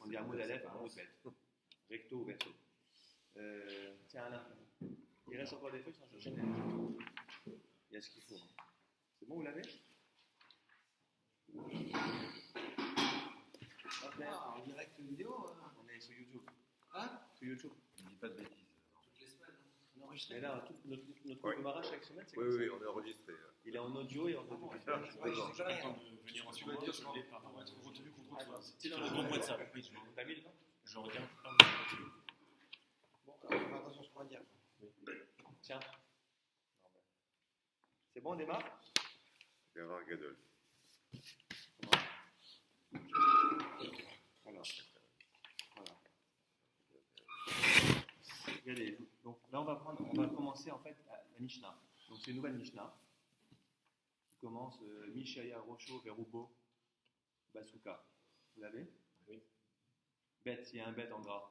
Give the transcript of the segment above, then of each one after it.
On dit un mot d'Aleph, un mot de bête. Recto ou verso. Tiens, Alain, il reste encore des feuilles sans chercher. Il y a ce qu'il faut. C'est bon, vous l'avez? En direct vidéo. On est sur YouTube. Hein? Sur YouTube. Ne dis pas de bêtises. Toutes les semaines. Mais là, notre Ouais. camarade chaque semaine, c'est Oui, comme oui, ça. on est enregistré. Il est en audio et en audio. Ouais, je sais rien. Venir en Tu vas dire sur les pour être retenu contre toi. C'est dans Sur le ton WhatsApp. T'as mis le nom? Je regarde. Bon, alors, faire attention à ce qu'on va dire. Tiens. C'est bon, on démarre? Gérard Gadol. Alors, voilà. Regardez, donc là on va commencer en fait la Mishnah. Donc c'est une nouvelle Mishnah qui commence Mishaya Rocho Verubo Basuka. Vous l'avez? Oui. Bête, il y a un bête en gras.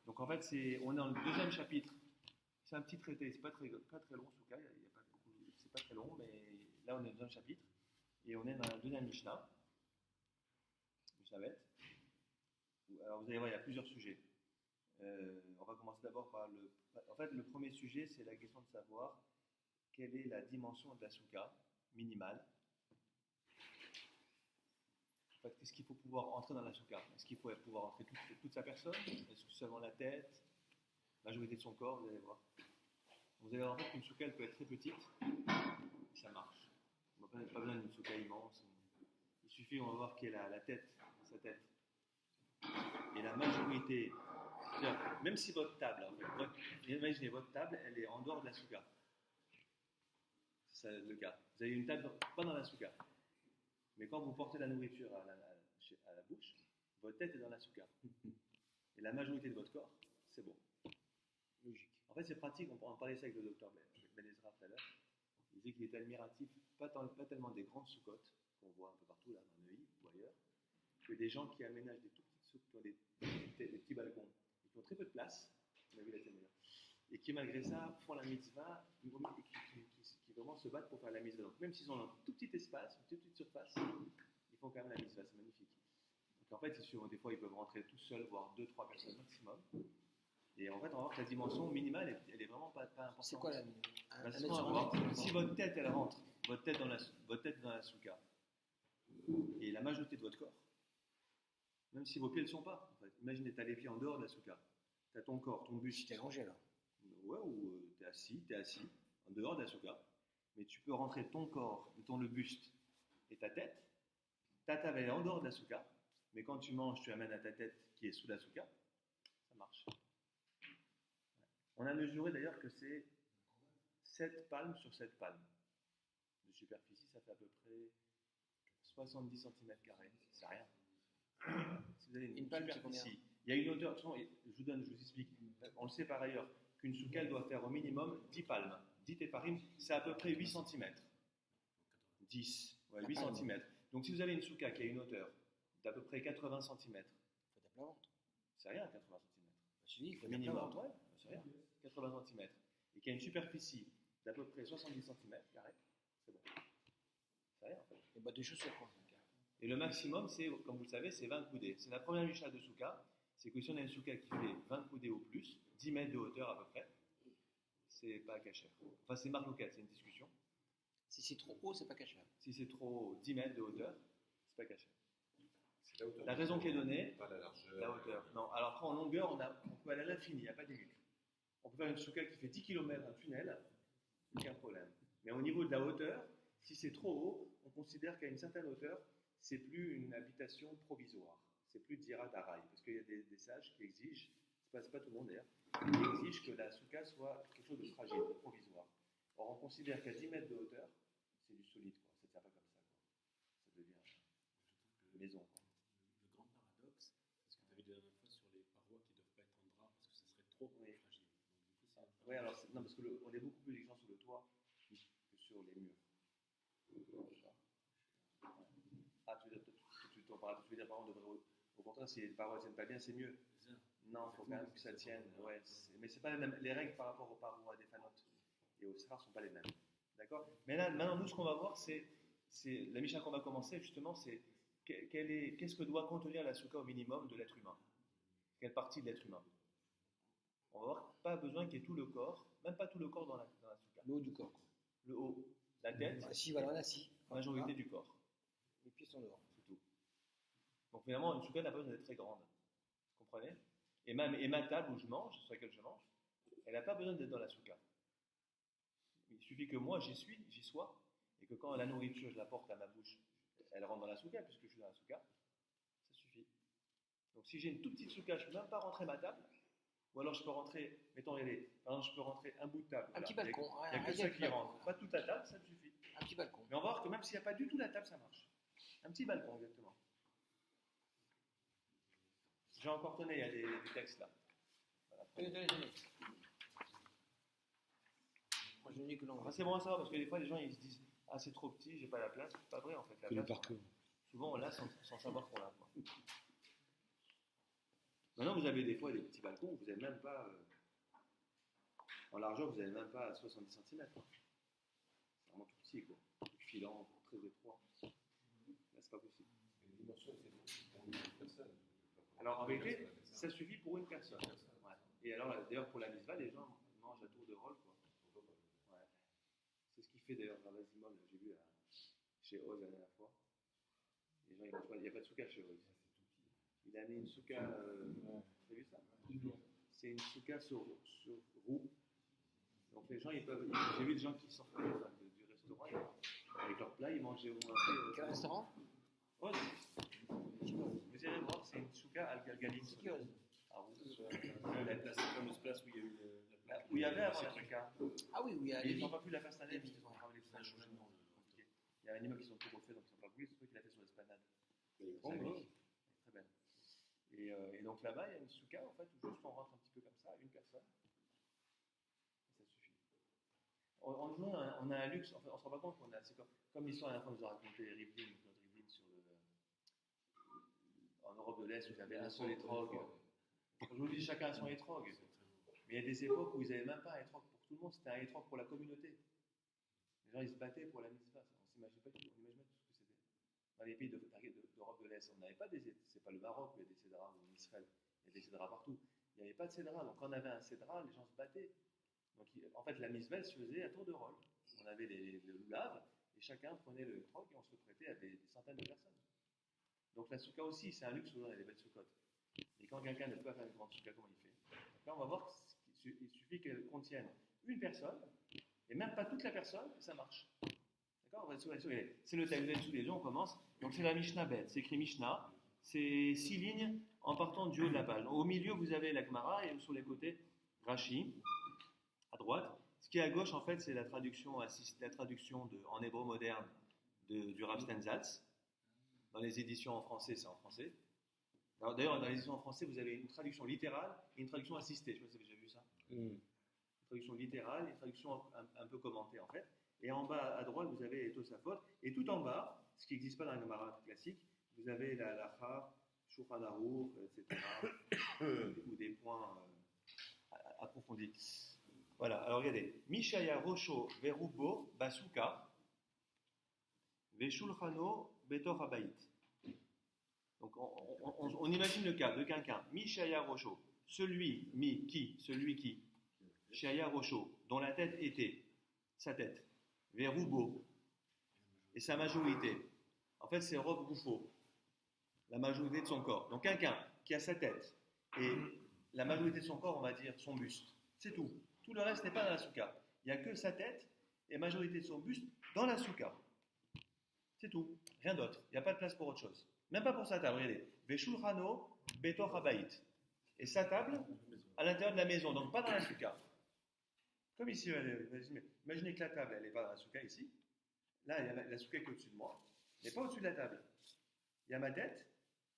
Donc en fait on est dans le deuxième chapitre. C'est un petit traité, c'est pas très long Suka, c'est pas très long, mais là on est dans un chapitre et on est dans la deuxième Mishnah. Mishnah. Alors vous allez voir, il y a plusieurs sujets. On va commencer d'abord par le premier sujet, c'est la question de savoir quelle est la dimension de la souka minimale. En fait, qu'est-ce qu'il faut pouvoir entrer dans la souka? Est-ce qu'il faut pouvoir entrer toute sa personne? Est-ce que seulement la tête? La majorité de son corps, vous allez voir. Vous allez voir en fait qu'une souka, elle peut être très petite, ça marche. On n'a pas besoin d'une souka immense. Il suffit, on va voir quelle est la tête, sa tête. Et la majorité, même si votre table, en fait, imaginez votre table, elle est en dehors de la souka. C'est le cas. Vous avez une table pas dans la souka. Mais quand vous portez la nourriture à la bouche, votre tête est dans la souka. Et la majorité de votre corps, c'est bon. Logique. En fait, c'est pratique, on en parlait ça avec le docteur Ben Ezra tout à l'heure. Il disait qu'il était admiratif, pas tellement des grandes soukottes qu'on voit un peu partout, là, dans Neuilly ou ailleurs, que des gens qui aménagent des tout petites souks qui ont des petits balcons, et qui ont très peu de place, on a vu la témoignage, et qui malgré ça font la mitzvah, et qui vraiment se battent pour faire la mitzvah. Donc même s'ils ont un tout petit espace, une toute petite surface, ils font quand même la mitzvah, c'est magnifique. Donc en fait, des fois ils peuvent rentrer tout seuls, voire 2-3 personnes maximum. Et en fait, on va voir que la dimension minimale, elle est vraiment pas importante. C'est quoi la Si votre tête, elle rentre, votre tête dans la souka, et la majorité de votre corps, même si vos pieds ne le sont pas, en fait. Imaginez, tu as les pieds en dehors de la souka, tu as ton corps, ton buste. T'es allongé là. Ouais, ou tu es assis, en dehors de la souka, mais tu peux rentrer ton corps, le buste et ta tête, ta table est en dehors de la souka, mais quand tu manges, tu amènes à ta tête qui est sous la souka, ça marche. On a mesuré d'ailleurs que c'est 7 palmes sur 7 palmes de superficie, ça fait à peu près 70 cm², c'est rien. Si vous avez une palme, superficie, il y a une hauteur, je vous explique, on le sait par ailleurs, qu'une souka doit faire au minimum 10 palmes. 10 téparim, c'est à peu près 8 cm. 10, ouais, 8 cm. Donc si vous avez une souka qui a une hauteur d'à peu près 80 cm, c'est rien 80 cm. Il faut minimum, ouais, c'est rien. 80 cm. Et qui a une superficie d'à peu près 70 cm, c'est bon. C'est rien en fait. Et bah des chaussures quoi. Et le maximum, c'est, comme vous le savez, c'est 20 coudées. C'est la première Mishnah de souka. C'est que si on a une souka qui fait 20 coudées au plus, 10 mètres de hauteur à peu près, c'est pas caché. Enfin, c'est marloquette, c'est une discussion. Si c'est trop haut, c'est pas caché. Si c'est trop haut, 10 mètres de hauteur, c'est pas caché. C'est la hauteur. La raison qui est donnée, Pas la largeur. la hauteur. Non, alors après en longueur, on peut aller à l'infini, il n'y a pas de limite. On peut faire une souka qui fait 10 km un tunnel, aucun problème. Mais au niveau de la hauteur, si c'est trop haut, on considère qu'à une certaine hauteur, c'est plus une habitation provisoire. C'est plus Dira d'Araï. Parce qu'il y a des sages qui exigent, c'est pas tout le monde d'ailleurs, qui exigent que la souka soit quelque chose de fragile, de provisoire. Or, on considère qu'à 10 mètres de hauteur, c'est du solide, quoi. Ça ne tient pas comme ça, quoi. Ça devient une maison, quoi. Le grand paradoxe, c'est ce que tu avais dit la dernière fois sur les parois qui ne doivent pas être en drap parce que ça serait trop fragile. Donc, du coup, Oui, alors, non, parce qu'on est beaucoup plus exigeant sur le toit que sur les murs. Ah, tu veux dire, par contre, au contraire, si les parois ne tiennent pas bien, c'est mieux. Non, il faut quand même que ça tienne. Ouais, mais ce n'est pas les mêmes. Les règles par rapport aux parois des fanotes et aux sphères ne sont pas les mêmes. D'accord? Mais là, maintenant, nous, ce qu'on va voir, c'est la Mishnah qu'on va commencer, justement, c'est qu'est-ce que doit contenir la souka au minimum de l'être humain? Quelle partie de l'être humain? On va voir, pas besoin qu'il y ait tout le corps, même pas tout le corps dans la souka. Le haut du corps. Le haut, la tête, Assis, voilà, on est assis. la majorité du corps. Les pieds sont dehors. C'est tout. Donc finalement, une souka n'a pas besoin d'être très grande. Vous comprenez? Et ma table où je mange, sur laquelle je mange, elle n'a pas besoin d'être dans la souka. Il suffit que moi j'y sois, et que quand la nourriture je la porte à ma bouche, elle rentre dans la souka, puisque je suis dans la souka, ça suffit. Donc si j'ai une toute petite souka, je ne peux même pas rentrer ma table, ou alors je peux rentrer, mettons, par exemple, je peux rentrer un bout de table. Un petit balcon. Il n'y a que ça qui rentre. Pas toute la table, ça me suffit. Un petit balcon. Mais on va voir que même s'il n'y a pas du tout la table, ça marche. Un petit balcon, exactement. J'ai encore donné, il y a des textes là. Voilà. Tenez. Moi, je n'ai que l'anglais. C'est bon à savoir parce que des fois les gens ils se disent ah c'est trop petit, j'ai pas la place. C'est pas vrai en fait. La place, souvent on l'a sans savoir qu'on l'a. Maintenant vous avez des fois des petits balcons où vous n'avez même pas en largeur vous n'avez même pas 70 cm. C'est vraiment tout petit quoi. Filant, très étroit. Là c'est pas possible. Les dimensions, c'est pour une personne. Alors en vérité ça suffit pour une personne. Ouais. Et alors d'ailleurs pour la misva les gens mangent à tour de rôle quoi. Ouais. C'est ce qu'il fait d'ailleurs dans l'Azimol, j'ai vu chez Oz la dernière fois. Les gens ils mangent pas, il n'y a pas de souka chez Oz. Il a mis une souka, vous avez vu ça? C'est une souka sur roue. Donc les gens ils peuvent, j'ai vu des gens qui sortent du restaurant avec leur plat, ils mangeaient au moins. Quel restaurant? Oz. Vous irez voir, c'est une souka al-galgaline. C'est qui Oz? La fameuse place où il y a eu où il y avait avant la souka. Ah oui, oui, Ils n'ont pas pu la faire cette année parce qu'ils ont travaillé tout ça. Il y a un immeuble qui sont tout refait donc ils n'ont pas pu. C'est toi qui l'a fait sur l'esplanade. Très belle. Et donc là-bas, il y a une souka en fait où juste on rentre un petit peu comme ça, une personne. Et ça suffit. On a un luxe, en fait, on se rend pas compte qu'on a. C'est comme l'histoire à la fois nous a raconté Rivlin, notre Rivlin sur en Europe de l'Est, vous avez un seul étrog. Aujourd'hui, chacun a son étrog. Mais il y a des époques où ils n'avaient même pas un étrog pour tout le monde, c'était un étrog pour la communauté. Les gens ils se battaient pour la mitzvah, on s'imagine pas tout, on imagine pas tout ce que c'était. Dans les pays d'Europe de l'Est, on n'avait pas c'est pas le Maroc où il y a des cédras ou en Israël, il y a des cédras partout. Il n'y avait pas de cédras, donc quand on avait un cédra, les gens se battaient. Donc en fait la mitzvah se faisait à tour de rôle. On avait les loulaves et chacun prenait le étrog et on se le prêtait à des centaines de personnes. Donc la souka aussi, c'est un luxe où on a des belles soukottes. Et quand quelqu'un ne peut pas faire une grande souka, comment il fait? Là, on va voir qu'il suffit qu'elle contienne une personne, et même pas toute la personne, et ça marche. D'accord? C'est le texte sous les yeux, on commence. Donc c'est la Mishnah bête, c'est écrit Mishnah, c'est 6 lignes en partant du haut de la page. Au milieu, vous avez la Gemara, et sur les côtés, Rashi, à droite. Ce qui est à gauche, en fait, c'est la traduction en hébreu moderne du Rav Stenzalz. Dans les éditions en français, c'est en français. D'ailleurs, dans les éditions en français, vous avez une traduction littérale et une traduction assistée. Je ne sais pas si vous avez déjà vu ça. Une traduction littérale et une traduction un peu commentée, en fait. Et en bas, à droite, vous avez les Tosafot. Et tout en bas, ce qui n'existe pas dans la Gemara classique, vous avez la Char, Shulchan Aruch, etc. ou des points approfondis. Voilà, alors regardez. Mishaya Rosho Verubo Basuka Veshulchano Betor Habayit. Donc on imagine le cas de quelqu'un, Mishaya Rosho, celui qui, Shaya Rosho, dont la tête était, sa tête, Verubo, et sa majorité. En fait, c'est Rob Goufo, la majorité de son corps. Donc quelqu'un qui a sa tête et la majorité de son corps, on va dire son buste. C'est tout. Tout le reste n'est pas dans la souka. Il n'y a que sa tête et la majorité de son buste dans la souka. C'est tout. Rien d'autre. Il n'y a pas de place pour autre chose. Même pas pour sa table. Regardez. Veshulchano betor habayit. Et sa table à l'intérieur de la maison. Donc pas dans la souka. Comme ici. Imaginez que la table, elle n'est pas dans la souka ici. Là, il y a la souka qui est au-dessus de moi. Elle n'est pas au-dessus de la table. Il y a ma tête,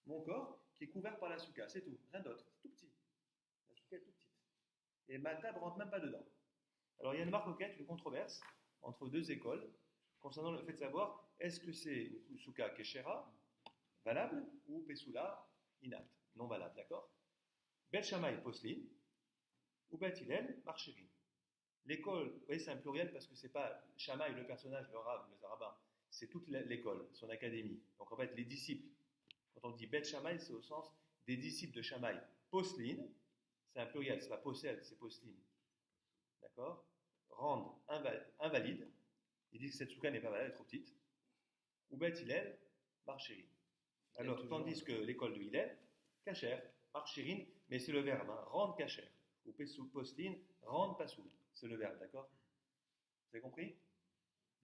mon corps, qui est couvert par la souka. C'est tout. Rien d'autre. C'est tout petit. La souka est tout petite. Et ma table ne rentre même pas dedans. Alors il y a une marcoquette, une controverse entre deux écoles concernant le fait de savoir est-ce que c'est une souka keshera, valable, ou pesula, inapte, non valable, d'accord? Bet Shammai poslin, ou Bet Hillel marcherin. L'école, vous voyez, c'est un pluriel parce que c'est pas Shammai, le personnage, le rabbin, c'est toute l'école, son académie. Donc en fait, les disciples Quand on dit Bet Shammai, c'est au sens des disciples de Shammai. Posline, c'est un pluriel, c'est pas possède, c'est posline. D'accord? Rendre invalide. Il dit que cette souka n'est pas valable, elle est trop petite. Ou Bet Hillel, marchérin. Alors, tandis que l'école de Hillel, kacher, marchérin, mais c'est le verbe, hein, rendre kacher. Ou posline, rendre pasoul. C'est le verbe, d'accord? Vous avez compris?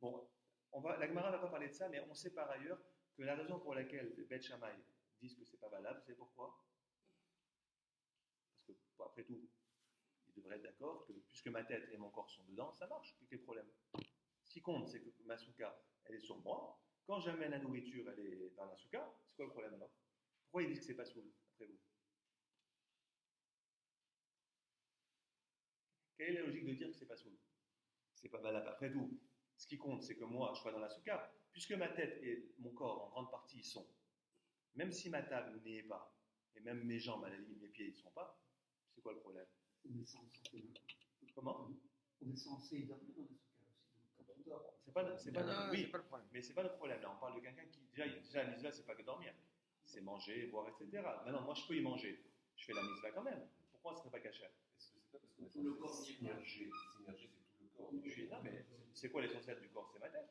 Bon, la Gemara ne va pas parler de ça, mais on sait par ailleurs que la raison pour laquelle les Bet Shammai disent que c'est pas valable, vous savez pourquoi? Parce que, bon, après tout, ils devraient être d'accord que puisque ma tête et mon corps sont dedans, ça marche. Quel est le problème? Ce qui compte, c'est que ma souka, elle est sur moi. Quand j'amène la nourriture, elle est dans la souka. C'est quoi le problème alors? Pourquoi ils disent que c'est pas soul, après vous? Quelle est la logique de dire que c'est pas soul? C'est pas valable. Après tout, ce qui compte, c'est que moi, je sois dans la souka, puisque ma tête et mon corps, en grande partie, y sont. Même si ma table n'y est pas, et même mes jambes, à la limite, mes pieds, n'y sont pas, c'est quoi le problème? Comment? On est censé dormir dans la souka aussi. Quand on dort. C'est pas Non, oui, c'est pas le problème. mais c'est pas le problème. Là, on parle de quelqu'un qui déjà la misva, c'est pas que dormir, c'est manger, boire, etc. Maintenant, moi, je peux y manger. Je fais la misva quand même. Pourquoi ce serait pas cachère? Est-ce que c'est pas parce qu'on est Tout le corps censé n'y est pas. s'immerger? S'immerger, c'est tout le corps. Non, mais c'est quoi l'essentiel du corps? C'est ma tête.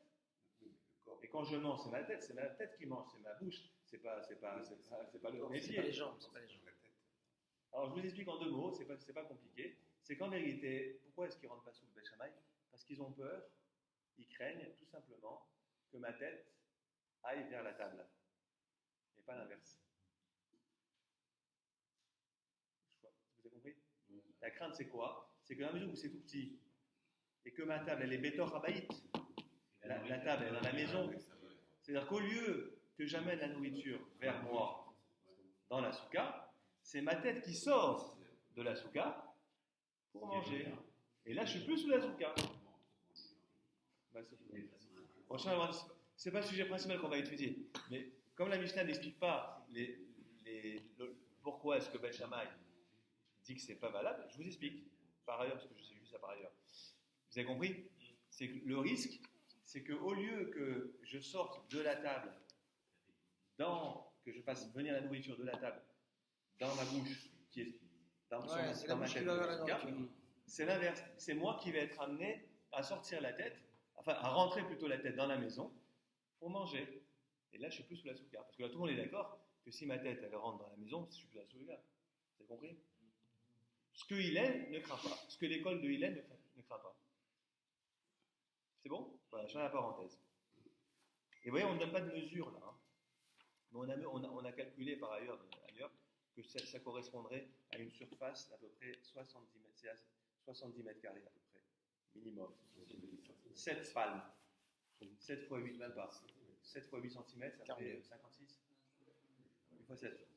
Oui, mais le corps. Et quand je mange, c'est ma tête qui mange, c'est ma bouche. C'est pas le C'est pas les métier. jambes, c'est pas les jambes. La tête. Alors, je vous explique en 2 mots. C'est pas compliqué. C'est qu'en vérité, pourquoi est-ce qu'ils rentrent pas sous le Bet Shammai? Parce qu'ils ont peur, ils craignent tout simplement que ma tête aille vers la table, et pas l'inverse. Vous avez compris? La crainte, c'est quoi? C'est que dans la mesure où c'est tout petit, et que ma table, elle est bétor rabaït, la table, elle est dans la maison, c'est-à-dire qu'au lieu que j'amène la nourriture vers moi dans la souka, c'est ma tête qui sort de la souka pour manger. Et là, je suis plus sous la souka. Bon, c'est pas le sujet principal qu'on va étudier, mais comme la Mishnah n'explique pas pourquoi est-ce que Bet Shammai dit que c'est pas valable, je vous explique. Par ailleurs, parce que je sais juste ça par ailleurs. Vous avez compris? C'est que le risque, c'est qu'au lieu que je sorte de la table, que je fasse venir la nourriture de la table dans ma bouche, qui est dans C'est la ma bouche qui tête, va vers la nourriture. c'est l'inverse. C'est moi qui vais être amené à sortir la tête, enfin à rentrer plutôt la tête dans la maison pour manger. Et là, je suis plus sous la souka. Parce que là, tout le monde est d'accord que si ma tête, elle rentre dans la maison, je suis plus sous la souka. Vous avez compris? Ce que Hillel ne craint pas. Ce que l'école de Hillel ne craint pas. C'est bon? Voilà, je fais la parenthèse. Et vous voyez, on ne donne pas de mesure là. Hein. Mais on a calculé par ailleurs que ça correspondrait à une surface d'à peu près 70 mètres. C'est 70 mètres carrés à peu près. Minimum. 7 palmes. 7 fois 8, même pas. 7 fois 8 cm, ça fait 56. 8 fois 7.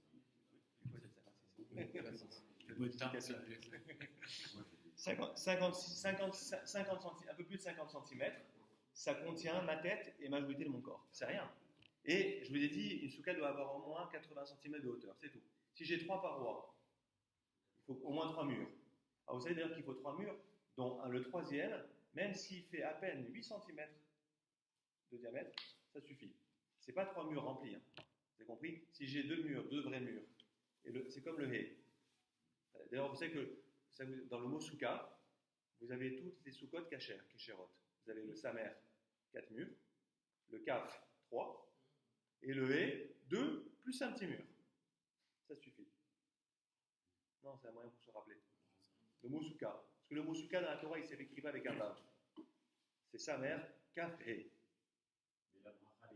8 fois 7, 56. Le mot de temps, c'est 50 un peu plus de 50 cm, ça contient ma tête et majorité de mon corps. C'est rien. Et je vous ai dit, une souka doit avoir au moins 80 cm de hauteur, c'est tout. Si j'ai 3 parois, il faut au moins 3 murs. Alors vous savez d'ailleurs qu'il faut 3 murs, dont le troisième, même s'il fait à peine 8 cm de diamètre, ça suffit. Ce n'est pas 3 murs remplis. Hein. Vous avez compris? Si j'ai 2 murs, 2 vrais murs, c'est comme le hé. D'ailleurs, vous savez que dans le mot souka, vous avez toutes les soukotes kéchérot. Vous avez le samer, 4 murs, le kaf, 3, et le hé, 2, plus un petit mur. Ça suffit. Non, c'est un moyen pour se rappeler. Le mot souka. Parce que le mot souka dans la Torah, il ne s'écrit pas avec un vav. C'est samer, kaf, hé.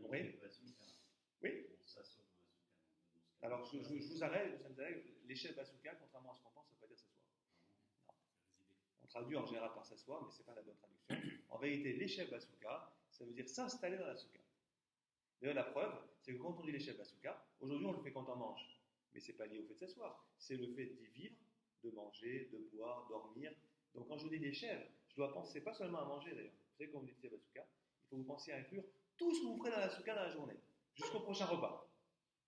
Oui. Oui. Alors, je vous arrête, les chefs Basuka, contrairement à ce qu'on pense, ça ne veut pas dire s'asseoir. Non. On traduit en général par s'asseoir, mais ce n'est pas la bonne traduction. En vérité, les chefs Basuka, ça veut dire s'installer dans la souka. D'ailleurs, la preuve, c'est que quand on dit les chefs Basuka, aujourd'hui on le fait quand on mange. Mais ce n'est pas lié au fait de s'asseoir. C'est le fait d'y vivre, de manger, de boire, dormir. Donc quand je dis les chefs, je dois penser pas seulement à manger d'ailleurs. Vous savez, quand vous dites chefs Basuka, il faut vous penser à inclure tout ce que vous ferez dans la souka dans la journée, jusqu'au prochain repas.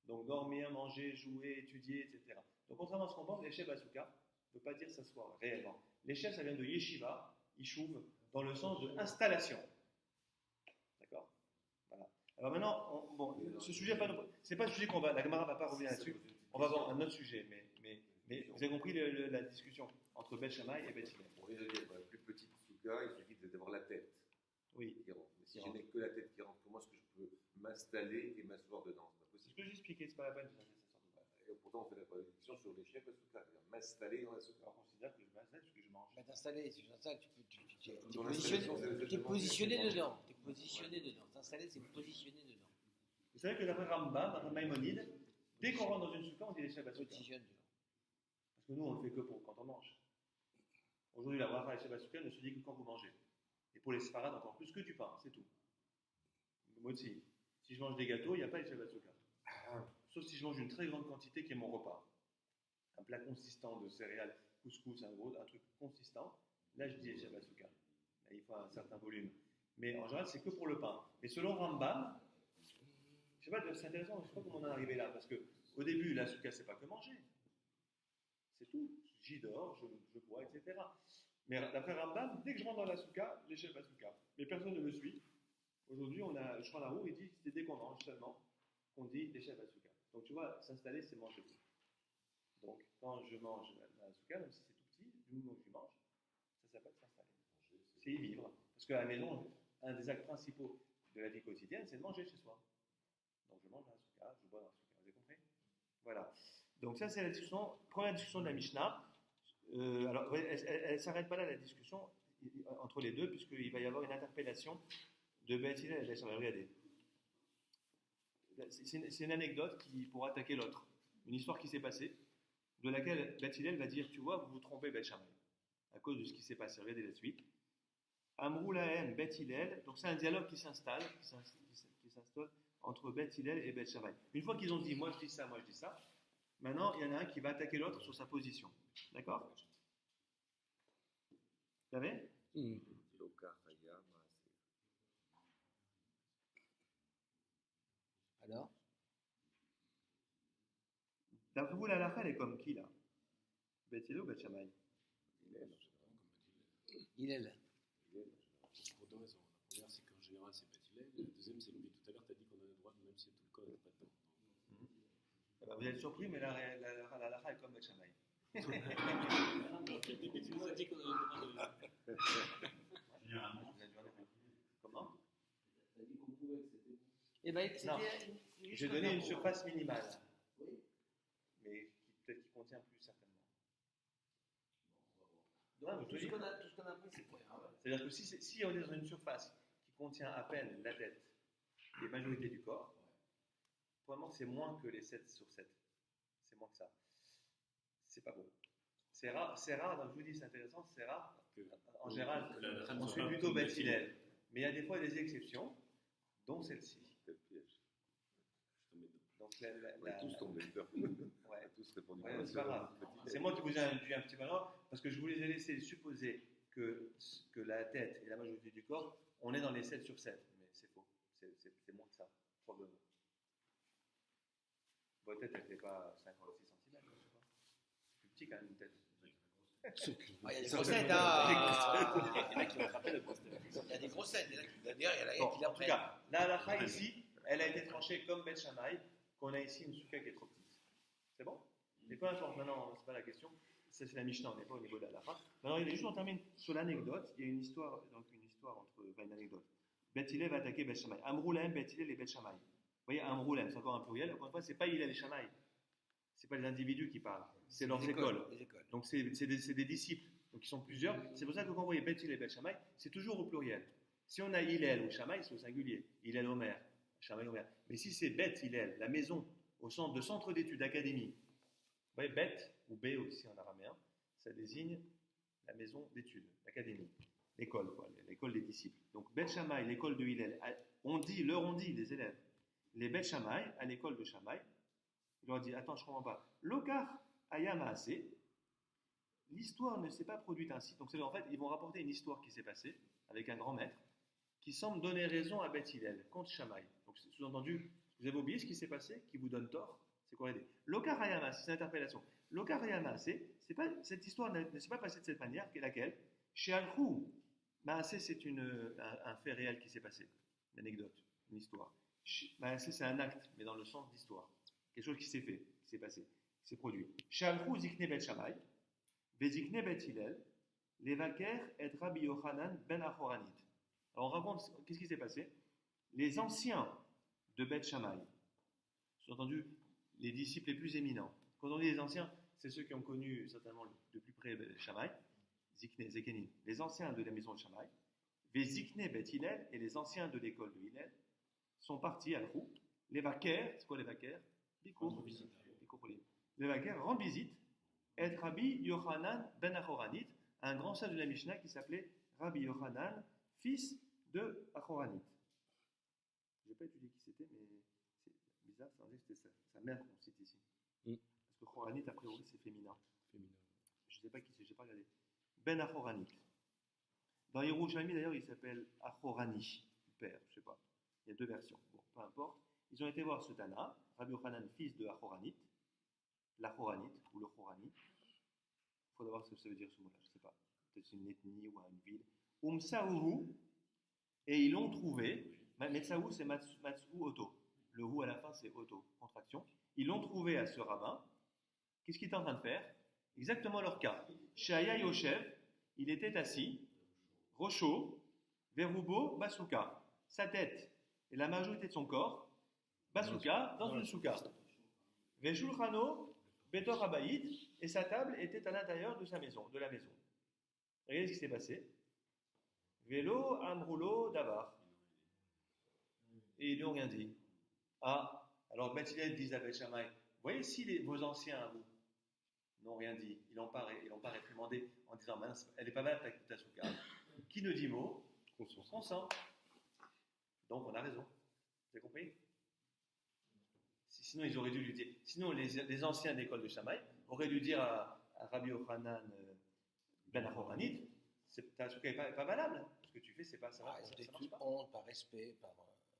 Donc dormir, manger, jouer, étudier, etc. Donc contrairement à ce qu'on pense, les chefs Basuka ne veut pas dire s'asseoir réellement. Les chefs, ça vient de yeshiva, yishuv, dans le sens de installation. D'accord? Voilà. Alors maintenant, ce sujet, c'est pas le sujet la Gemara va pas revenir là-dessus. On va voir un autre sujet, mais vous avez compris la discussion entre Beth Shammai et Beth Hillel. On vient de dire, dans la plus petite souka, il suffit d'avoir la tête Oui. qui rentre. Mais si je n'ai que la tête qui rentre, comment est-ce que je peux m'installer et m'asseoir dedans? C'est pas C'est ce possible. que j'ai expliqué, c'est pas la peine de faire ça. Et pourtant, on fait la prédiction sur les chiens de souka, c'est-à-dire m'installer dans la souka. On considère que je m'installe parce que je mange. Bah, t'installer, si tu t'installes, tu es Dans l'installation, c'est positionné exactement dedans. Tu es positionné dedans. T'installer, c'est positionner dedans. Vous savez que d'après Rambam, d'après Maïmonide, dès qu'on rentre dans une souka, on dit les Shabbat Souka. Positionne dedans. Parce que nous, on le fait que pour quand on mange. Aujourd'hui, la bracha et Shabbat Souka ne se dit que quand vous mangez. Et pour les Sfarades, encore plus que du pain, c'est tout. Moi aussi, si je mange des gâteaux, il n'y a pas les Shabbat Souka. Sauf si je mange une très grande quantité qui est mon repas. Un plat consistant de céréales, couscous, un truc consistant, là je dis les Shabbat Souka. Là, il faut un certain volume. Mais en général, c'est que pour le pain. Et selon Rambam, je sais pas, c'est intéressant, je ne sais pas comment on est arrivé là, parce qu'au début, la souka, c'est pas que manger. C'est tout. J'y dors, je bois, etc. Mais d'après Rambam, dès que je rentre dans la souka, j'ai Shabbat Souka. Mais personne ne me suit. Aujourd'hui, on a le Shulchan Aroukh, il dit c'est dès qu'on mange seulement qu'on dit les Shabbat Souka. Donc tu vois, s'installer, c'est manger. Donc quand je mange dans la souka, même si c'est tout petit, du moment que je mange, ça s'appelle s'installer. C'est y vivre. Parce qu'à la maison, un des actes principaux de la vie quotidienne, c'est de manger chez soi. Donc je mange dans la souka, je bois dans la souka. Vous avez compris? Voilà. Donc ça, c'est la discussion, première discussion de la Mishnah. Alors, elle ne s'arrête pas là, la discussion entre les deux, puisqu'il va y avoir une interpellation de Beth Hillel et Beth Shammai. Regardez. C'est une anecdote qui pourra attaquer l'autre. Une histoire qui s'est passée, de laquelle Beth Hillel va dire, tu vois, vous vous trompez, Beth Shammai, à cause de ce qui s'est passé. Regardez la suite. Amrou lahem Beth Hillel. Donc c'est un dialogue qui s'installe entre Beth Hillel et Beth Shammai. Une fois qu'ils ont dit, moi je dis ça, moi je dis ça, maintenant il y en a un qui va attaquer l'autre sur sa position. D'accord? Vous savez? Alors, D'après vous, la halakha, elle est comme qui là? Beth Hillel ou Beth Shammai? il est là. Pour deux raisons. La première, c'est qu'en général, c'est Beth Hillel. La deuxième, c'est que tout à l'heure, tu as dit qu'on a le droit, même si tout le code n'a pas de temps. Eh ben, vous êtes surpris, mais la halakha est comme Beth Shammai. Depuis le début, tu nous as dit qu'on a le droit de. Comment? Eh ben, Non. c'était J'ai donné une surface minimale, Oui. mais peut-être qui contient plus certainement. Donc, tout ce qu'on a appris, c'est quoi? C'est-à-dire que si on est dans une surface qui contient à peine la tête et la majorité du corps, probablement que c'est moins que les 7 sur 7. C'est moins que ça. C'est pas bon. C'est rare, donc je vous dis, c'est intéressant, c'est rare. En général, on suit plutôt Beth Hillel. Mais il y a des fois des exceptions, dont celle-ci. Quel piège. Je tombais dedans. Donc On est tous tombés dedans. On a ouais, tous répondu. ouais, c'est pas grave. C'est moi qui vous ai induit un petit malheur, parce que je vous les ai laissés supposer que la tête et la majorité du corps, on est dans les 7 sur 7. Mais c'est faux. C'est moins que ça, probablement. Votre tête, elle ne fait pas 56 cm, je sais pas. C'est plus petit quand même, une tête. Il y a des grossettes, hein. Il y en a qui vont attraper le grosse tête. Il y a des grossettes. D'ailleurs, il y en a Bon, qui la en tout prennent. cas, la halakha ici, elle a été tranchée comme Beth Shammai, qu'on a ici une souka qui est trop petite. C'est bon? Mais peu importe, maintenant, c'est pas la question. Ça, c'est la Mishnah, on n'est pas au niveau de la halakha. Maintenant, il est juste, on termine sur l'anecdote. Il y a une histoire entre. Enfin, une anecdote. Beth Hillel va attaquer Beth Shammai. Amroulem, Beth Hillel et Beth Shammai. Vous voyez, Amroulem, c'est encore un pluriel. Encore une fois, c'est pas Hillel et Shammai. C'est pas les individus qui parlent, c'est leurs écoles. Les écoles. Donc c'est des disciples, donc ils sont plusieurs. C'est pour ça que quand vous voyez Beth Hillel et Beth Shammai, c'est toujours au pluriel. Si on a Hillel ou Shammai, c'est au singulier. Hillel Omer, Shammai Omer. Mais si c'est Beth Hillel, la maison au centre d'études, d'académie, vous voyez Beth ou B aussi en araméen, ça désigne la maison d'études, l'académie, l'école, quoi, l'école des disciples. Donc Beth Shammai, l'école de Hillel, on dit les élèves. Les Beth Shammai à l'école de Shammai. Il leur dit, attends, je ne comprends pas. Lokar ayamaase, l'histoire ne s'est pas produite ainsi. Donc, en fait, ils vont rapporter une histoire qui s'est passée avec un grand maître qui semble donner raison à Beth Hillel contre Shammai. Donc, sous-entendu, vous avez oublié ce qui s'est passé, qui vous donne tort. C'est quoi l'idée? Lokar ayamaase, c'est une interpellation. Lokar ayamaase, cette histoire ne s'est pas passée de cette manière, laquelle chez Al-Khou, Maasé, c'est un fait réel qui s'est passé, une anecdote, une histoire. Ben, c'est un acte, mais dans le sens d'histoire. Quelque chose qui s'est fait, qui s'est passé, qui s'est produit. Shalchou zikne bet Shammai, vezikne bet Hillel, levaker et Rabbi Yochanan ben Achoranit. Alors on raconte, qu'est-ce qui s'est passé? Les anciens de Bet Shammai, sous-entendu les disciples les plus éminents. Quand on dit les anciens, c'est ceux qui ont connu certainement de plus près Bet Shammai, Zikne, Zekenim, les anciens de la maison de Shammai, Vezikne Bet Hillel et les anciens de l'école de Hillel sont partis à Lrou. Les vaquers, c'est quoi les vaquers? Bikour. Les vaquers rendent visite et Rabbi Yochanan ben Achoranit, un grand sage de la Mishnah qui s'appelait Rabbi Yochanan, fils de Achoranit. Je n'ai pas étudié qui c'était, mais c'est bizarre, ça veut dire que c'était sa mère qu'on cite ici. Parce que Achoranit, a priori, c'est féminin. Je ne sais pas qui c'est, je n'ai pas regardé. Ben Achoranit. Dans Yerushalmi, d'ailleurs, il s'appelle Achorani, père, je ne sais pas. Il y a deux versions. Bon, peu importe. Ils ont été voir ce Tana, Rabbi Yochanan, fils de Achoranit, l'Achoranit ou le Chorani. Il faut voir ce que ça veut dire ce mot-là, je ne sais pas. Peut-être c'est une ethnie ou une ville. Umsaouhu, et ils l'ont trouvé. Metsaou, c'est Matsou Oto. Le roux à la fin, c'est Oto, contraction. Ils l'ont trouvé à ce rabbin. Qu'est-ce qu'il était en train de faire? Exactement leur cas. Shaya Yoshev, il était assis, Rocho, Verubo, Basuka. Sa tête et la majorité de son corps, Basuka, dans une souka. Veshulchano, Betor Abayit, et sa table était à l'intérieur de sa maison, de la maison. Regardez ce qui s'est passé. Vélo, Amroulo, Davar. Et ils n'ont rien dit. Ah, alors Beth Hillel dit à Beth Shammai, voyez si vos anciens à vous n'ont rien dit, ils n'ont pas réprimandé en disant, elle n'est pas mal ta souka. Qui ne dit mot? Consent. Donc on a raison. Vous avez compris? Sinon ils auraient dû lui dire. Sinon les anciens de l'école de Shammai auraient dû dire à Rabbi Yochanan ben Achoranit, ta souka n'est pas valable. Ce que tu fais, c'est pas ça. Ah, ça marche pas. Honte, par respect, par.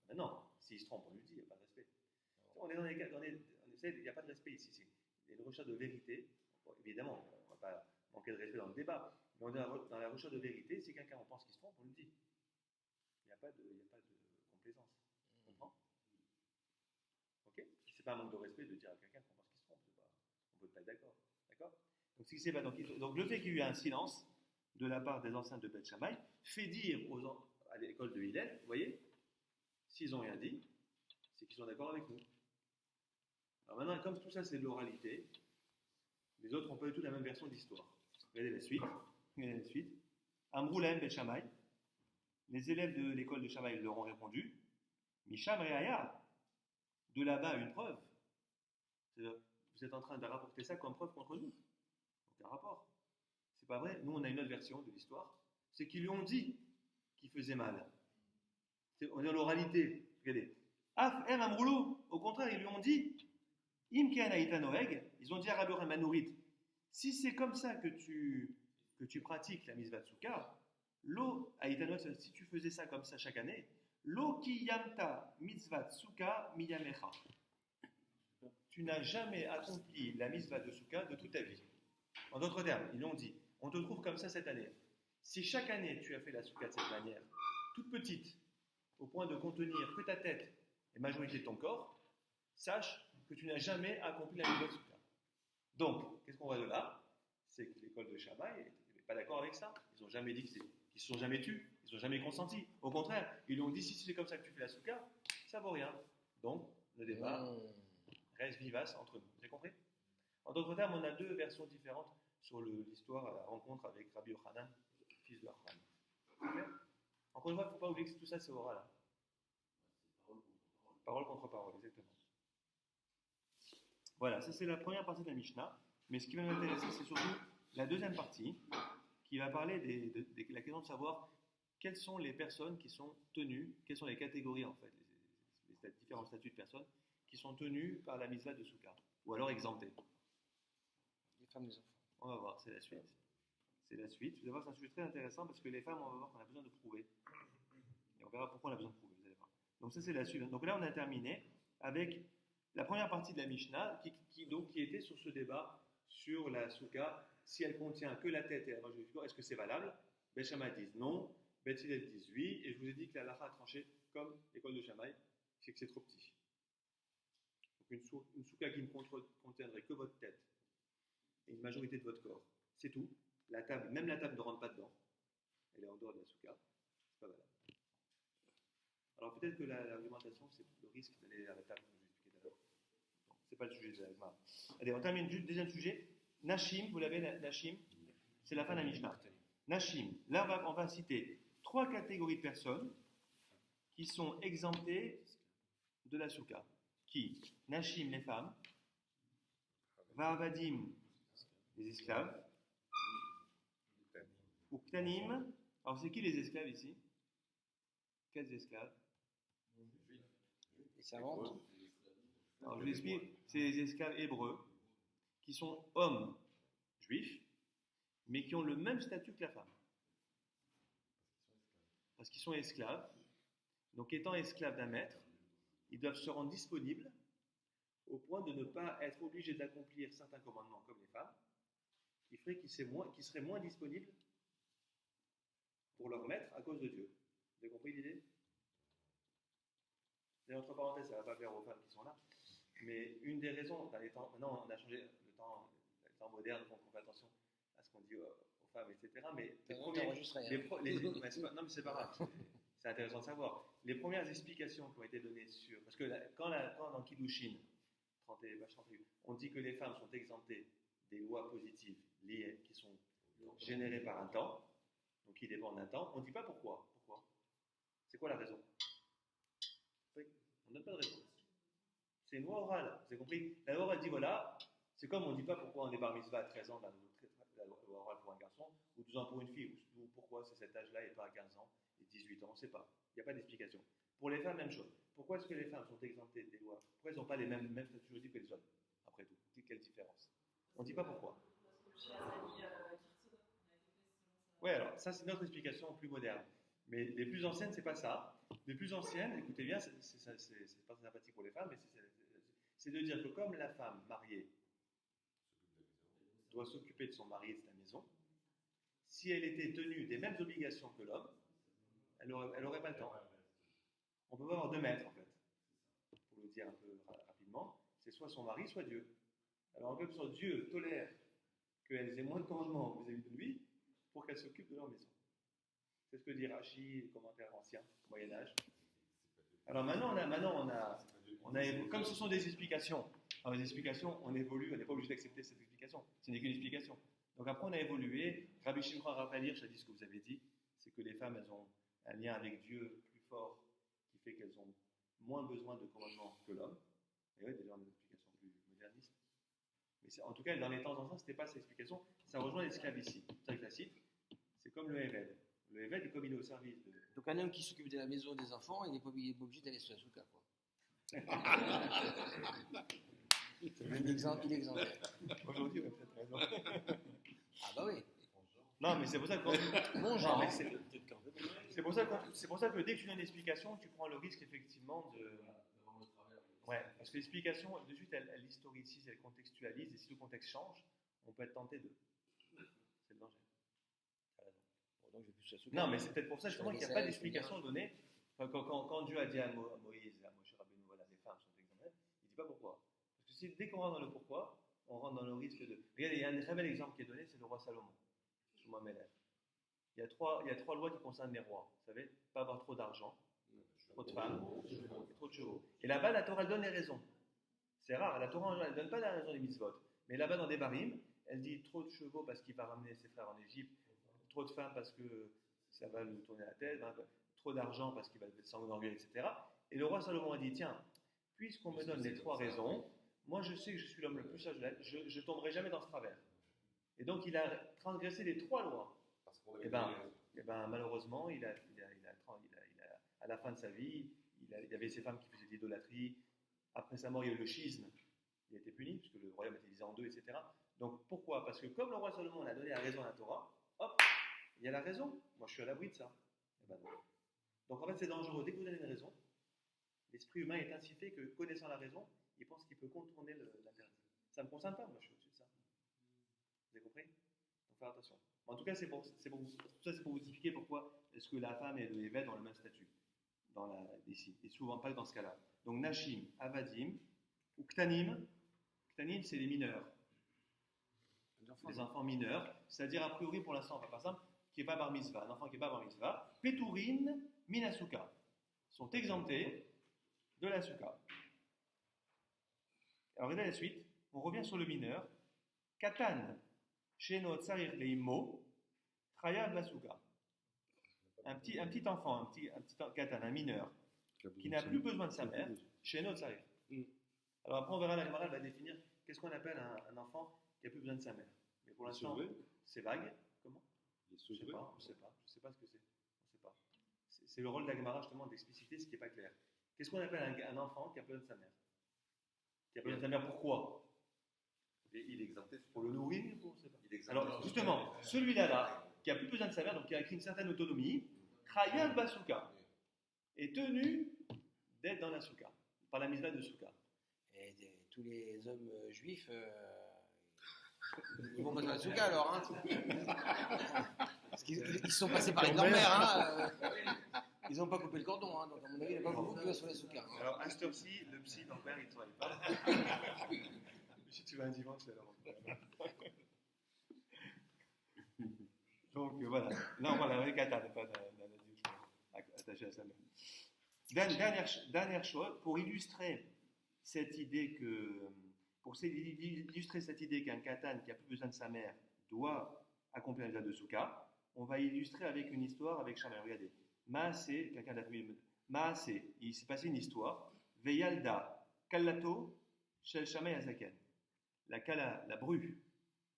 Mais non, s'il se trompe, on lui dit, il n'y a pas de respect. On est dans les cas, il n'y a pas de respect ici. Il y a une recherche de vérité. Bon, évidemment, on ne va pas manquer de respect dans le débat. Mais on est dans la recherche de vérité. Si quelqu'un pense qu'il se trompe, on le dit. Il n'y a pas de complaisance. Tu comprends? Ok? Ce n'est pas un manque de respect de dire à quelqu'un qu'on pense qu'il se trompe. On ne peut pas être d'accord. D'accord? Donc, ce qui s'est passé, donc, le fait qu'il y ait eu un silence de la part des anciens de Beth Shammai fait dire à l'école de Hillel, vous voyez, s'ils n'ont rien dit, c'est qu'ils sont d'accord avec nous. Alors maintenant, comme tout ça c'est de l'oralité, les autres n'ont pas du tout la même version de l'histoire. Regardez la suite. Amroulaim Ben Shammai, les élèves de l'école de Shammai leur ont répondu, Misham Reaya, de là-bas une preuve. Vous êtes en train de rapporter ça comme preuve contre nous. Aucun rapport. C'est pas vrai. Nous, on a une autre version de l'histoire. C'est qu'ils lui ont dit qu'il faisait mal. On est dans l'oralité. Regardez. Af em amroulou. Au contraire, ils lui ont dit Im ken aïta noeg. Ils ont dit à Rabbi Manourit, si c'est comme ça que tu pratiques la mitzvah tzuka, lo aïta noeg, si tu faisais ça comme ça chaque année, lo ki yamta mitzvah tzuka miyamecha. Tu n'as jamais accompli la mitzvah de tzuka de toute ta vie. En d'autres termes, ils l'ont dit, on te trouve comme ça cette année. Si chaque année tu as fait la tzuka de cette manière, toute petite, au point de contenir que ta tête et la majorité de ton corps, sache que tu n'as jamais accompli la mitzvah de tzuka. Donc, qu'est-ce qu'on voit de là? C'est que l'école de Shammai n'est pas d'accord avec ça. Ils n'ont jamais dit qu'ils ne se sont jamais tus, ils n'ont jamais consenti. Au contraire, ils ont dit si c'est comme ça que tu fais la tzuka, ça vaut rien. Donc, le débat reste vivace entre nous. Vous avez compris? En d'autres termes, on a deux versions différentes sur l'histoire, la rencontre avec Rabbi Yochanan, fils de Achoran. Encore une fois, il ne faut pas oublier que tout ça, c'est oral. Parole contre parole, exactement. Voilà, ça c'est la première partie de la Mishnah. Mais ce qui va m'intéresser, c'est surtout la deuxième partie, qui va parler de la question de savoir quelles sont les personnes qui sont tenues, quelles sont les catégories en fait, les différents statuts de personnes qui sont tenues par la mitzvah de Souka, ou alors exemptées. Les femmes, les enfants. On va voir, c'est la suite. Vous allez voir, c'est un sujet très intéressant parce que les femmes, on va voir qu'on a besoin de prouver. Et on verra pourquoi on a besoin de prouver, vous allez voir. Donc ça, c'est la suite. Donc là, on a terminé avec la première partie de la Mishnah qui était sur ce débat sur la souka, si elle contient que la tête et la majorité du corps, est-ce que c'est valable? Beth Shammai disent non, Beth Hillel disent oui, et je vous ai dit que la halakha a tranché comme l'école de Shammai, c'est que c'est trop petit. Donc une souka qui ne contiendrait que votre tête et une majorité de votre corps, c'est tout. La table, même la table ne rentre pas dedans. Elle est en dehors de la souka. C'est pas valable. Alors peut-être que l'argumentation, c'est le risque d'aller à la table, comme je vous expliquais tout à l'heure. C'est pas le sujet de la Gemara. Allez, on termine juste deuxième sujet. Nashim, vous l'avez, Nashim, c'est la fin de la Mishnah. Nashim, là on va citer 3 catégories de personnes qui sont exemptées de la souka. Qui? Nashim, les femmes, Va'avadim, les esclaves, ou Ktanim. Alors c'est qui les esclaves ici? Quels esclaves? Les savants. Alors je vous explique, c'est les esclaves hébreux qui sont hommes juifs, mais qui ont le même statut que la femme. Parce qu'ils sont esclaves. Donc étant esclaves d'un maître, ils doivent se rendre disponibles au point de ne pas être obligés d'accomplir certains commandements comme les femmes, qui ferait qu'ils seraient moins disponibles pour leur maître à cause de Dieu. Vous avez compris l'idée? Et entre parenthèses, ça ne va pas faire aux femmes qui sont là, mais une des raisons, dans les temps, maintenant on a changé le temps moderne, donc on fait attention à ce qu'on dit aux femmes, etc. Mais non, mais c'est pas grave, c'est intéressant de savoir. Les premières explications qui ont été données sur, parce que quand dans Kiddushin, 38, on dit que les femmes sont exemptées des lois positives liées, qui sont générées par un temps, donc qui dépendent d'un temps, on ne dit pas pourquoi. Pourquoi? C'est quoi la raison? Oui, on ne donne pas de réponse. C'est une loi orale, vous avez compris? La loi orale dit voilà, c'est comme on ne dit pas pourquoi on est bar mitzvah à 13 ans, la loi orale pour un garçon, ou 12 ans pour une fille, ou pourquoi c'est cet âge-là et pas à 15 ans et 18 ans, on ne sait pas. Il n'y a pas d'explication. Pour les femmes, même chose. Pourquoi est-ce que les femmes sont exemptées des lois? Pourquoi elles n'ont pas les mêmes statuts juridiques que les hommes? Après tout, quelle différence? On ne dit pas pourquoi. Oui, alors ça c'est notre explication plus moderne. Mais les plus anciennes, c'est pas ça. Les plus anciennes, écoutez bien, c'est pas très sympathique pour les femmes, mais c'est de dire que comme la femme mariée doit s'occuper de son mari et de sa maison, si elle était tenue des mêmes obligations que l'homme, elle n'aurait pas le temps. On peut pas avoir 2 maîtres en fait. Pour le dire un peu rapidement, c'est soit son mari, soit Dieu. Alors en quelque sorte, Dieu tolère qu'elles aient moins de commandements vis-à-vis de lui pour qu'elles s'occupent de leur maison. C'est ce que dit Rachi, le commentaire ancien, Moyen-Âge. Alors maintenant, on a comme ce sont des explications, alors les explications, on évolue, on n'est pas obligé d'accepter cette explication, ce n'est qu'une explication. Donc après, on a évolué. Rabbi Shimon Raphaël, je dis ce que vous avez dit, c'est que les femmes, elles ont un lien avec Dieu plus fort, qui fait qu'elles ont moins besoin de commandements que l'homme. Et oui, déjà, on a une explication plus moderniste. Mais en tout cas, dans les temps anciens, ce n'était pas cette explication. Ça rejoint l'esclave ici. C'est ça que je la cite. C'est comme le Eved. Le Eved, comme il est au service de... Donc un homme qui s'occupe de la maison des enfants, il n'est pas obligé d'aller sur la souka, quoi. Il est exemplaire. Aujourd'hui, on a peut-être raison. Ah bah oui. Non, mais c'est pour ça que... Bon genre. C'est pour ça que dès que tu donnes une explication, tu prends le risque effectivement de... Ouais, parce que l'explication, de suite, elle historicise, elle contextualise, et si le contexte change, on peut être tenté de... C'est le danger. Donc, je non, mais c'est peut-être pour ça justement qu'il n'y a pas d'explication donnée. Enfin, quand Dieu a dit à Moïse, à Moshe Rabbeinu, voilà, les femmes sont exemplaires, il ne dit pas pourquoi. Parce que dès qu'on rentre dans le pourquoi, on rentre dans le risque de... Regardez, il y a un très bel exemple qui est donné, c'est le roi Salomon. Il y a trois lois qui concernent les rois. Vous savez, pas avoir trop d'argent, trop de femmes, et trop de chevaux. Et là-bas, la Torah, elle donne les raisons. C'est rare, la Torah, elle ne donne pas la raison des mitzvot. Mais là-bas, dans des barim, elle dit trop de chevaux parce qu'il va ramener ses frères en Égypte, trop de femmes parce que ça va lui tourner la tête, trop d'argent parce qu'il va s'enorgueillir, etc. Et le roi Salomon a dit, tiens, puisqu'on me donne les 3 raisons, moi je sais que je suis l'homme le plus sage de la terre, je ne tomberai jamais dans ce travers. Et donc il a transgressé les 3 lois. Et ben malheureusement, à la fin de sa vie, il y avait ces femmes qui faisaient de l'idolâtrie. Après sa mort, il y a eu le schisme. Il a été puni, puisque le royaume était divisé en 2, etc. Donc pourquoi? Parce que comme le roi Salomon a donné la raison à la Torah, hop, il y a la raison. Moi, je suis à l'abri de ça. Et ben non. Donc en fait, c'est dangereux. Dès que vous donnez une raison, l'esprit humain est ainsi fait que, connaissant la raison, il pense qu'il peut contourner l'interdit. Ça ne me concerne pas, moi, je suis au-dessus de ça. Vous avez compris? Donc, faire attention. En tout cas, c'est pour vous expliquer pourquoi est-ce que la femme et le Évêque ont le même statut. ici, et souvent pas dans ce cas-là. Donc Nashim, Avadim, ou Ktanim. Ktanim, c'est les mineurs, les enfants mineurs, c'est-à-dire a priori pour l'instant, par exemple, qui n'est pas bar mitzvah, un enfant qui n'est pas bar mitzvah, Peturin, Minasuka, sont exemptés de la souka. Alors regardez la suite, on revient sur le mineur, Katan, Sheno Tsarir Leimo, Chayav la souka. Un petit enfant, un petit katan, un mineur, qui n'a plus besoin de sa mère, Sheno Tsarir. Alors après, on verra, la Gemara va définir qu'est-ce qu'on appelle un enfant qui n'a plus besoin de sa mère. Mais pour l'instant, c'est vague. Comment? Je ne sais pas. Je ne sais pas ce que c'est. On sait pas. C'est le rôle de la Gemara justement d'expliciter ce qui n'est pas clair. Qu'est-ce qu'on appelle un enfant qui a besoin de sa mère? Qui a besoin de sa mère pourquoi? Et il est exempté Pour le nourrir? On sait pas. Il est exempté. Alors justement, celui-là, qui a plus besoin de sa mère, donc qui a acquis une certaine autonomie, Chayav Basuka, est tenu d'être dans la souka, par la mitzvah de souka. Et tous les hommes juifs, ils vont pas dans la souka alors, hein. Parce qu'ils sont passés par les grand-mères, hein. Ils n'ont pas coupé le cordon, hein. Donc à mon avis, il n'y a pas beaucoup qui va sur la souka. Hein. Alors à cette heure-ci, le psy, ton père, il ne travaille pas. Si tu vas un dimanche, alors. Donc voilà, là on parle d'un vrai katan, pas d'un adulte attaché à sa mère. Dernière chose, pour illustrer cette idée qu'un katan qui a plus besoin de sa mère doit accomplir les de souka, on va illustrer avec une histoire avec Shamaï. Regardez, Maasé, quelqu'un d'appelé Maasé, il s'est passé une histoire, Veyalda, Kallato, Shel Shamaï Azaken, la bru,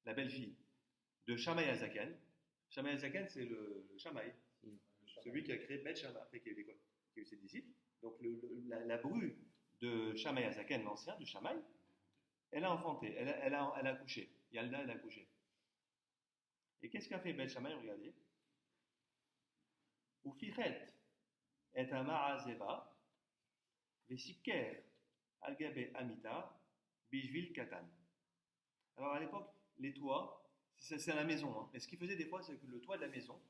la belle-fille de Shamaï Azaken. Shamaï Azaken, c'est le Shamaï, celui qui a créé Bet Shammai, après qu'il y a eu ses disciples. Donc la bru de Shamaï Azaken, l'ancien, du Shamaï, elle a enfanté, elle a accouché. Yalda, elle a accouché. Et qu'est-ce qu'a fait Bet Shammai? Regardez. Ufichet et Ama'azeva, Vesiker, Algabe Amita, Bishvil Katan. Alors à l'époque, les toits, c'est à la maison. Hein. Mais ce qu'il faisait des fois, c'est que le toit de la maison,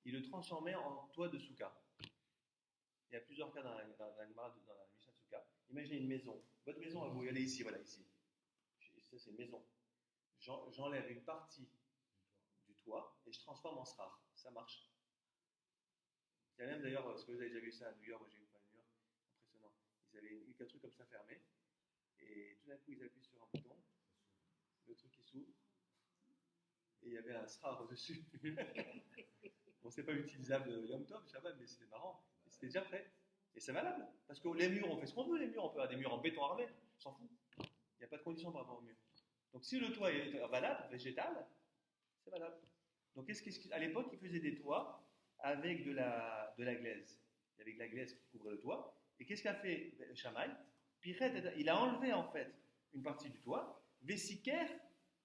il le transformait en toit de souka. Il y a plusieurs cas dans la Mishnah de souka. Imaginez une maison. Votre maison, vous regardez ici, voilà, ici. Ça, c'est une maison. J'enlève une partie du toit et je transforme en srar. Ça marche. Il y a même d'ailleurs, ce que vous avez déjà vu ça à New York, moi j'ai vu ça à New York, impressionnant. Ils avaient eu un truc comme ça fermé et tout d'un coup ils appuient sur un bouton, le truc qui s'ouvre et il y avait un srar au-dessus. Bon, c'est pas utilisable Yom Tov, Shabbat, mais c'était marrant. Et c'était déjà prêt. Et c'est valable. Parce que les murs, on fait ce qu'on veut, les murs. On peut avoir des murs en béton armé. On s'en fout. Il n'y a pas de condition par rapport au mur. Donc si le toit est valable, végétal, c'est valable. Donc à l'époque, ils faisaient des toits avec de la glaise. Il y avait de la glaise qui couvrait le toit. Et qu'est-ce qu'a fait Shamaï? Piret, il a enlevé en fait une partie du toit. Vesiker,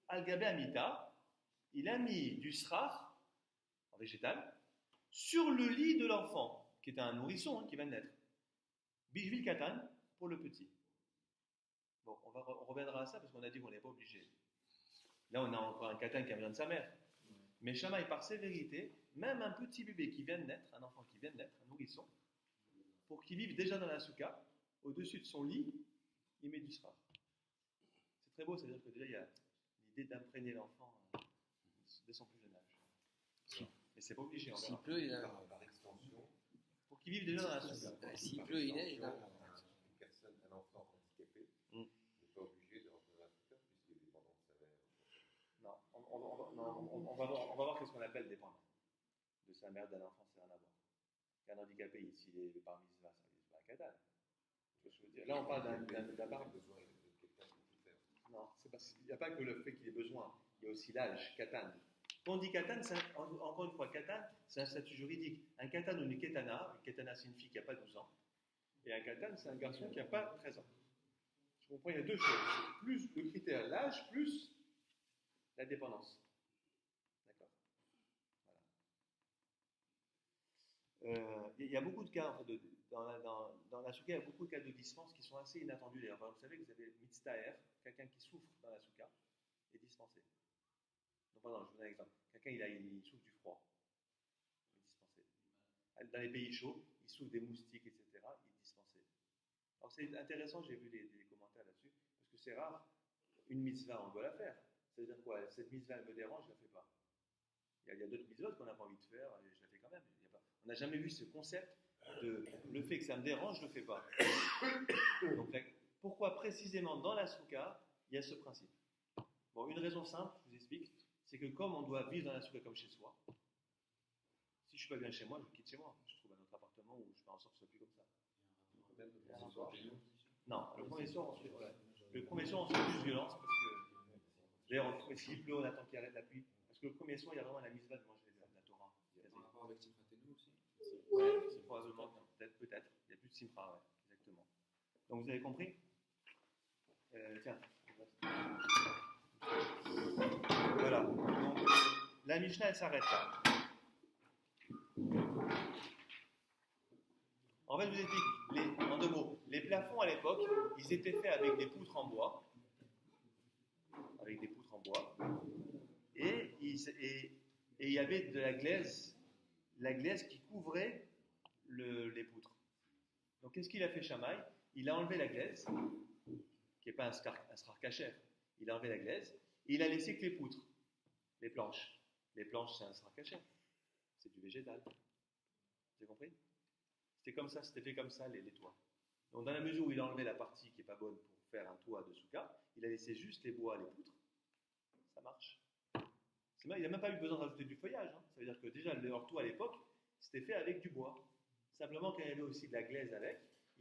Algabe Amita, il a mis du srar, en végétal, sur le lit de l'enfant, qui est un nourrisson qui vient de naître. Bishvil Katan, pour le petit. Bon, on reviendra à ça parce qu'on a dit qu'on n'est pas obligé. Là, on a encore un Katan qui a besoin de sa mère. Mais Shamaï, par sévérité, même un petit bébé qui vient de naître, un enfant qui vient de naître, un nourrisson, pour qu'il vive déjà dans la souka, au-dessus de son lit, il met du srar. C'est très beau, c'est-à-dire que déjà, il y a l'idée d'imprégner l'enfant dès son plus jeune âge. Mais c'est pas obligé. S'il pleut, il a... Par extension, pour qu'il vive déjà dans la souka. S'il pleut, il est... un enfant handicapé n'est pas obligé de rentrer dans la souka puisqu'il est dépendant de sa mère. Non, on va voir qu'est-ce qu'on appelle dépendant. De sa mère, d'un enfant, c'est rien à voir. Qu'un handicapé, s'il est parmi les ça c'est pas un katan. Je veux dire. Là, on parle d'un barbe. Non, il n'y a pas que le fait qu'il ait besoin, il y a aussi l'âge, katan. Quand on dit katan, encore une fois, katan, c'est un statut juridique. Un katan ou une ketana c'est une fille qui n'a pas 12 ans, et un katan, c'est un garçon qui n'a pas 13 ans. Je comprends, il y a deux choses. Plus le critère, l'âge, plus la dépendance. D'accord. Voilà. Il y a beaucoup de cas, en fait, dans la souka, il y a beaucoup de cas de dispense qui sont assez inattendus. D'ailleurs, vous savez que vous avez mitztaher, quelqu'un qui souffre dans la souka, est dispensé. Donc, pardon, je vous donne un exemple. Quelqu'un, il souffre du froid, il est dispensé. Dans les pays chauds, il souffre des moustiques, etc., il dispensait. Alors c'est intéressant, j'ai vu des commentaires là-dessus, parce que c'est rare, une mitzvah, on doit la faire. C'est-à-dire quoi? Cette mitzvah, elle me dérange, je ne la fais pas. Il y a d'autres mitzvot qu'on n'a pas envie de faire, et je la fais quand même. On n'a jamais vu ce concept de le fait que ça me dérange, je ne le fais pas. Donc pourquoi précisément dans la soukha, il y a ce principe? Bon, une raison simple, je vous explique, c'est que comme on doit vivre dans la soukha comme chez soi, si je ne suis pas bien chez moi, je quitte chez moi. Je trouve un autre appartement où je fais en sorte que ce soit plus comme ça. Non, le premier soir, on se fait, ouais. Le premier soir, on se fait plus violence parce que, d'ailleurs, s'il pleut, on attend qu'il arrête la pluie. Parce que le premier soir, il y a vraiment la mitzvah de manger la Torah. Il y a un rapport avec Simchatenu aussi. Ouais, c'est probablement, peut-être. Il n'y a plus de Simcha, ouais, exactement. Donc vous avez compris? Tiens. Voilà. Donc la Mishnah, elle s'arrête là. En fait, je vous explique, en 2 mots, les plafonds à l'époque, ils étaient faits avec des poutres en bois. Et il y avait de la glaise qui couvrait les poutres. Donc qu'est-ce qu'il a fait Shammai? Il a enlevé la glaise, qui n'est pas un srar kasher. Il a enlevé la glaise, et il a laissé que les poutres, les planches. Les planches, c'est un srar kasher. C'est du végétal. Vous avez compris? C'était fait comme ça, les toits. Donc dans la mesure où il a enlevé la partie qui n'est pas bonne pour faire un toit de soukha, il a laissé juste les bois, les poutres. Ça marche. Il n'a même pas eu besoin de rajouter du feuillage. Hein. Ça veut dire que déjà, leur toit à l'époque, c'était fait avec du bois. Simplement, quand il y avait aussi de la glaise avec,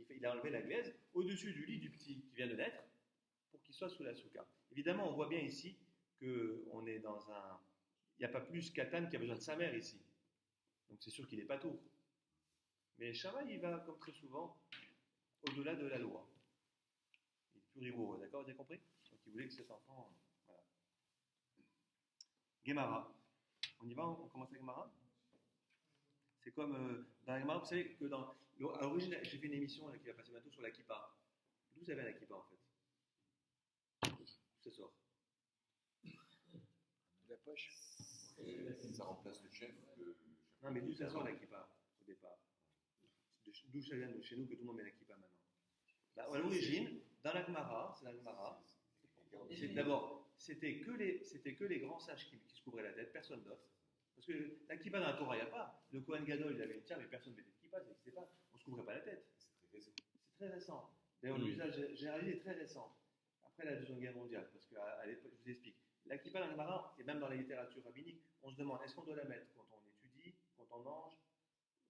il a enlevé la glaise au-dessus du lit du petit qui vient de naître pour qu'il soit sous la soukha. Évidemment, on voit bien ici qu'on est dans un... Il n'y a pas plus Katan qui a besoin de sa mère ici. Donc c'est sûr qu'il n'est pas tour. Mais Shammai, il va, comme très souvent, au-delà de la loi. Il est plus rigoureux, d'accord? Vous avez compris? Donc il voulait que cet enfant... Voilà. Gemara. On y va? On commence avec Gemara? C'est comme dans la Gemara, vous savez que à l'origine, j'ai fait une émission là, qui va passer bientôt sur la kippa. D'où ça vient la kippa en fait? D'où ça sort? De la poche. Ça remplace le chef. Non, mais d'où ça sort la kippa au départ? D'où ça vient de chez nous que tout le monde met la kippa maintenant? Bah, à l'origine, dans la Gemara, c'est la Gemara. D'abord, c'était que les grands sages qui se couvraient la tête, personne d'autre. Parce que la kippa dans la Torah, il n'y a pas. Le Kohen Gadol, il avait une tiare, mais personne ne mettait de kippa, ça n'existait pas. On ne se couvrait pas la tête. C'est très récent. D'ailleurs, l'usage généralisé est très récent. Après la Deuxième Guerre mondiale, parce qu'à l'époque, je vous explique. La kippa dans la Gemara, et même dans la littérature rabbinique, on se demande est-ce qu'on doit la mettre quand on étudie, quand on mange,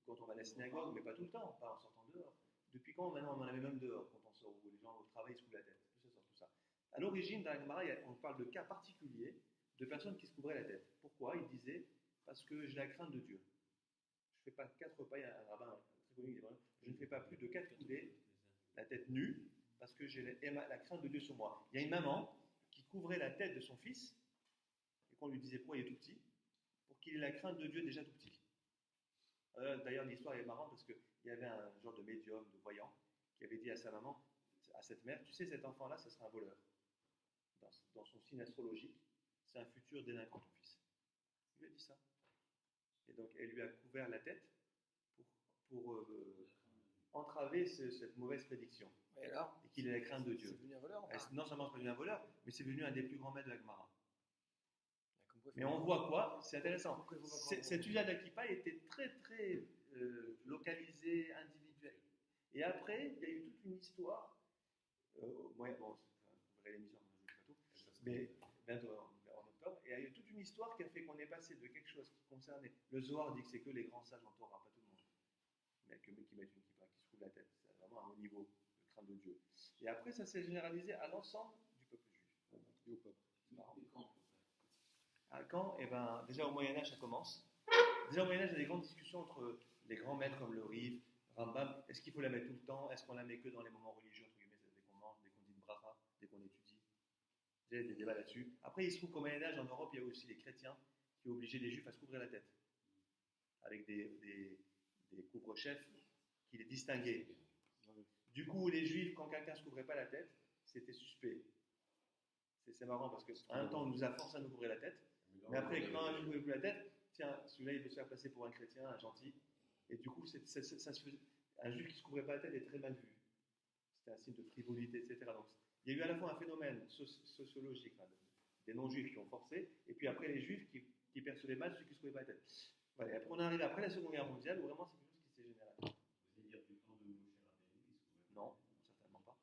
quand on va à la synagogue, mais pas tout le temps, pas en sortant dehors. Depuis quand maintenant on en avait même dehors, quand on sort, où les gens au travail se couvrent la tête, tout ça. À l'origine, dans la Gemara, on parle de cas particuliers de personnes qui se couvraient la tête. Pourquoi? Ils disaient parce que j'ai la crainte de Dieu. Je ne fais pas 4 repas, il y a un rabbin très connu, je ne fais pas plus de 4 coulées, la tête nue, parce que j'ai la crainte de Dieu sur moi. Il y a une maman qui couvrait la tête de son fils, et qu'on lui disait pourquoi il est tout petit, pour qu'il ait la crainte de Dieu déjà tout petit. D'ailleurs, l'histoire est marrante parce qu'il y avait un genre de médium, de voyant, qui avait dit à sa maman, à cette mère, tu sais, cet enfant-là, ce sera un voleur. Dans son signe astrologique, c'est un futur délinquant, ton fils. Il lui a dit ça. Et donc, elle lui a couvert la tête pour entraver cette mauvaise prédiction. Et qu'il ait la crainte de Dieu. C'est devenu un voleur, enfin. Non seulement c'est devenu un voleur, mais c'est devenu un des plus grands maîtres de la Gemara. Mais on voit quoi? C'est intéressant. Cet usage de la kippa était très très localisé, individuel. Et après, il y a eu toute une histoire. Bon, vous verrez l'émission, on ne pas tout. Mais bientôt en octobre. Et il y a eu toute une histoire qui a fait qu'on est passé de quelque chose qui concernait. Le Zohar dit que c'est que les grands sages en Torah, pas tout le monde. Mais qui mettent une kippa, qui se couvrent la tête. C'est vraiment un haut niveau de crainte de Dieu. Et après, ça s'est généralisé à l'ensemble du peuple juif. Et au peuple. C'est marrant. À quand? Eh ben, déjà au Moyen-Âge, ça commence. Déjà au Moyen-Âge, il y a des grandes discussions entre les grands maîtres comme le Riv, Rambam. Est-ce qu'il faut la mettre tout le temps? Est-ce qu'on la met que dans les moments religieux, entre guillemets, dès qu'on mange, dès qu'on dit une bracha, dès qu'on étudie? Il y a des débats là-dessus. Après, il se trouve qu'au Moyen-Âge, en Europe, il y a aussi les chrétiens qui obligeaient les juifs à se couvrir la tête. Avec des couvre-chefs qui les distinguaient. Du coup, les juifs, quand quelqu'un ne se couvrait pas la tête, c'était suspect. C'est marrant parce qu'à un temps, on nous a forcé à nous couvrir la tête. Mais après, quand un juif ne couvre plus la tête, tiens, celui-là, il veut se faire passer pour un chrétien, un gentil, Et du coup, un juif qui ne se couvrait pas la tête est très mal vu. C'était un signe de frivolité, etc. Donc, il y a eu à la fois un phénomène sociologique, des non-juifs qui ont forcé, et puis après les juifs qui percevaient mal ceux qui ne se couvraient pas la tête. Voilà, et après, on arrive après la Seconde Guerre mondiale où vraiment c'est quelque chose qui s'est généralisé. Vous allez dire du temps de Moshe Rabbeinu, qui se couvrait Non, certainement pas.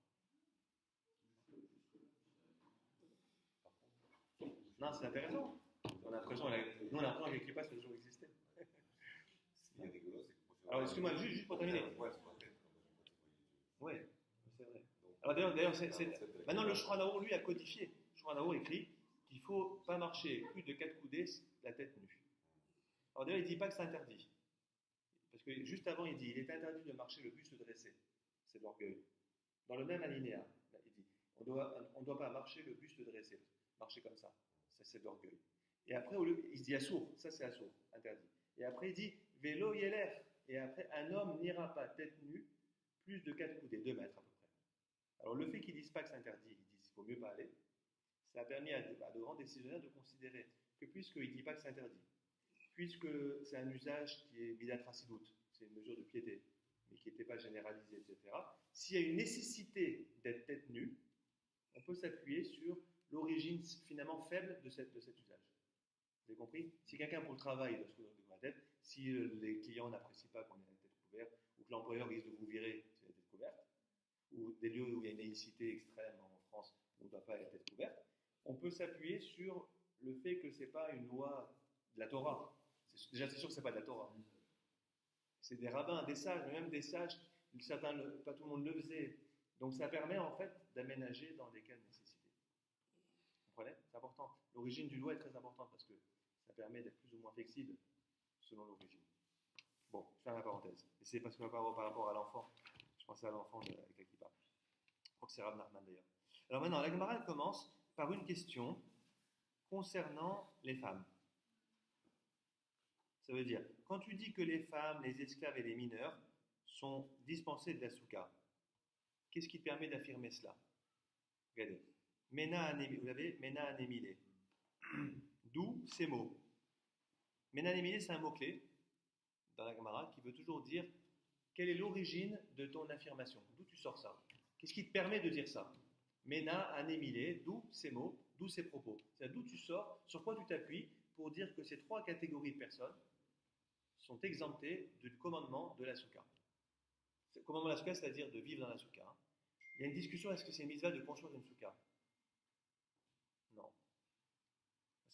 Non, c'est intéressant. On a l'impression que les kippas, ça a toujours existé. Ce qui est rigolo, c'est que. Alors, excuse-moi, juste pour terminer. Ouais, c'est pas tête. Oui, c'est vrai. Alors d'ailleurs, maintenant le Shulchan Arour, lui, a codifié. Le Shulchan Arour écrit qu'il ne faut pas marcher plus de 4 coudées la tête nue. Alors d'ailleurs, il ne dit pas que c'est interdit. Parce que juste avant, il dit il est interdit de marcher le buste dressé. C'est de l'orgueil. Dans le même alinéa, il dit on ne doit pas marcher le buste dressé. Marcher comme ça. Ça, c'est de l'orgueil. Et après, il se dit assour. Ça, c'est assour. Interdit. Et après, il dit vélo yeler. Et après, un homme n'ira pas tête nue plus de 4 coudées, 2 mètres à peu près. Alors le fait qu'ils ne disent pas que c'est interdit, ils disent qu'il ne faut mieux pas aller, ça a permis à de grands décisionnaires de considérer que puisqu'il ne dit pas que c'est interdit, puisque c'est un usage qui est midatracidoute, c'est une mesure de piété, mais qui n'était pas généralisée, etc., s'il y a une nécessité d'être tête nue, on peut s'appuyer sur l'origine finalement faible de cet usage. Vous avez compris? Si quelqu'un pour le travail doit se couvrir de la tête, si les clients n'apprécient pas qu'on ait la tête couverte, ou que l'employeur risque de vous virer si la tête couverte, ou des lieux où il y a une laïcité extrême en France où on ne doit pas être tête couverte, on peut s'appuyer sur le fait que ce n'est pas une loi de la Torah. Déjà, c'est sûr que ce n'est pas de la Torah. C'est des rabbins, des sages, mais même des sages, certains, pas tout le monde le faisait. Donc ça permet en fait d'aménager dans des cas de nécessité. Vous comprenez? C'est important. L'origine du loi est très importante parce que ça permet d'être plus ou moins flexible selon l'origine. Bon, je ferme la parenthèse. Et c'est parce que par rapport à l'enfant, je pensais à l'enfant avec la kippa. Je crois que c'est Rav Nachman d'ailleurs. Alors maintenant, la Gemara commence par une question concernant les femmes. Ça veut dire, quand tu dis que les femmes, les esclaves et les mineurs sont dispensés de la soukha, qu'est-ce qui te permet d'affirmer cela? Regardez. Vous avez Mena anémilé. D'où ces mots? Mena anémilé, c'est un mot-clé dans la Gemara qui veut toujours dire quelle est l'origine de ton affirmation. D'où tu sors ça? Qu'est-ce qui te permet de dire ça? Mena anémilé, d'où ces mots, d'où ces propos. C'est-à-dire d'où tu sors, sur quoi tu t'appuies pour dire que ces 3 catégories de personnes sont exemptées du commandement de la soukha. Le commandement de la soukha, c'est-à-dire de vivre dans la soukha. Il y a une discussion, est-ce que c'est une mitzvah de construire une soukha? Non.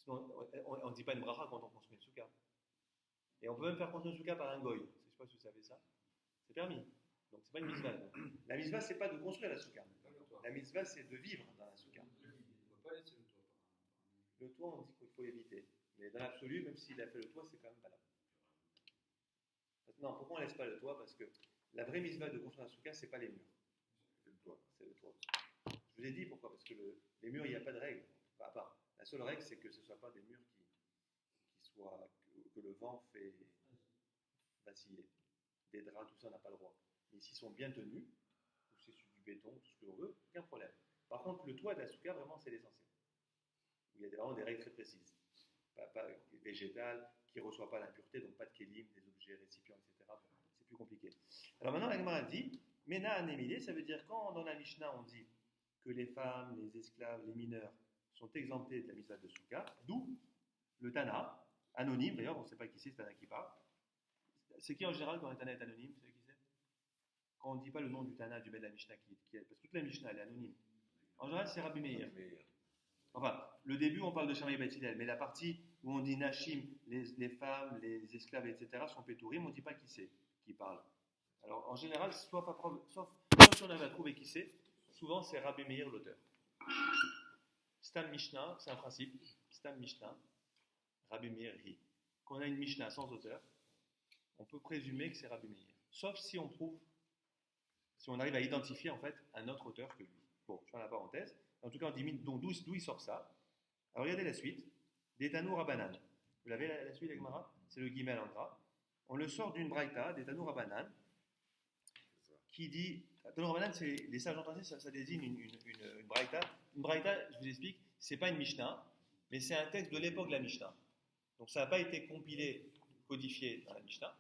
On ne dit pas une bracha quand on construit une soukha. Et on peut même faire construire une soukha par un goy. Je ne sais pas si vous savez ça. C'est permis. Donc c'est pas une mitzvah. La mitzvah, c'est pas de construire la soukha. La mitzvah, c'est de vivre dans la soukha. On ne peut pas laisser le toit. Le toit, on dit qu'il faut éviter. Mais dans l'absolu, même s'il a fait le toit, c'est quand même valable. Non, pourquoi on ne laisse pas le toit? Parce que la vraie mitzvah de construire la soukha, c'est pas les murs. C'est le toit. C'est le toit. Je vous ai dit pourquoi. Parce que les murs, il n'y a pas de règle. Enfin, à part. La seule règle, c'est que ce ne soient pas des murs que le vent fait vaciller. Des draps, tout ça, on n'a pas le droit. Mais s'ils sont bien tenus, ou c'est sur du béton, tout ce que l'on veut, aucun problème. Par contre, le toit de la soukha, vraiment, c'est l'essentiel. Il y a vraiment des règles très précises. Pas végétal, qui ne reçoit pas l'impureté, donc pas de kélim, des objets, récipients, etc. Bon, c'est plus compliqué. Alors maintenant, la Gemara dit, Mena anémilé, ça veut dire quand dans la Mishnah on dit que les femmes, les esclaves, les mineurs sont exemptés de la mitzvah de soukha, d'où le Tana, anonyme, d'ailleurs, on ne sait pas qui c'est, Tana qui parle. C'est qui en général quand le Tana est anonyme? Vous savez qui c'est? Quand on ne dit pas le nom du Tana, du Ben de la Mishnah, parce que toute la Mishnah elle est anonyme. En général, c'est Rabbi Meir. Enfin, le début, on parle de Shammai Beit Hillel, mais la partie où on dit Nashim, les femmes, les esclaves, etc., sont Pétourim, on ne dit pas qui c'est qui parle. Alors, en général, sauf si on avait à trouver qui c'est, souvent c'est Rabbi Meir l'auteur. Stam Mishnah, c'est un principe. Stam Mishnah, Rabbi Meir Hi. Quand on a une Mishnah sans auteur, on peut présumer que c'est Rabbi Meir. Sauf si on arrive à identifier en fait un autre auteur que lui. Bon, je fais la parenthèse. En tout cas, on dit donc d'où il sort ça. Alors regardez la suite. Détanou Rabanan. Vous l'avez la suite, la Gemara? C'est le guimel en gras. On le sort d'une braïta, Détanou Rabanan, qui dit. Détanou Rabanan, c'est les sages entendus, ça désigne une braïta. Une braïta, je vous explique, c'est pas une Mishnah, mais c'est un texte de l'époque de la Mishnah. Donc ça n'a pas été compilé, codifié dans la Mishnah,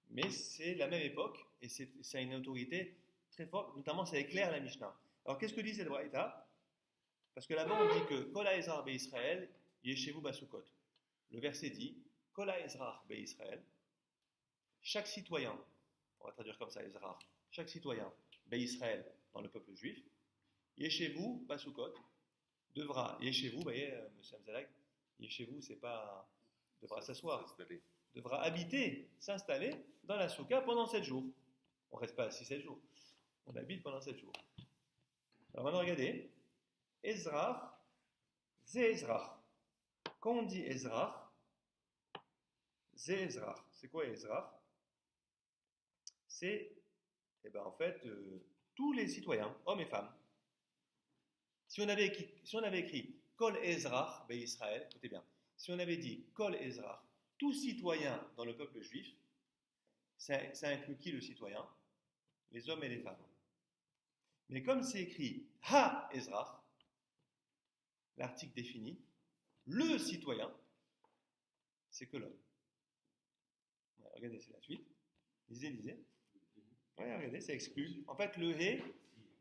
Mais c'est la même époque et ça a une autorité très forte, notamment ça éclaire la Mishnah. Alors qu'est-ce que dit cette braïta? Parce que là-bas on dit que Kol ha'ezrar be'Israël yeshevu basukot. Le verset dit Kol ha'ezrar be'Israël, chaque citoyen, on va traduire comme ça, Ezrar, chaque citoyen be'Israël dans le peuple juif, yeshevu basukot, devra, yeshevu, vous voyez, monsieur Amzalak, yeshevu c'est pas devra s'asseoir, S'installer. devra habiter, s'installer dans la souka pendant 7 jours. On ne reste pas assis 7 jours. On habite pendant 7 jours. Alors maintenant, regardez. Ezrar, Zé Ezrar. Quand on dit Ezrar, Zé Ezrar. C'est quoi Ezrar? C'est, en fait, tous les citoyens, hommes et femmes. Si on avait écrit Kol Ezrar, Israël, écoutez bien. Si on avait dit Kol Ezrar, tout citoyen dans le peuple juif, ça inclut qui le citoyen? Les hommes et les femmes. Mais comme c'est écrit Ha Ezrar, l'article définit, le citoyen, c'est que l'homme. Ouais, regardez, c'est la suite. Lisez. Ouais, regardez, c'est exclu. En fait, le He,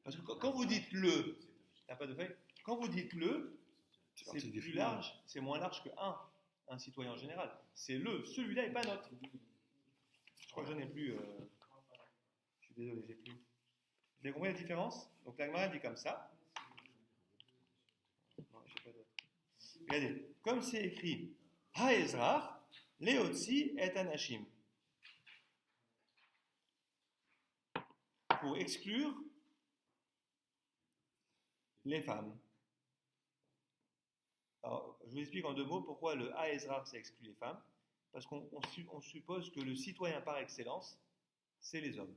parce que quand vous dites le, il n'y a pas de fait, quand vous dites le, c'est plus large, c'est moins large que un citoyen en général. C'est le, celui-là n'est pas neutre. Je crois que j'en ai plus. Je suis désolé, j'ai plus. Vous avez compris la différence? Donc la Gemara dit comme ça. Non, je sais pas d'autre. Regardez, comme c'est écrit Ha'ezrar, Leotzi et Anashim. Pour exclure les femmes. Alors, je vous explique en 2 mots pourquoi le Ha'ezrar, ça exclut les femmes. Parce qu'on suppose que le citoyen par excellence, c'est les hommes,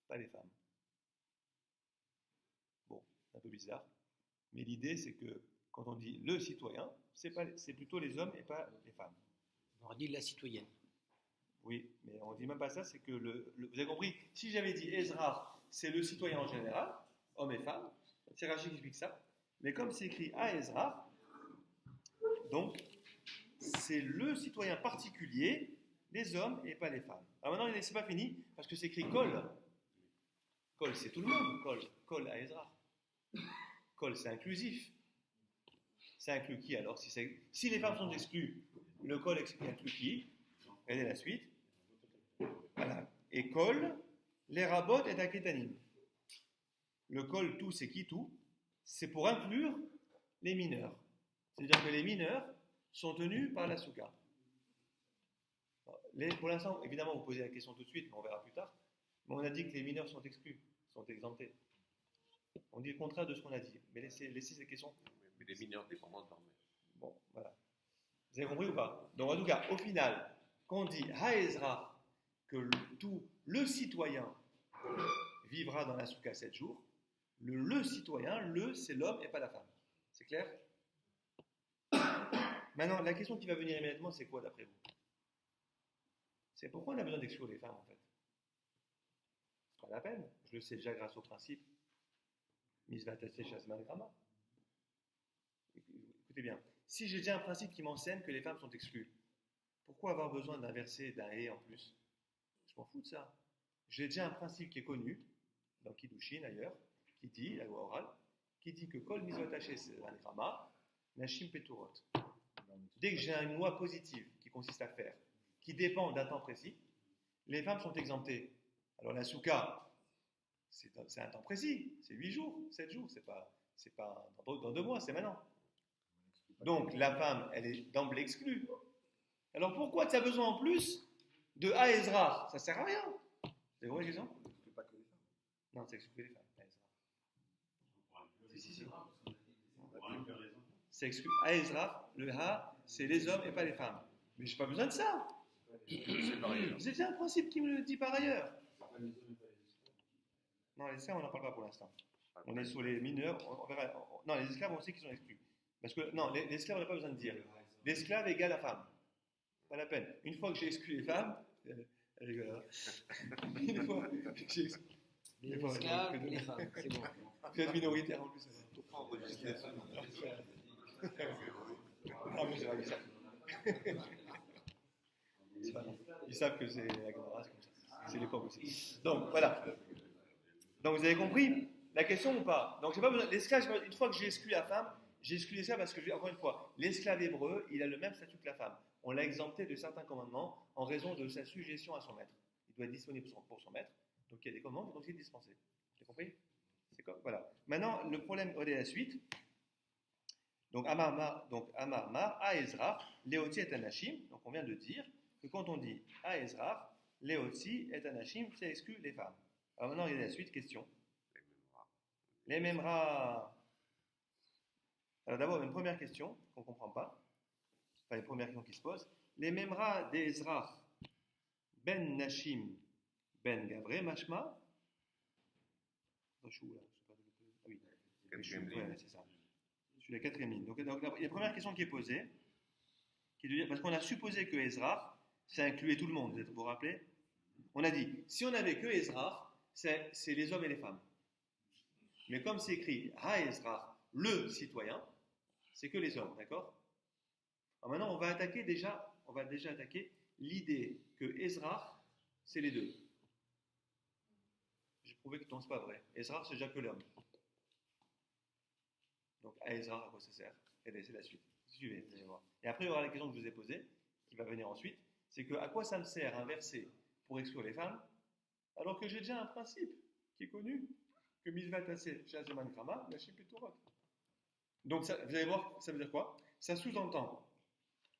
pas les femmes. Bon, c'est un peu bizarre. Mais l'idée, c'est que quand on dit le citoyen, c'est plutôt les hommes et pas les femmes. On aurait dit la citoyenne. Oui, mais on ne dit même pas ça, c'est que vous avez compris, si j'avais dit Ezra, c'est le citoyen en général, hommes et femmes, c'est Rachid qui explique ça, mais comme c'est écrit à Ezra, donc c'est le citoyen particulier, les hommes et pas les femmes. Alors maintenant, c'est pas fini, parce que c'est écrit Kol. Kol, c'est tout le monde, Kol à Ezra. Kol, c'est inclusif. Ça inclut qui alors? Si les femmes sont exclues, le Kol inclut qui? Regardez la suite. Voilà. Et Kol, les rabots et aketanim. Le Kol, tout, c'est qui tout? C'est pour inclure les mineurs. C'est-à-dire que les mineurs sont tenus par la souka. Pour l'instant, évidemment, vous posez la question tout de suite, mais on verra plus tard. Mais on a dit que les mineurs sont exclus, sont exemptés. On dit le contraire de ce qu'on a dit. Mais laissez ces questions. Mais les mineurs dépendants de leur mère. Bon, voilà. Vous avez compris ou pas? Donc, en tout cas, au final, quand on dit Ha'ezra, que le citoyen vivra dans la souka 7 jours, le citoyen, c'est l'homme et pas la femme. C'est clair? Maintenant, la question qui va venir immédiatement, c'est quoi d'après vous? C'est pourquoi on a besoin d'exclure les femmes en fait? Pas la peine. Je le sais déjà grâce au principe Misvatase Shazman Grama. Écoutez bien. Si j'ai déjà un principe qui m'enseigne que les femmes sont exclues, pourquoi avoir besoin d'un verset, d'un et en plus? Je m'en fous de ça. J'ai déjà un principe qui est connu, dans Kiddushin ailleurs, qui dit, la loi orale, qui dit que Kol Misvatase Shazman Grama, Nashim Peturot. Dès que j'ai une loi positive qui consiste à faire, qui dépend d'un temps précis, les femmes sont exemptées. Alors la souka, c'est un temps précis, c'est 8 jours, 7 jours, c'est pas dans 2 mois, c'est maintenant. Donc la femme, elle est d'emblée exclue. Alors pourquoi tu as besoin en plus de Ha'ezra? Ça sert à rien. C'est vrai, Jason? Ça n'exclut pas que les femmes. Non, ça exclut les femmes. Ha'ezra. Si. C'est exclu. Ha'ezra, le Ha, c'est les hommes et pas les femmes. Mais j'ai pas besoin de ça. C'est pareil. J'ai déjà un principe qui me le dit par ailleurs. Non, les esclaves, on n'en parle pas pour l'instant. On est sur les mineurs. On verra. Non, les esclaves, on sait qu'ils sont exclus. Parce que, non, les esclaves, on n'a pas besoin de dire. L'esclave égale la femme. Pas la peine. Une fois que j'ai exclu les femmes, elle rigole, hein. Une fois que j'ai exclu Les esclaves et les femmes, c'est bon. vous êtes minoritaire en plus. Faut pas enregistrer ça. Ah, mais j'ai ravi ça. C'est pas grave. Ils savent que c'est la Gemara, c'est comme ça. C'est l'époque aussi. Donc, voilà. Donc, vous avez compris la question ou pas? Donc, j'ai pas besoin. L'esclave, une fois que j'ai exclu la femme, j'ai exclu l'esclave parce que, encore une fois, l'esclave hébreu, il a le même statut que la femme. On l'a exempté de certains commandements en raison de sa sujétion à son maître. Il doit être disponible pour son maître. Donc, il y a des commandements qui doivent être dispensés. Vous avez compris? C'est quoi? Voilà. Maintenant, le problème, regardez la suite. Donc, Amar Mar, à Ezra, Léoti est Anashim. Donc, on vient de dire que quand on dit à Ezra, Léoti est Anashim, c'est exclu les femmes. Alors maintenant, regardez la suite, question. Les Memra. Alors d'abord, une première question qu'on ne comprend pas. Enfin, une première question qui se pose. Les Memra d'Ezra, Ben Nashim, Ben Gavré, Mashma. Je suis où là? Ah oui. Quatrième ligne. Ouais, c'est ça. Je suis la quatrième ligne. Donc, il y a la première question qui est posée, qui est de dire, parce qu'on a supposé que Ezra, ça incluait tout le monde, vous vous rappelez? On a dit, si on n'avait que Ezra, c'est les hommes et les femmes. Mais comme c'est écrit, à Ezra, le citoyen, c'est que les hommes, d'accord? Alors maintenant, on va déjà attaquer l'idée que Ezra, c'est les deux. J'ai prouvé que non, c'est pas vrai. Ezra, c'est déjà que l'homme. Donc, à Ezra, à quoi ça sert? Eh bien, c'est la suite. Suivez, vous allez voir. Et après, il y aura la question que je vous ai posée, qui va venir ensuite, c'est que à quoi ça me sert un verset pour exclure les femmes, alors que j'ai déjà un principe qui est connu, que Mizvat Aseh, Shazeman Krama, Nashim Peturot. Donc, ça, vous allez voir, ça veut dire quoi? Ça sous-entend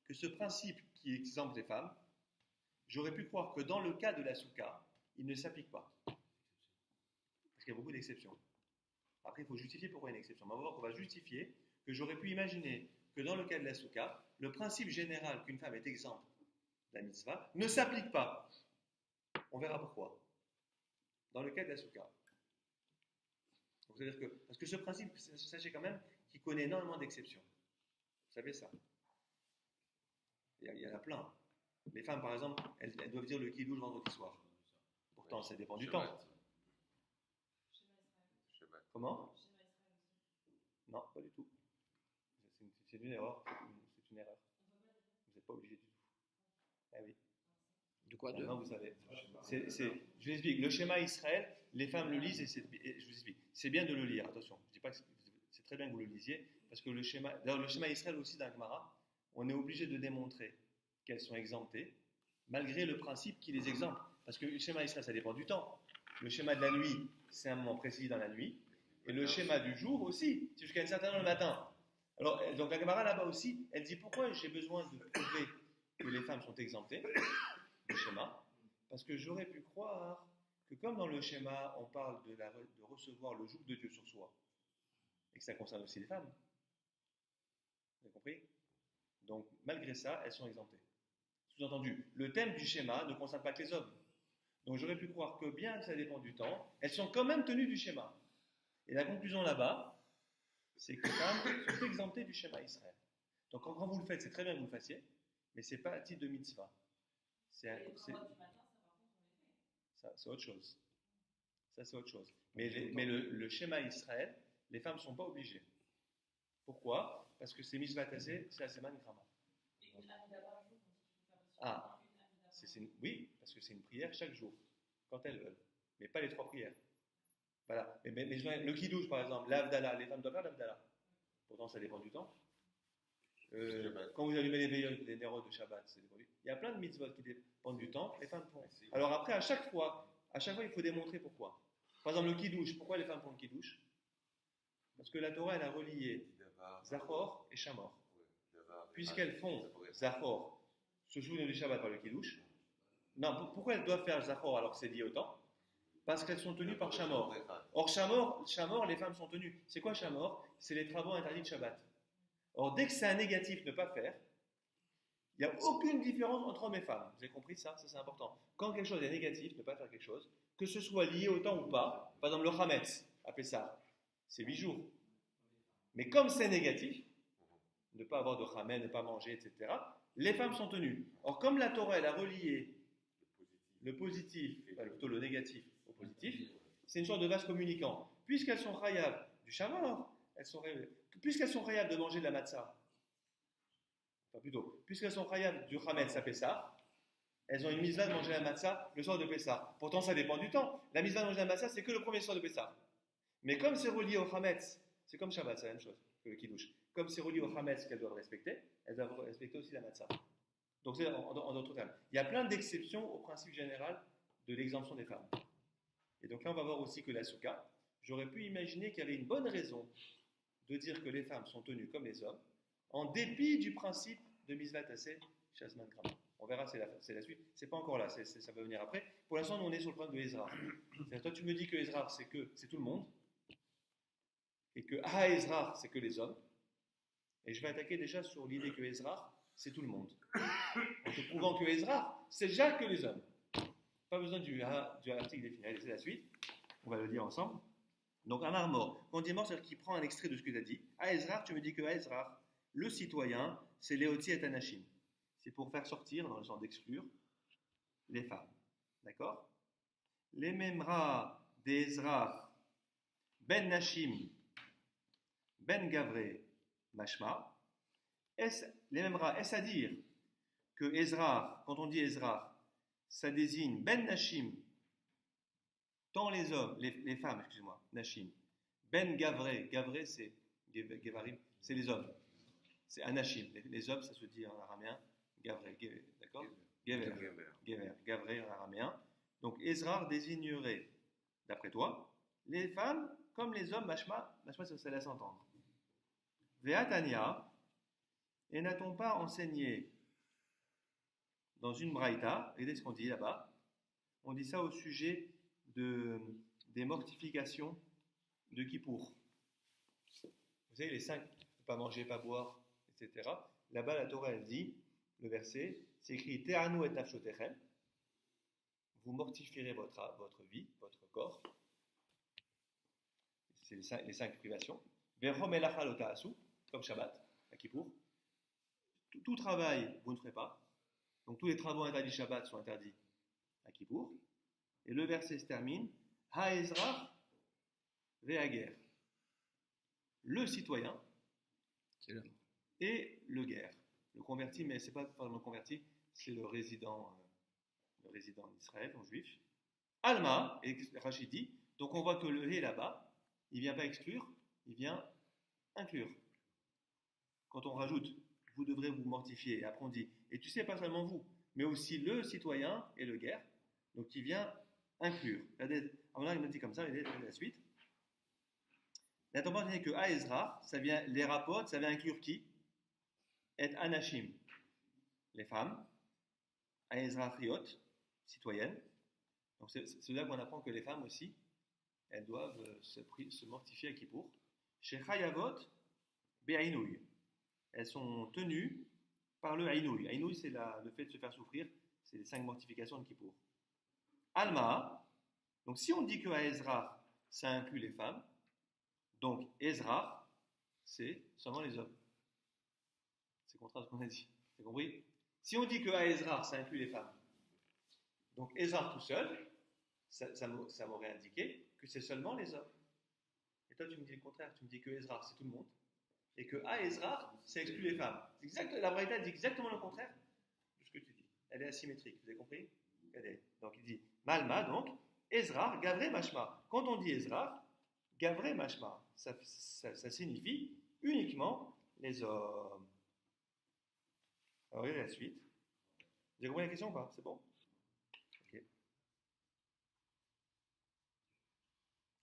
que ce principe qui exempte les femmes, j'aurais pu croire que dans le cas de la Souka, il ne s'applique pas. Parce qu'il y a beaucoup d'exceptions. Après, il faut justifier pourquoi il y a une exception. Mais on va voir qu'on va justifier que j'aurais pu imaginer que dans le cas de la Souka, le principe général qu'une femme est exempte de la mitzvah ne s'applique pas. On verra pourquoi. Dans le cas de la Souka. C'est-à-dire que, parce que ce principe, sachez quand même qu'il connaît énormément d'exceptions. Vous savez ça? Il y en a plein. Les femmes, par exemple, elles doivent dire le kiddush le vendredi soir. Pourtant, ça dépend du temps. Comment? Non, pas du tout. C'est une erreur. C'est une erreur. Vous n'êtes pas obligé du tout. Ah oui. De quoi? Non, vous savez. Je vous explique. Le schéma Israël, les femmes le lisent et je vous explique. C'est bien de le lire. Attention, je ne dis pas que c'est très bien que vous le lisiez, parce que le schéma Israël aussi dans Gemara, on est obligé de démontrer qu'elles sont exemptées, malgré le principe qui les exempte. Parce que le schéma Israël, ça dépend du temps. Le schéma de la nuit, c'est un moment précis dans la nuit. Et le schéma du jour aussi, c'est jusqu'à une certaine heure le matin. Alors, donc la Gemara là-bas aussi, elle dit pourquoi j'ai besoin de prouver que les femmes sont exemptées du schéma? Parce que j'aurais pu croire que comme dans le schéma, on parle de recevoir le joug de Dieu sur soi, et que ça concerne aussi les femmes. Vous avez compris? Donc, malgré ça, elles sont exemptées. Sous-entendu, le thème du schéma ne concerne pas que les hommes. Donc, j'aurais pu croire que bien que ça dépend du temps, elles sont quand même tenues du schéma. Et la conclusion là-bas, c'est que les femmes sont exemptées du schéma Israël. Donc, quand vous le faites, c'est très bien que vous le fassiez, mais ce n'est pas à titre de mitzvah. C'est autre chose. Ça, c'est autre chose. Mais le schéma Israël, les femmes ne sont pas obligées. Pourquoi? Parce que c'est mitzvah tassé, c'est aseman grama. Ah, oui, parce que c'est une prière chaque jour, quand elles veulent, mais pas les 3 prières. Voilà. Mais le kiddush, par exemple, l'avdala, les femmes doivent faire l'avdala. Pourtant, ça dépend du temps. Quand vous allumez les veilleuses, les néros de Shabbat, ça dépend du temps. Il y a plein de mitzvot qui dépendent du temps, les femmes font. Alors après, à chaque fois, il faut démontrer pourquoi. Par exemple, le kiddush, pourquoi les femmes font le kiddush? Parce que la Torah, elle a relié Zachor et Shamor. Puisqu'elles font Zachor, se souviennent du Shabbat par le kiddush. Non, pourquoi elles doivent faire Zachor alors que c'est lié au temps? Parce qu'elles sont tenues par Shamor. Or, Shamor, les femmes sont tenues. C'est quoi Shamor? C'est les travaux interdits de Shabbat. Or, dès que c'est un négatif, ne pas faire, il n'y a aucune différence entre hommes et femmes. Vous avez compris ça? Ça, c'est important. Quand quelque chose est négatif, ne pas faire quelque chose, que ce soit lié au temps ou pas, par exemple le Hametz, appelez ça, c'est 8 jours. Mais comme c'est négatif, ne pas avoir de Hametz, ne pas manger, etc., les femmes sont tenues. Or, comme la Torah, elle a relié le positif, enfin, plutôt le négatif au positif, c'est une sorte de vase communicant. Puisqu'elles sont chayav du shamor, puisqu'elles sont chayav de manger de la matzah, enfin plutôt, puisqu'elles sont chayav du chametz à Pessah, elles ont une mitzvah de manger la matzah le soir de Pessah. Pourtant, ça dépend du temps. La mitzvah de manger la matzah, c'est que le premier soir de Pessah. Mais comme c'est relié au Hametz, c'est comme Shabbat, c'est la même chose que le Kiddush. Comme c'est relié au Hametz qu'elles doivent respecter, elles doivent respecter aussi la matzah. Donc, c'est en d'autres termes. Il y a plein d'exceptions au principe général de l'exemption des femmes. Et donc là, on va voir aussi que la soukha, j'aurais pu imaginer qu'il y avait une bonne raison de dire que les femmes sont tenues comme les hommes, en dépit du principe de Misvat Aseh, Shazman Grama. On verra, c'est la suite. C'est pas encore là, ça va venir après. Pour l'instant, nous, on est sur le problème de Ezra. Toi, tu me dis que Ezra, c'est tout le monde, et que Ezra, c'est que les hommes. Et je vais attaquer déjà sur l'idée que Ezra, c'est tout le monde. En te prouvant que Ezra, c'est déjà que les hommes. Pas besoin du article défini. Allez, c'est la suite. On va le dire ensemble. Donc, Amar mort. Quand on dit mort, c'est-à-dire qu'il prend un extrait de ce que tu as dit. Ezra, tu me dis que Ezra, le citoyen, c'est Léoti et Anachim. C'est pour faire sortir, dans le sens d'exclure, les femmes. D'accord? Les Memra d'Ezra, Ben Nashim, Ben Gavre, Mashma. Les Memra, est-ce à dire que Ezra, quand on dit Ezra, ça désigne Ben Nashim, tant les hommes, les femmes, excusez-moi, Nashim, Ben Gavre, Gavre c'est Gevarim, c'est les hommes. C'est Anashim. Les hommes, ça se dit en araméen, Gavre, d'accord? Gever, Gavre en araméen. Donc Ezra désignerait, d'après toi, les femmes comme les hommes, Mashma, ça laisse entendre. Ve'atania, et n'a-t-on pas enseigné dans une braïta, regardez ce qu'on dit là-bas, on dit ça au sujet des mortifications de Kippour. Vous savez, les 5, ne pas manger, pas boire, etc. Là-bas, la Torah, elle dit, le verset, c'est écrit Te'anu et nafshotechem, vous mortifierez votre vie, votre corps. C'est les 5 privations. Ve'chom melacha lo ta'asu, comme Shabbat, à Kippour. Tout travail, vous ne ferez pas. Donc tous les travaux interdits Shabbat sont interdits à Kippour. Et le verset se termine Ha'ezra ve'ager. Le citoyen et le guerre. Le converti, mais ce n'est pas vraiment converti, c'est le résident d'Israël, en juif. Alma, et Rachid dit, donc on voit que le hé là-bas, il ne vient pas exclure, il vient inclure. Quand on rajoute, vous devrez vous mortifier, et après on dit, et tu sais, pas seulement vous, mais aussi le citoyen et le guerre, donc il vient inclure. Regardez, il me dit comme ça, regardez la suite. La Torah dit que Ezra, ça vient, les rapports, ça vient inclure qui? Et Anashim, les femmes, Ezra Triot, citoyennes. Donc c'est là qu'on apprend que les femmes aussi, elles doivent se mortifier à Kippour. Chez Chayavot, Be'ainouy. Elles sont tenues par le Aïnouï. Aïnouï, c'est le fait de se faire souffrir, c'est les 5 mortifications de Kippour. Alma, donc si on dit que à Ezra, ça inclut les femmes, donc Ezra, c'est seulement les hommes. C'est contraire à ce qu'on a dit. Vous avez compris? Si on dit que à Ezra, ça inclut les femmes, donc Ezra tout seul, ça m'aurait indiqué que c'est seulement les hommes. Et toi, tu me dis le contraire. Tu me dis que Ezra, c'est tout le monde. Et que à Ezra, ça exclut les femmes. La Braïta dit exactement le contraire de ce que tu dis. Elle est asymétrique. Vous avez compris? Donc il dit Malma, donc Ezra, Gavre Mashma. Quand on dit Ezra, Gavre Mashma, ça signifie uniquement les hommes. Alors regardez la suite. Vous avez compris la question ou pas? C'est bon? Ok.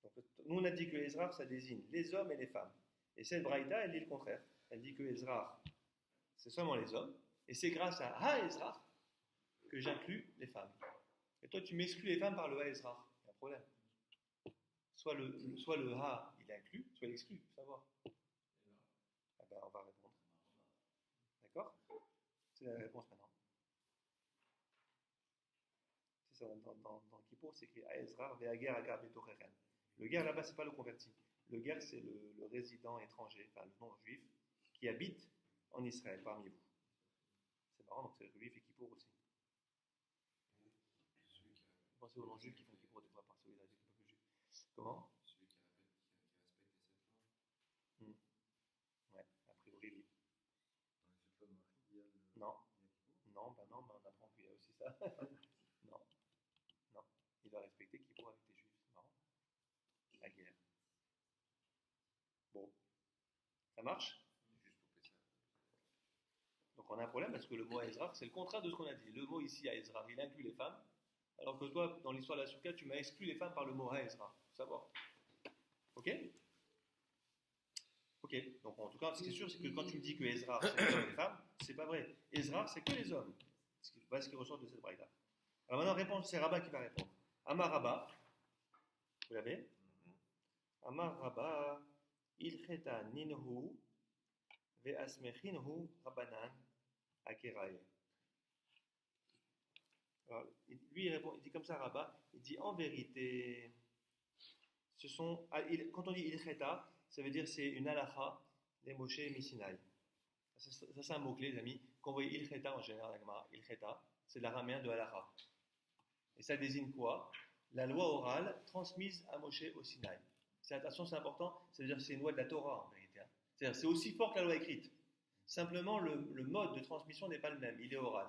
Donc, nous on a dit que Ezra, ça désigne les hommes et les femmes. Et cette Braïta, elle dit le contraire. Elle dit que Ezra, c'est seulement les hommes. Et c'est grâce à Ezra que j'inclus les femmes. Et toi, tu m'exclus les femmes par le Ezra. Il y a un problème. Soit le Ha, il inclut, soit il exclut. Il faut savoir. Ah ben, on va répondre. D'accord? C'est la réponse maintenant. C'est ça, dans Kippour, c'est écrit Ezra, Ve'ager, Agar, Betocheren. Le guerre là-bas, c'est pas le converti. Le guerre, c'est le résident étranger, enfin le non-juif, qui habite en Israël parmi vous. C'est marrant, donc c'est le juif et Kippour aussi. Vous pensez aux non-juifs qui font Kippour des fois par solidarité avec le peuple juif. Comment? Celui qui respecte les 7 lois. Ouais, a priori, oui. Dans les 7 lois de Marie, il y a le. Non. Non, ben non, ben on apprend qu'il y a aussi ça. Non, non. Il a respecté Kippour avec les juifs, c'est marrant. La guerre. Bon, ça marche? Juste pour Pessah. Donc on a un problème parce que le mot Ezra, c'est le contraire de ce qu'on a dit. Le mot ici à Ezra, il inclut les femmes, alors que toi, dans l'histoire de la Soukha, tu m'as exclu les femmes par le mot Ezra. Faut savoir. Ok? Ok. Donc en tout cas, ce qui est sûr, c'est que quand tu me dis que Ezra, c'est les hommes et les femmes, c'est pas vrai. Ezra, c'est que les hommes. Voilà ce qui ressort de cette braille-là. Alors maintenant, réponse, c'est Rabat qui va répondre. Amar Rabat, vous l'avez? Amar Rabat, ilcheta ninhu ve'asmechinhu rabanan akerae. Alors, lui, il répond, il dit comme ça, Rabat, il dit en vérité, quand on dit ilcheta, ça veut dire c'est une halakha des Moshe et Misinaï. Ça, c'est un mot-clé, les amis. Quand vous voyez ilcheta en général, ilcheta, c'est l'araméen de halakha. Et ça désigne quoi? La loi orale transmise à Moshe au Sinaï. Attention, c'est important, ça veut dire que c'est une loi de la Torah en vérité. C'est-à-dire c'est aussi fort que la loi écrite. Simplement, le mode de transmission n'est pas le même, il est oral.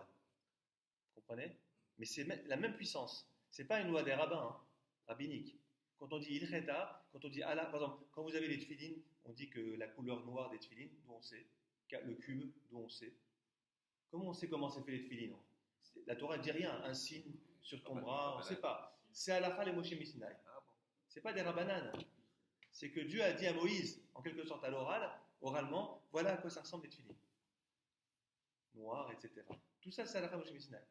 Vous comprenez? Mais c'est la même puissance. Ce n'est pas une loi des rabbins, rabbinique. Quand on dit ilcheta, quand on dit Allah, par exemple, quand vous avez les tefilines, on dit que la couleur noire des tefilines, d'où on sait, le cube, d'où on sait. Comment on sait comment c'est fait les tefilines? La Torah ne dit rien, un signe sur ton bras, on ne sait pas. C'est halakha les Moshe Misinaï. Ce n'est pas des rabbananes. C'est que Dieu a dit à Moïse, en quelque sorte à l'oral, oralement, voilà à quoi ça ressemble les tefilines. Noir, etc. Tout ça, c'est halakha Moshe Misinaï.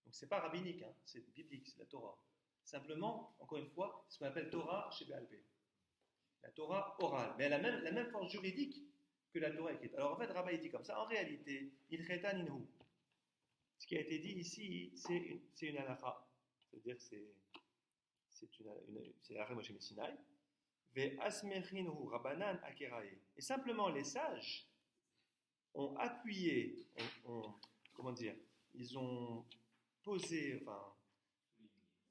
Donc c'est pas rabbinique, c'est biblique, c'est la Torah. Simplement, encore une fois, c'est ce qu'on appelle Torah chez Béal Pé. La Torah orale. Mais elle a la même force juridique que la Torah écrite. Alors en fait, Rabat dit comme ça. En réalité, ilcheta ninhu. Ce qui a été dit ici, c'est une halakha. C'est-à-dire que c'est halakha Moshe Misinaï. Ve asmechinhu rabanan akerae. Et simplement, les sages ont appuyé, comment dire, ils ont posé, enfin,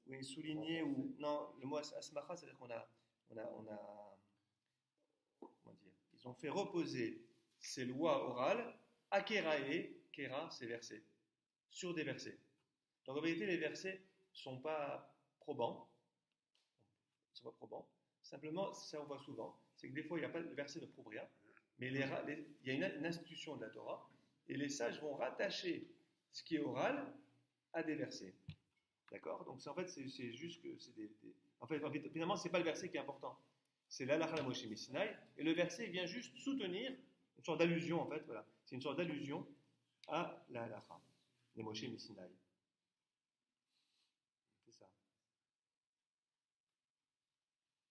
oui, souligné, ou non, le mot asmacha, c'est-à-dire qu'on a, comment dire, ils ont fait reposer ces lois orales, akerae, kera, c'est versets, sur des versets. Donc en vérité, les versets ne sont pas probants, simplement, ça on voit souvent, c'est que des fois, le verset ne prouve rien, mais il y a une institution de la Torah, et les sages vont rattacher ce qui est oral à des versets. D'accord? Donc en fait, c'est juste que c'est en fait, finalement, c'est pas le verset qui est important. C'est l'halakha Moshe Misinaï, et le verset vient juste soutenir une sorte d'allusion, en fait, voilà. C'est une sorte d'allusion à la halakha, les Moshe Misinaï. C'est ça.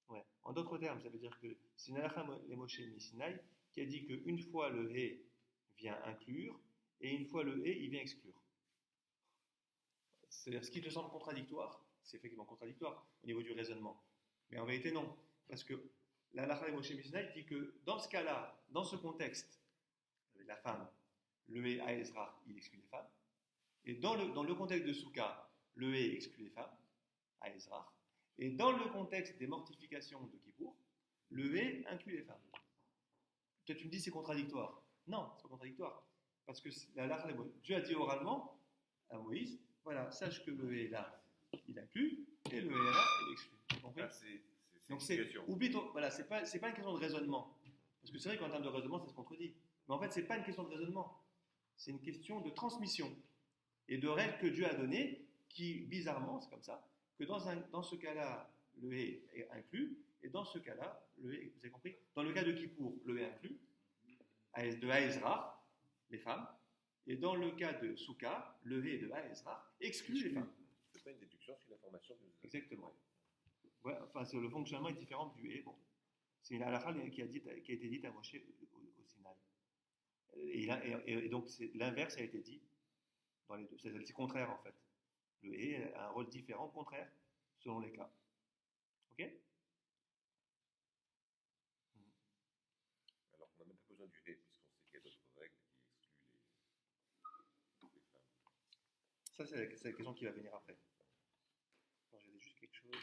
Ouais. En d'autres termes, ça veut dire que c'est une halakha les Moshe Misinaï qui a dit qu'une fois le hé vient inclure, et une fois le hé, il vient exclure. C'est-à-dire, ce qui te semble contradictoire, c'est effectivement contradictoire au niveau du raisonnement. Mais en vérité, non. Parce que la halakha de Moshe Misinaï dit que dans ce cas-là, dans ce contexte, avec la femme, le hé à Ezra, il exclut les femmes. Et dans le contexte de Souka, le hé exclut les femmes à Ezra. Et dans le contexte des mortifications de Kippour, le hé inclut les femmes. Peut-être tu me dis c'est contradictoire. Non, c'est pas contradictoire. Parce que la halakha de Moshe, Dieu a dit oralement à Moïse, voilà, sache que le hé là, il inclut, et le hé là, il exclut. Donc voilà, c'est pas une question de raisonnement. Parce que c'est vrai qu'en termes de raisonnement, ça se contredit. Mais en fait, c'est pas une question de raisonnement. C'est une question de transmission et de règles que Dieu a données, qui, bizarrement, c'est comme ça, que dans ce cas-là, le hé est inclus, et dans ce cas-là, le hé, vous avez compris? Dans le cas de Kippour, le hé inclus, de Ezra, les femmes, et dans le cas de Souka, le hé de Ezra exclut les femmes. C'est pas une déduction, c'est une information que vous avez. Exactement. Ouais, enfin, le fonctionnement est différent du hé. Bon. C'est une halakha qui a été dite à Moshe au Sinaï. Et donc l'inverse a été dit dans les deux. C'est contraire en fait. Le hé a un rôle différent, contraire, selon les cas. Ok? Alors qu'on n'a même pas besoin du hé, puisqu'on sait qu'il y a d'autres règles qui excluent les femmes. Ça, c'est la question qui va venir après. Bon, j'avais juste quelque chose.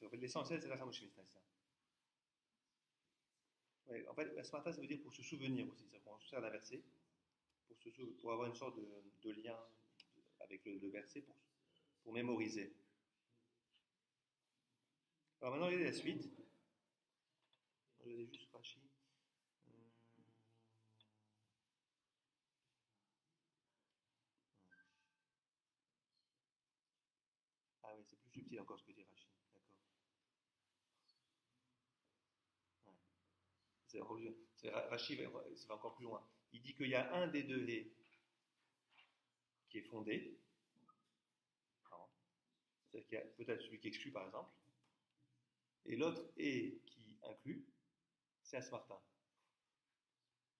En fait, l'essentiel, c'est la Moshe Mishnah, ça. Ouais, en fait, la Smarta, ça veut dire pour se souvenir aussi. C'est-à-dire qu'on se sert d'un verset pour avoir une sorte de lien avec le verset pour mémoriser. Alors maintenant, regardez la suite. Regardez juste Rashi. Ah oui, c'est plus subtil encore ce que dit Rashi. D'accord. Ouais. Rashi va encore plus loin. Il dit qu'il y a un des deux haies qui est fondé. C'est-à-dire qu'il y a peut-être celui qui exclut par exemple. Et l'autre haies qui inclut, c'est Asmarta.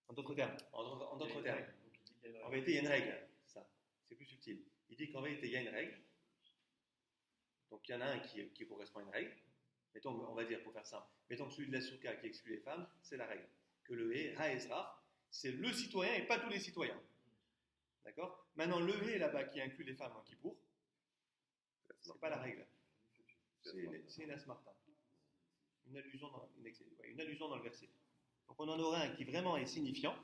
En d'autres termes, en vérité, il y a une règle. Ça, c'est plus subtil. Il dit qu'en vérité, il y a une règle. Donc il y en a un qui correspond à une règle. Mettons, on va dire pour faire simple, mettons que celui de la Souka qui exclut les femmes, c'est la règle. Que le hé, Haezra, c'est le citoyen et pas tous les citoyens. D'accord? Maintenant, le hé là-bas qui inclut les femmes en Kippour, c'est pas la règle. C'est une Asmarta. Une allusion dans le verset. Donc on en aura un qui vraiment est signifiant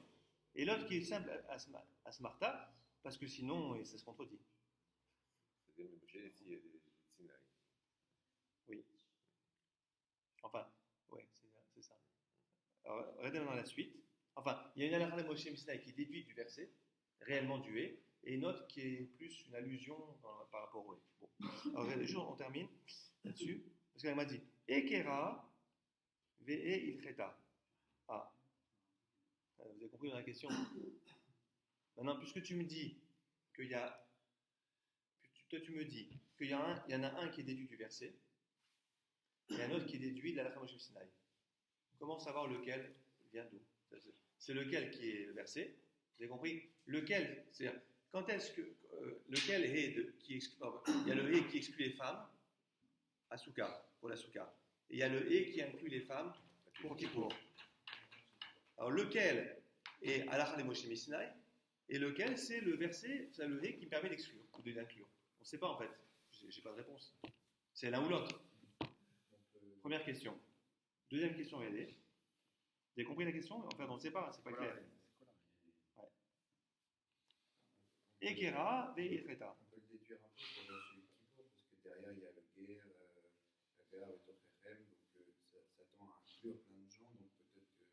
et l'autre qui est simple Asmarta parce que sinon ça se contredit. Oui. Enfin, ouais, c'est ça. Alors, regardez dans la suite. Enfin, il y a une halakha de Moshe Mishnah qui déduit du verset, réellement du hé, et une autre qui est plus une allusion par rapport au hé. Bon. Alors, regardez, on termine là-dessus, parce qu'elle m'a dit Ekera ve'e ilcheta. Ah. Vous avez compris dans la question. Maintenant, puisque tu me dis qu'il y a. Toi, tu me dis qu'il y en a un qui est déduit du verset, et un autre qui est déduit de la halakha Moshe Mishnah. Comment savoir lequel vient d'où? C'est lequel qui est versé. Vous avez compris? Lequel, c'est-à-dire, quand est-ce que lequel est il y a le hé qui exclut les femmes à Souka, pour la Souka. Et il y a le hé qui inclut les femmes pour Kippour. Alors lequel est halakha de Moshe Mishnah et lequel c'est le verset, c'est le hé qui permet d'exclure ou d'inclure? On ne sait pas en fait. J'ai pas de réponse. C'est l'un ou l'autre. Première question. Deuxième question, regardez. Vous avez compris la question? En fait, on ne sait pas, c'est pas clair. Ouais. Ekera ve'ilcheta. On peut le déduire un peu pour celui de Kippour, parce que derrière il y a le guerre, la guerre avec Tochem, donc ça tend à inclure plein de gens, donc peut-être que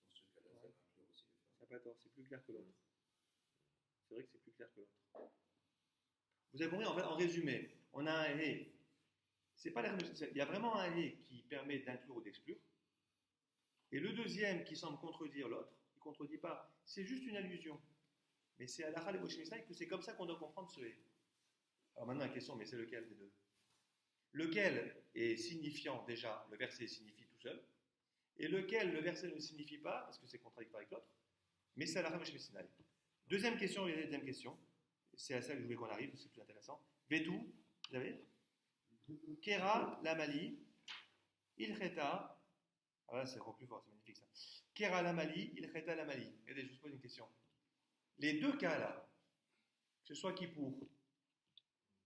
dans ce cas-là, ça va inclure aussi les femmes. Ça n'a pas tort, c'est plus clair que l'autre. C'est vrai que c'est plus clair que l'autre. Vous avez compris, en fait, en résumé, on a un hé. C'est pas il y a vraiment un hé qui permet d'inclure ou d'exclure. Et le deuxième qui semble contredire l'autre, il ne contredit pas. C'est juste une allusion. Mais c'est à l'halakha de Moshe Mishnah que c'est comme ça qu'on doit comprendre ce hé. Alors maintenant, la question, mais c'est lequel des deux? Lequel est signifiant déjà, le verset signifie tout seul, et lequel le verset ne signifie pas, parce que c'est contradictoire avec l'autre, mais c'est à l'halakha de Moshe Mishnah. Deuxième question, c'est à ça que je voulais qu'on arrive, c'est plus intéressant. Vetou, vous avez Kera Lamali, Ilcheta. Ah là, c'est encore plus fort, c'est magnifique ça. Kera Lamali, Ilcheta Lamali. Regardez, je vous pose une question. Les deux cas là, que ce soit Kippour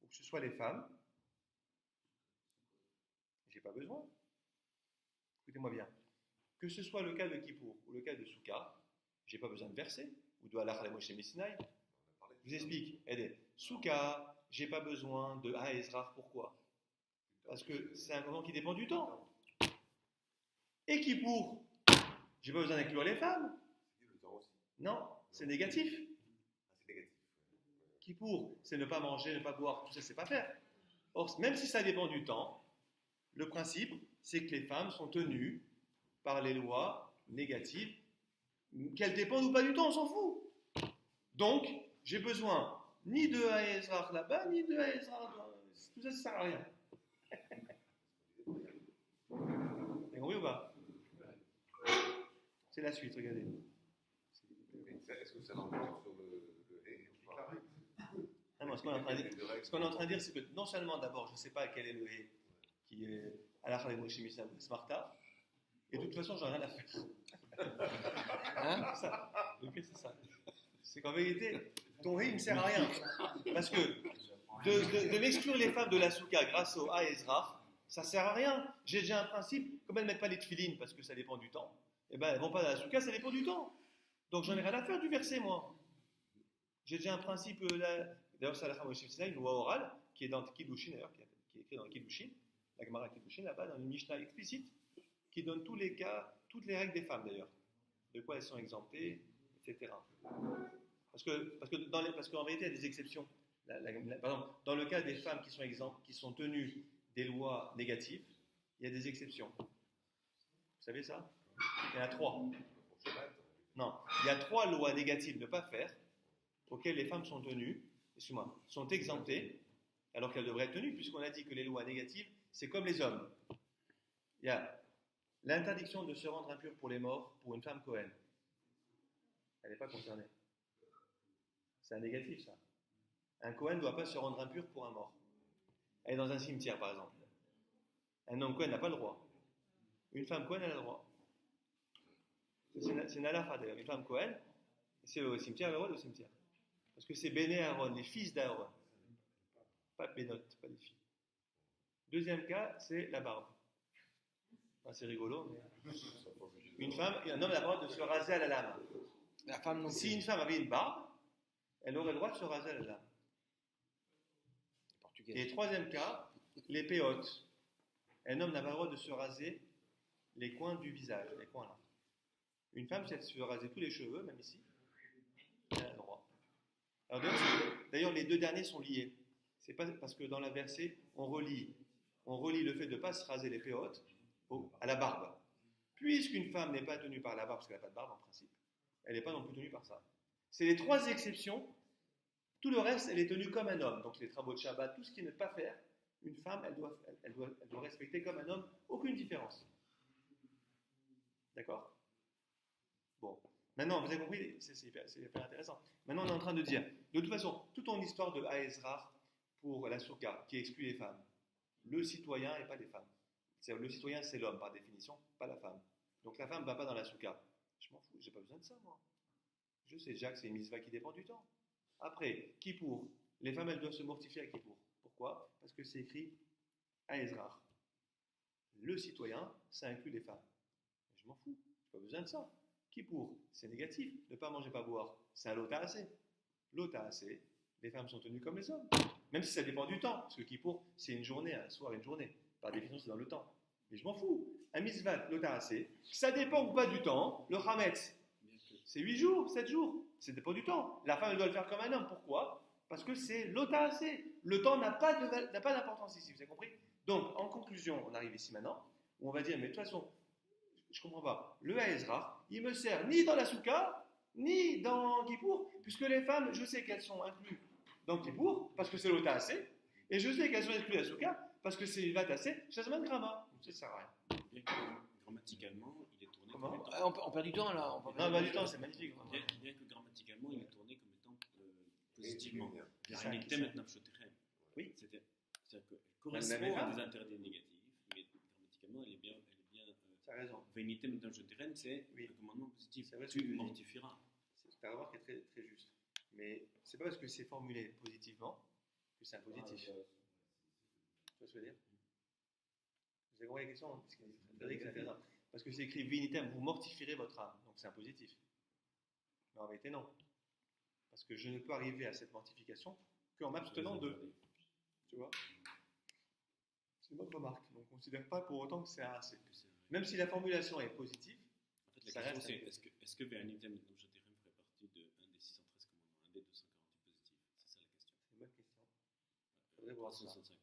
ou que ce soit les femmes, j'ai pas besoin. Écoutez-moi bien. Que ce soit le cas de Kippour ou le cas de Souka, j'ai pas besoin de verset ou de halakha de Moshe Mishnah. Je vous explique. Regardez, Souka, j'ai pas besoin de Haezra. Pourquoi? Parce que c'est un moment qui dépend du temps. Et Kippour, j'ai pas besoin d'inclure les femmes. Non, c'est négatif. C'est négatif. Kippour, c'est ne pas manger, ne pas boire, tout ça, c'est pas faire. Or, même si ça dépend du temps, le principe, c'est que les femmes sont tenues par les lois négatives, qu'elles dépendent ou pas du temps, on s'en fout. Donc, j'ai besoin ni de Haezra là-bas, ni de Haezra là-bas. Tout ça, ça sert à rien. T'as compris ou pas? C'est la suite, regardez. Est-ce que ça l'emporte sur le hé ou pas? Non, ce qu'on est en train de dire, c'est que non seulement d'abord, je ne sais pas quel est le hé qui est à la de Moshe Mishnah ou Smarta, et de toute façon, j'en ai rien à faire. Hein? Ça. Le pire, c'est ça. C'est qu'en vérité, ton hé ne me sert à rien. Parce que de m'exclure les femmes de la Souka grâce au Haezra, Ça sert à rien. J'ai déjà un principe, comme elles ne mettent pas les tefilines parce que ça dépend du temps, eh ben elles vont pas dans la souka, ça dépend du temps. Donc j'en ai rien à faire du verset, moi. J'ai déjà un principe, d'ailleurs c'est à la fin de une loi orale, qui est dans Kiddushin d'ailleurs, qui est écrit dans le Kiddushin, la Gemara Kiddushin là-bas, dans une Mishnah explicite, qui donne tous les cas, toutes les règles des femmes d'ailleurs, de quoi elles sont exemptées, etc. Parce qu'en vérité, il y a des exceptions. Par exemple, dans le cas des femmes qui sont exemptes, qui sont tenues des lois négatives, il y a des exceptions. Vous savez ça? Il y en a 3. Non, il y a 3 lois négatives ne pas faire, auxquelles les femmes sont tenues, sont exemptées, alors qu'elles devraient être tenues, puisqu'on a dit que les lois négatives, c'est comme les hommes. Il y a l'interdiction de se rendre impure pour les morts pour une femme Cohen. Elle n'est pas concernée. C'est un négatif, ça. Un Cohen ne doit pas se rendre impur pour un mort. Elle est dans un cimetière, par exemple. Un homme Cohen n'a pas le droit. Une femme Cohen, elle a le droit. C'est une halakha, d'ailleurs. Une femme Cohen, c'est au cimetière, elle a le droit au cimetière. Parce que c'est Béné Aaron, les fils d'Aaron. Pas Bénot, pas les filles. Deuxième cas, c'est la barbe. Enfin, c'est rigolo, mais... un homme a le droit de se raser à la lame. La femme non plus. Si une femme avait une barbe, elle aurait le droit de se raser à la lame. Et troisième cas, les péotes. Un homme n'a pas le droit de se raser les coins du visage, les coins là. Une femme, si elle se raser tous les cheveux, même ici, elle a le droit. Alors d'ailleurs, les 2 derniers sont liés. C'est pas parce que dans la versée, on relie le fait de ne pas se raser les péotes à la barbe. Puisqu'une femme n'est pas tenue par la barbe, parce qu'elle n'a pas de barbe en principe, elle n'est pas non plus tenue par ça. C'est les 3 exceptions. Tout le reste, elle est tenue comme un homme. Donc les travaux de Shabbat, tout ce qui ne pas faire, une femme, elle doit respecter comme un homme, aucune différence. D'accord? Bon. Maintenant, vous avez compris, c'est hyper intéressant. Maintenant, on est en train de dire, de toute façon, toute ton histoire de Aezra pour la Souka, qui exclut les femmes, le citoyen et pas les femmes. Le citoyen, c'est l'homme, par définition, pas la femme. Donc la femme ne va pas dans la Souka. Je m'en fous, j'ai pas besoin de ça, moi. Je sais déjà que c'est une mitzvah qui dépend du temps. Après, Kippour, les femmes, elles doivent se mortifier à Kippour. Pourquoi? Parce que c'est écrit à Ezra. Le citoyen, ça inclut les femmes. Je m'en fous, j'ai pas besoin de ça. Kippour, c'est négatif. Ne pas manger, pas boire, c'est un lota assez. Lota assez, les femmes sont tenues comme les hommes. Même si ça dépend du temps. Parce que Kippour, c'est une journée, un soir, une journée. Par définition, c'est dans le temps. Mais je m'en fous. Un mitzvah, lota assez, ça dépend ou pas du temps. Le chametz, c'est 8 jours, 7 jours. Ça dépend du temps. La femme, elle doit le faire comme un homme. Pourquoi? Parce que c'est lota assez. Le temps n'a pas d'importance ici. Vous avez compris? Donc, en conclusion, on arrive ici maintenant, où on va dire, mais de toute façon, je ne comprends pas. Le Haezra, il me sert ni dans la Souka, ni dans Kippour, puisque les femmes, je sais qu'elles sont incluses dans Kippour, parce que c'est l'ota assez, et je sais qu'elles sont exclues à la Souka, parce que c'est vat assez, Shazman Grama. Ça ne sert à rien. Bien que grammaticalement, il est tourné Comment? comme étant... On perd du temps là. Non, pas du temps, c'est magnifique. Bien que grammaticalement, il est tourné comme étant positivement. C'est ça, Il c'est était ça. maintenant Pshotechem. Oui. C'est-à-dire qu'elle même correspond à femme. des interdits négatifs, mais grammaticalement, elle est bien Tu as raison. Vénité maintenant Pshotechem, c'est Oui. un commandement positif. C'est vrai ce que Tu tu dis. mortifieras. C'est un remarque qui est très, très juste. Mais c'est pas parce que c'est formulé positivement que c'est un positif. Tu vois ce que je veux dire? Vous avez compris la question? C'est intéressant. Parce que c'est écrit vinitem, vous mortifierez votre âme. Donc c'est un positif. Mais en vérité, non. Parce que je ne peux arriver à cette mortification qu'en m'abstenant d'eux. Tu vois? C'est une bonne remarque. Donc on ne considère pas pour autant que c'est un assez. Même si la formulation est positive, En fait, ça la question reste c'est est-ce que Véanitem maintenant Pshotechem ferait partie de un des 613 commandements, un des 248 positifs? C'est ça la question. c'est une bonne question. Il faudrait voir ça. 365,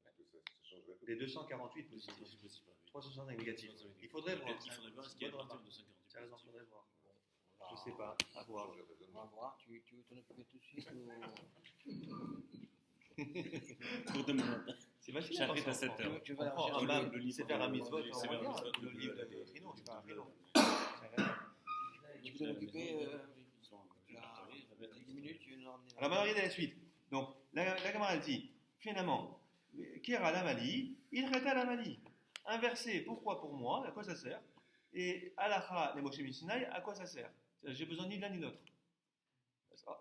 pardon. Ça changerait tout. Les 248 positifs. 365 négatifs. Il faudrait voir. Il faudrait voir ce qu'il y a à partir de 248. Tu as raison, il faudrait voir. Je sais pas, à voir. On va voir. Tu veux t'en occuper tout de suite ou... Pour demain. C'est facile. J'arrive à 7 heures. Tu vas Oh, chercher Rambam, le livre, c'est faire un mitzvot, c'est on faire un regarde. mitzvot, Le livre de Trino, c'est pas un Trino. Tu veux t'en occuper 10 minutes, tu veux nous ramener. Alors, maintenant, regardez la suite. Donc, la Gemara dit, finalement, Kira la Mali, il reta la Mali. Inversé, pourquoi pour moi, à quoi ça sert? Et Alacha, les Moshe Misinaï, à quoi ça sert? J'ai besoin ni de l'un ni de l'autre.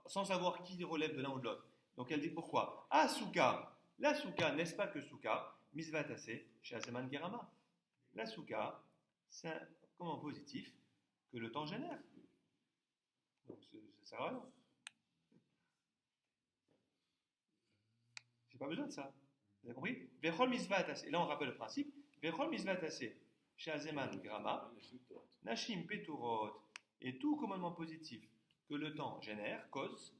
Sans savoir qui relève de l'un ou de l'autre. Donc, elle dit pourquoi? Ah, Souka. La Souka, n'est-ce pas que Souka? misvatase chez Azeman Gerama. La souka, c'est un comment positif que le temps génère. Donc ça sert à rien. J'ai pas besoin de ça. Vous avez compris? Vechol misvatase. Et là on rappelle le principe. Vechol misvatase chez Azeman Gerama. Nashim peturot. Et tout commandement positif que le temps génère, cause,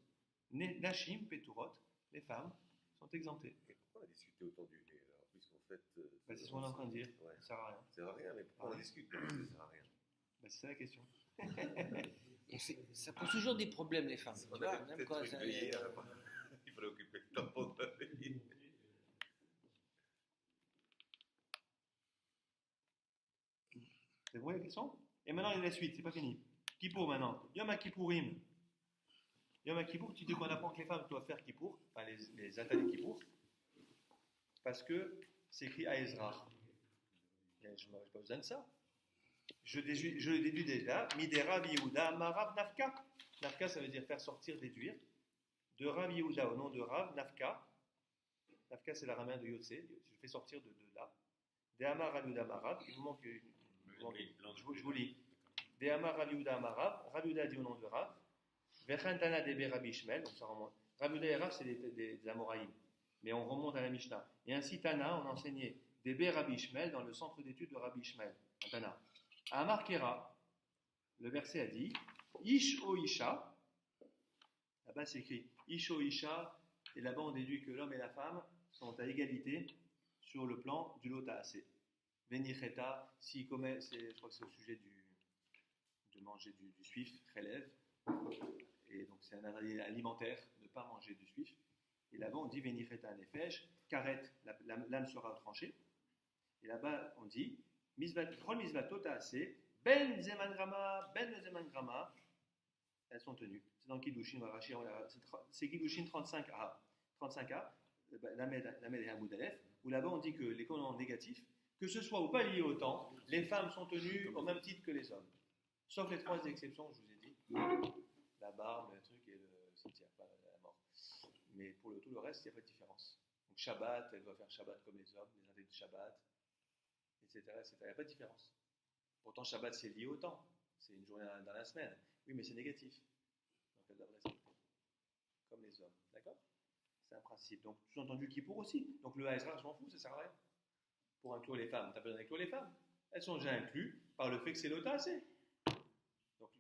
Nashim peturot, les femmes sont exemptées. Et pourquoi on a discuté autour du lait alors? Puisqu'en fait. C'est ce qu'on est en train de dire. Ouais. Ça sert à rien. Ça sert à rien, mais pourquoi on discute? Ça sert à rien. C'est ça la question. Et ça pose toujours des problèmes, les femmes. Tu On vois, avait même peut-être quand une ça- veillée, il fallait occuper le temps pendant la veillée. C'est bon la question? Et maintenant il y a la suite, c'est pas fini. Kippour maintenant. Yom Kippourim. Yom Kippour, tu dis qu'on apprend que les femmes doivent faire Kippour, enfin les attaques Kippour, parce que c'est écrit à Ezra. Je n'ai pas besoin de ça. Je le déduis déjà. Midera Yehuda Marav Nafka. Nafka, ça veut dire faire sortir, déduire. De Rav Yehuda au nom de Rav Nafka. Nafka, c'est l'aramien de Yotse. Je fais sortir de là. De Amar Rav Yehuda Marav. Il vous manque je vous lis. De Amar Rav Yehuda Marav. Rav Yehuda dit au nom de Rav. Vechantana Debe Rabbi Ishmael. Donc ça remonte. Rav Yehuda et Rav, c'est des Amoraïm. Mais on remonte à la Mishnah. Et ainsi, Tana, on enseignait Debe Rabbi Ishmael dans le centre d'études de Rabbi Ishmael. Tana. À Amar Kera, le verset a dit Ish o Isha. Là-bas, c'est écrit Ish o Isha. Et là-bas, on déduit que l'homme et la femme sont à égalité sur le plan du lota assez. Venicheta, s'il commet, je crois que c'est au sujet de manger du suif, relève. Et donc, c'est un interdit alimentaire de ne pas manger du suif. Et là-bas, on dit Venicheta nefesh, karet, l'âme sera tranchée. Et là-bas, on dit Chol misvatot assez, ben zeman grama, elles sont tenues. C'est dans Kiddushin, c'est Kiddushin 35a, Lamed et Hamoud Aleph, où là-bas on dit que les commandements négatifs, que ce soit ou pas lié au temps, les femmes sont tenues au même titre que les hommes. Sauf les trois exceptions, je vous ai dit, la barbe, le truc et le cimetière, pas la mort. Mais pour tout le reste, il n'y a pas de différence. Donc Shabbat, elle doit faire Shabbat comme les hommes, les interdits de Shabbat, etc. Il n'y a pas de différence. Pourtant, Shabbat, c'est lié au temps. C'est une journée dans la semaine. Oui, mais c'est négatif. Donc, elle doit respecter. Comme les hommes. D'accord? C'est un principe. Donc, sous-entendu Kippour aussi. Donc, le Haezra, je m'en fous, ça ne sert à rien. Pour inclure les femmes, tu as besoin d'inclure les femmes. Elles sont déjà incluses par le fait que c'est l'Otacé. Donc,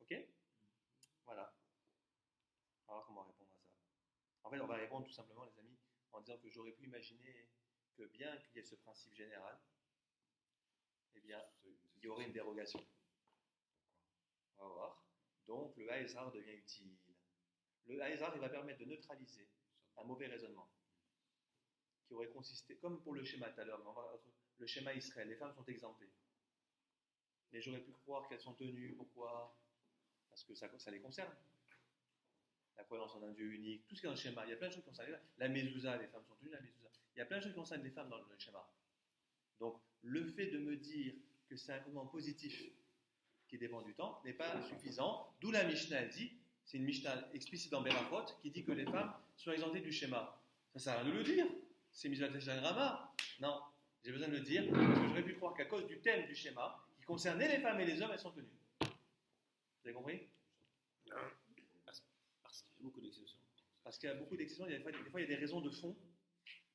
ok? Voilà. Alors, comment répondre à ça? En fait, on va répondre tout simplement, les amis, en disant que j'aurais pu imaginer que bien qu'il y ait ce principe général, eh bien, il y aurait une dérogation. On va voir. Donc, le Haezar devient utile. Le Haezar, il va permettre de neutraliser un mauvais raisonnement qui aurait consisté, comme pour le schéma tout à l'heure, le schéma Israël, les femmes sont exemptées. Mais j'aurais pu croire qu'elles sont tenues, pourquoi? Parce que ça les concerne. La croyance en un Dieu unique, tout ce qui est dans le schéma. Il y a plein de choses qui concernent les femmes. La mezouza, les femmes sont tenues, la mezouza. Il y a plein de choses qui concernent les femmes dans le schéma. Donc, le fait de me dire que c'est un commandement positif qui dépend du temps n'est pas suffisant. D'où la Mishnah dit, c'est une Mishnah explicite dans Berachot, qui dit que les femmes sont exemptées du schéma. Ça sert à rien de le dire. C'est Mizvat Rama. Non, j'ai besoin de le dire parce que j'aurais pu croire qu'à cause du thème du schéma, qui concernait les femmes et les hommes, elles sont tenues. Vous avez compris? Parce qu'il y a beaucoup d'exceptions. Parce qu'il y a beaucoup d'exceptions, des fois il y a des raisons de fond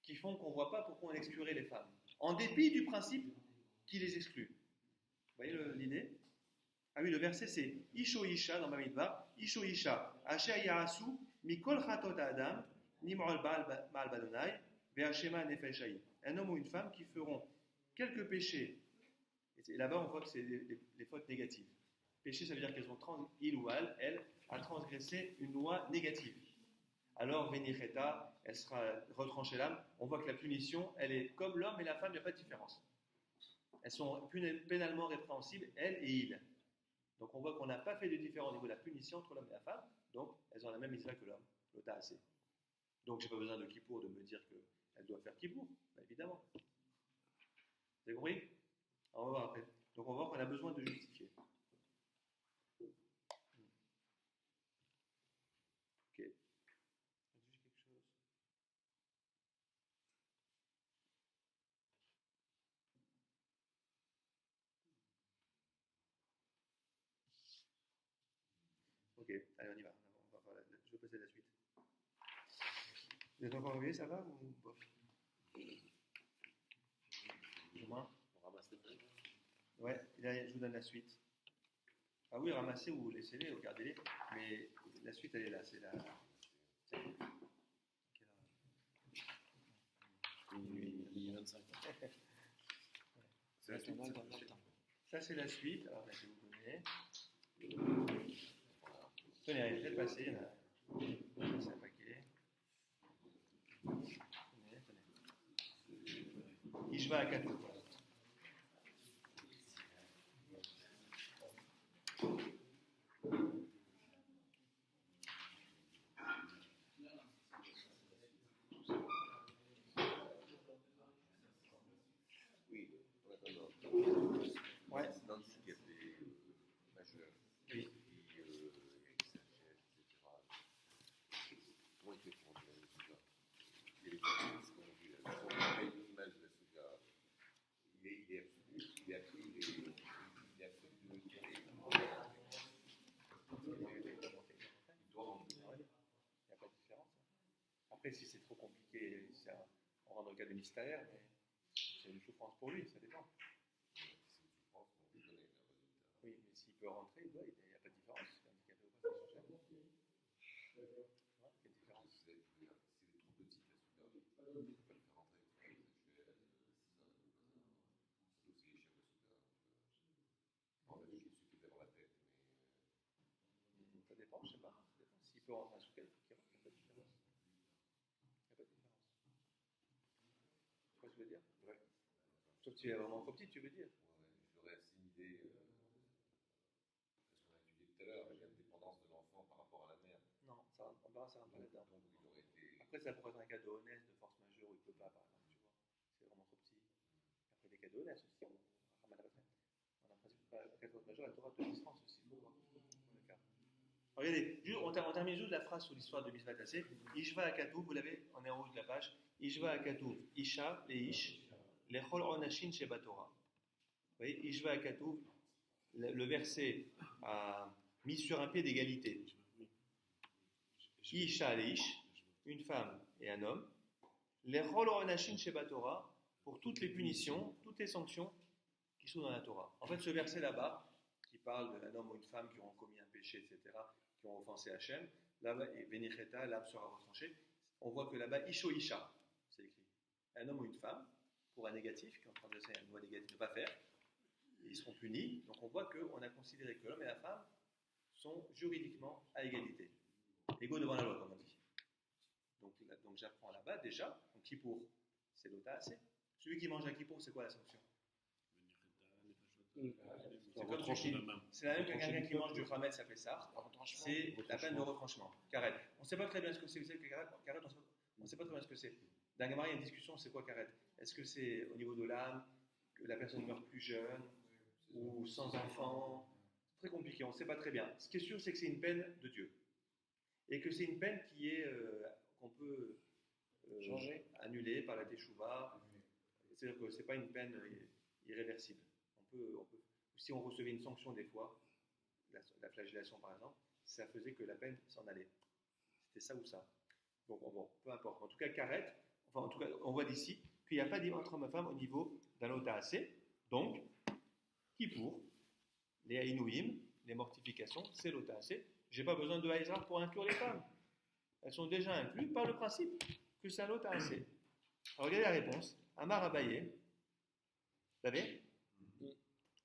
qui font qu'on ne voit pas pourquoi on exclurait les femmes. En dépit du principe qui les exclut. Vous voyez l'idée? Ah oui, le verset c'est Isho Isha dans Bamidbar, Isho Isha, Asher Yarasu, Mikol Chatot Adam, Nimrol Baal Badonai, Ve'ashema Nefeshai. Un homme ou une femme qui feront quelques péchés. Et là-bas, on voit que c'est les fautes négatives. Péché, ça veut dire qu'elles ont il ou elle, a transgressé une loi négative. Alors, Venicheta, elle sera retranchée l'âme. On voit que la punition, elle est comme l'homme et la femme, il n'y a pas de différence. Elles sont pénalement répréhensibles, elle et il. Donc, on voit qu'on n'a pas fait de différence au niveau de la punition entre l'homme et la femme. Donc, elles ont la même misva que l'homme, le ta'asé. Donc, je n'ai pas besoin de Kippour de me dire qu'elle doit faire Kippour, évidemment. Vous avez compris? On va voir après. Donc, on va voir qu'on a besoin de justifier. Ok. Ok, allez, on y va. Je vais passer à la suite. Vous êtes encore réveillés, ça va ou bof? Plus ou moins. On ramasse les feuilles. Ouais, et là, je vous donne la suite. Ah oui, ramassez ou laissez-les, ou gardez-les. Mais la suite, elle est là. C'est la. Minuit 25. C'est la suite. Ça, c'est la suite. Alors, là, je vais vous donner. Tenez, allez, faites passer. Il y en a. C'est un paquet. Tenez. Ishva à Katou. Oui, en attendant. Ouais. Dans le handicapé majeur, Oui. qui exagère, etc. Comment il fait pour enlever la souga? Il y a les personnes qui ont vu l'image de la souga. Il est absolu, il est absolu, il est absolu de tourner. Il doit rentrer. Il n'y a pas de différence. Après, si c'est trop compliqué, on rentre dans le cas de mystère, mais c'est une souffrance pour lui, ça dépend. C'est une souffrance qu'on peut donner le résultat. Oui, mais s'il peut rentrer, il n'y a pas de différence. C'est handicapé ou pas, c'est social. Ouais, quelle différence? S'il est trop petit, la souga, on ne peut pas le faire rentrer. C'est aussi les chefs de souga. On a juste suffit d'avoir la tête, mais. Ça dépend, je sais pas. Ça dépend. S'il peut rentrer un sous-cal, il faut qu'il rentre, il n'y a pas de différence. Il n'y a pas de différence. Tu vois ce que je veux dire? Ouais. Sauf que tu es vraiment trop petit, tu veux dire? Ouais, je l'aurais assimilé à ce qu'on a étudié tout à l'heure, avec l'indépendance de l'enfant par rapport à la mère. Non, ça rentre pas là-dedans. Donc il aurait été. Après, ça pourrait être un cas de honnête, de force majeure, où il ne peut pas, par exemple, tu vois. C'est vraiment trop petit. Après, des cas de honnête aussi, on ramène la retraite. On a presque pas, en cas de force majeure, elle t'aura de distance aussi, il faut voir. Regardez, on termine juste la phrase sur l'histoire de Misvat Tassé. Ishva Akatou, vous l'avez en haut de la page. Ishva Akatou, Isha, les Ish, les Chol Onashin Sheba Torah. Vous voyez, Ishva Akatou, le verset a mis sur un pied d'égalité. Isha, les Ish, une femme et un homme. Les Chol Onashin Sheba Torah, pour toutes les punitions, toutes les sanctions qui sont dans la Torah. En fait, ce verset là-bas, qui parle d'un homme ou une femme qui ont commis un péché, etc., qui ont offensé Hachem, là-bas, et Benicheta, l'âme sera retranchée. On voit que là-bas, Isho Isha, c'est écrit. Un homme ou une femme, pour un négatif, qui est en train de faire une loi négative de ne pas faire, ils seront punis. Donc on voit qu'on a considéré que l'homme et la femme sont juridiquement à égalité. Égaux devant la loi, comme on dit. Donc j'apprends là-bas déjà, donc Kippour, c'est l'ota assez. Celui qui mange un Kippour, c'est quoi la sanction? C'est la même que quelqu'un qui mange du Hametz, ça fait ça. C'est la peine de retranchement. Karet. On ne sait pas très bien ce que c'est. Vous savez que Karet, on ne sait pas très bien ce que c'est. Dans Gemara, il y a une discussion, c'est quoi Karet? Est-ce que c'est au niveau de l'âme, que la personne meurt plus jeune, ou sans enfant? C'est très compliqué, on ne sait pas très bien. Ce qui est sûr, c'est que c'est une peine de Dieu. Et que c'est une peine qu'on peut annuler par la Teshuvah. C'est-à-dire que ce n'est pas une peine irréversible. Si on recevait une sanction des fois, la flagellation par exemple, ça faisait que la peine s'en allait. C'était ça ou ça. Donc bon, peu importe. En tout cas, Karet, en tout cas, on voit d'ici qu'il n'y a pas d'imam entre homme et femme au niveau d'un ota assez. Donc, Kippour, les haïnouïm, les mortifications, c'est l'ota assez. Je n'ai pas besoin de haïzra pour inclure les femmes. Elles sont déjà incluses par le principe que c'est un ota assez. Alors regardez la réponse. Amar Abaye, vous savez?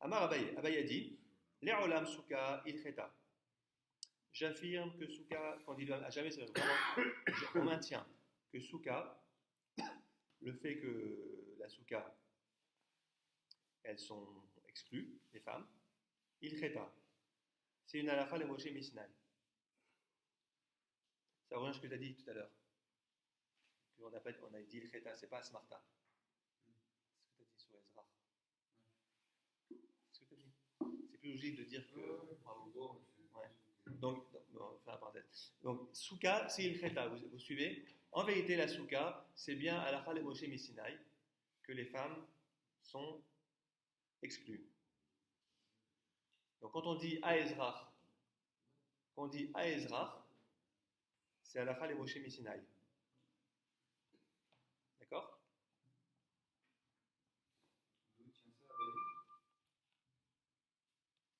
Amar Abaye, Abaye a dit Le'olam Souka ilcheta. J'affirme que Souka, quand il à jamais, c'est vraiment, on maintient que Souka, le fait que la Souka, elles sont exclues, les femmes, ilcheta. C'est une halakha le Moshe Misnai. Ça revient à ce que tu as dit tout à l'heure. On a dit ilcheta, c'est pas smarta. Ce que tu as dit sur Ezra. C'est plus logique de dire que. Ouais. Donc, on fait un parenthèse. Donc, Souka, c'est ilcheta, vous suivez? En vérité, la Souka, c'est bien halakha le Moshe Misinaï que les femmes sont exclues. Donc, quand on dit Aezrach, Quand on dit Aezrach, c'est Halakha les Moshe Misinaï. D'accord?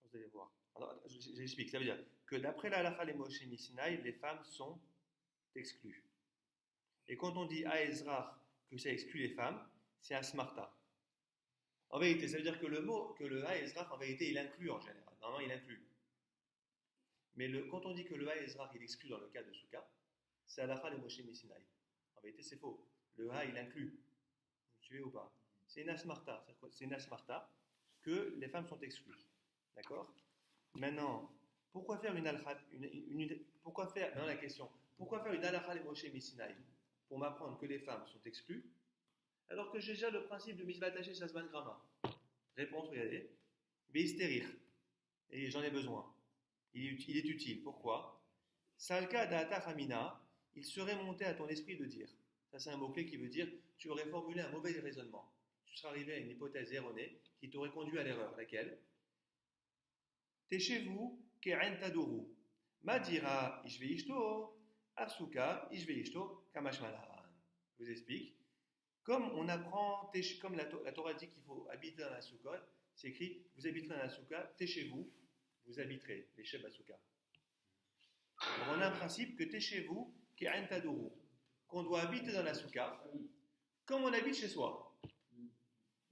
Vous allez voir. Alors, j'explique. Ça veut dire que d'après la Halakha les Moshe Misinaï, les femmes sont exclues. Et quand on dit Aezrach, que ça exclut les femmes, c'est Asmarta. En vérité, ça veut dire que le mot, que le Aezrach, en vérité, il inclut en général. Normalement, il inclut. Mais quand on dit que le Aezrach, il exclut dans le cas de Souka, c'est Halakha les Moshe Misinaï. En vérité, c'est faux. Le Ha, il inclut. Vous me suivez ou pas? C'est une Asmarta. C'est une Asmarta que les femmes sont exclues. D'accord? Maintenant, pourquoi faire une Halakha, pourquoi faire, maintenant la question, pourquoi faire une Halakha les Moshe Misinaï pour m'apprendre que les femmes sont exclues, alors que j'ai déjà le principe de Misvat Taché Shazman Grama? Réponse, regardez. Beisterir. Et j'en ai besoin. Il est utile. Pourquoi? Salka Da'ata Hamina, il serait monté à ton esprit de dire. Ça, c'est un mot-clé qui veut dire tu aurais formulé un mauvais raisonnement. Tu serais arrivé à une hypothèse erronée qui t'aurait conduit à l'erreur. Laquelle? Teshevu ke'en tadoru. Madira ishveishto, afsuka ishveishto kamashmalan. Je vous explique. Comme on apprend, comme la Torah dit qu'il faut habiter dans la soukha, c'est écrit vous habiterez dans la soukha, teshevu, vous habiterez, les Sheb Asuka. On a un principe que teshevu ke'en tadoru, qu'on doit habiter dans la soukha, comme on habite chez soi.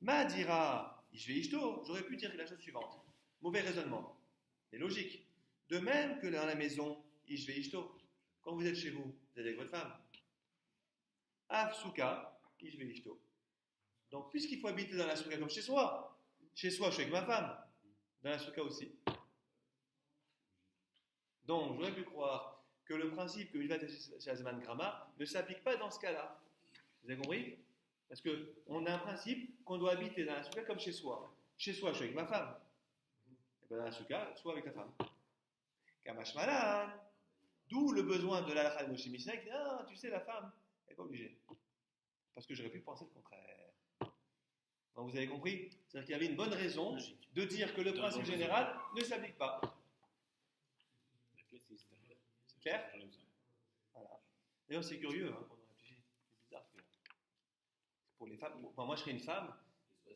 Madira ishveishto, j'aurais pu dire la chose suivante. Mauvais raisonnement, mais logique. De même que dans la maison, ishveishto, quand vous êtes chez vous, vous êtes avec votre femme. Afsuka, ishveishto. Donc, puisqu'il faut habiter dans la soukha comme chez soi, je suis avec ma femme, dans la soukha aussi. Donc, j'aurais pu croire que le principe que Milvat Shazman Grama ne s'applique pas dans ce cas-là. Vous avez compris? Parce qu'on a un principe qu'on doit habiter dans la soukha comme chez soi. Chez soi, je suis avec ma femme. Et bien dans la soukha, soit avec ta femme. Kamashmalan. D'où le besoin de l'Alakha de Moshe Mishnah qui dit ah, tu sais, la femme, elle n'est pas obligée. Parce que j'aurais pu penser le contraire. Donc vous avez compris? C'est-à-dire qu'il y avait une bonne raison de dire que le principe général ne s'applique pas. C'est clair? Voilà. D'ailleurs, c'est curieux hein, quand on réfléchit. C'est bizarre que pour les femmes. Moi, je serais une femme, je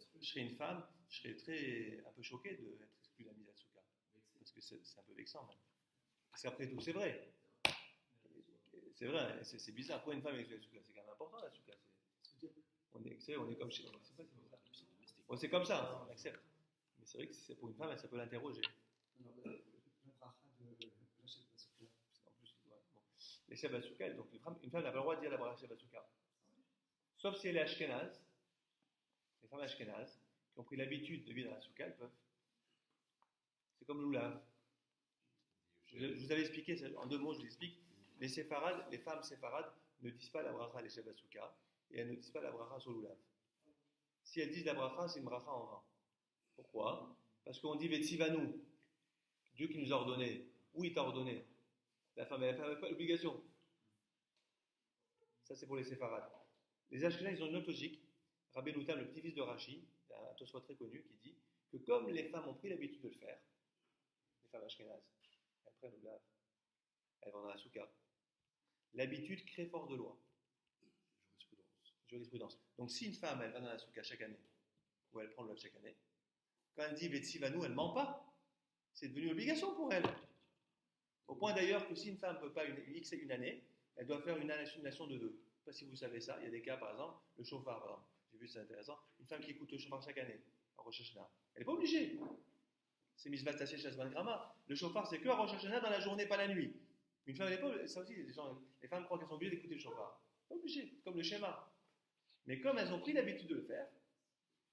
serais un peu choqué d'être exclu de la mise à Souka. Parce que c'est un peu vexant même. Parce qu'après tout, c'est vrai. C'est vrai, c'est bizarre. Pour une femme avec la Souka, c'est quand même important la Souka. On est comme chez nous. Bon, c'est comme ça, hein, on accepte. Mais c'est vrai que c'est pour une femme, ça peut l'interroger. En plus, les Sheb Asuka, donc une femme n'a pas le droit de dire la bracha Sheb Asuka. Sauf si elle est ashkénaze. Les femmes ashkénazes qui ont pris l'habitude de vivre dans la souka, elles peuvent. C'est comme l'oulav. Je vous avais expliqué, en 2 mots, je vous explique. Les femmes séfarades ne disent pas la bracha les Sheb Asuka et elles ne disent pas la bracha sur l'oulav. Si elles disent la bracha, c'est une bracha en vain. Pourquoi? Parce qu'on dit Vetsivanu, Dieu qui nous a ordonné. Où il t'a ordonné? La femme, elle n'a pas l'obligation. Ça, c'est pour les séfarades. Les Ashkenazes, ils ont une autre logique. Rabbi Noutam, le petit-fils de Rashi, un Tosfot très connu, qui dit que comme les femmes ont pris l'habitude de le faire, les femmes Ashkenazes, elles prennent le lave, elles vont dans la souka. L'habitude crée force de loi. Jurisprudence. Donc si une femme, elle va dans la souka chaque année, ou elle prend le lave chaque année, quand elle dit Vetsivanu, elle ne ment pas. C'est devenu une obligation pour elle. Au point d'ailleurs que si une femme ne peut pas mixer une année, elle doit faire une annulation de 2. Je ne sais pas si vous savez ça. Il y a des cas, par exemple, le chauffard, par exemple. J'ai vu, c'est intéressant. Une femme qui écoute le chauffard chaque année, à Rosh Hashanah, elle n'est pas obligée. C'est Misvat Taché Shazman Grama. Le chauffard, c'est que à Rosh Hashanah dans la journée, pas la nuit. Une femme, elle n'est pas. Ça aussi, les femmes croient qu'elles sont obligées d'écouter le chauffard. Pas obligées, comme le schéma. Mais comme elles ont pris l'habitude de le faire,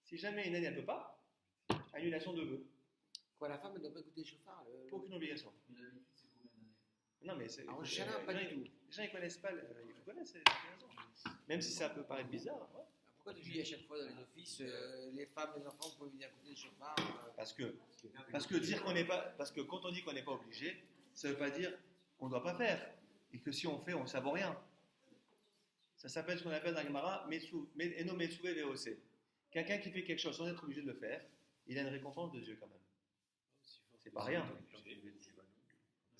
si jamais une année, elle ne peut pas, annulation de vœux. Quoi, la femme ne doit pas écouter le chauffard Aucune obligation. Mais l'habitude, c'est combien d'années? Non, mais c'est. Alors, Shana, pas du tout. Les gens, ils ne connaissent pas. Ils connaissent les raisons. Même si ça peut paraître bizarre. Ouais. Pourquoi tu dis à chaque fois dans les offices, les femmes et les enfants peuvent venir écouter le chauffard Parce que dire qu'on n'est pas. Parce que quand on dit qu'on n'est pas obligé, ça ne veut pas dire qu'on ne doit pas faire. Et que si on fait, on ne savoure rien. Ça s'appelle ce qu'on appelle dans la Gemara Eno Metsuve VOC. Quelqu'un qui fait quelque chose sans être obligé de le faire, il a une récompense de Dieu quand même. C'est pas rien.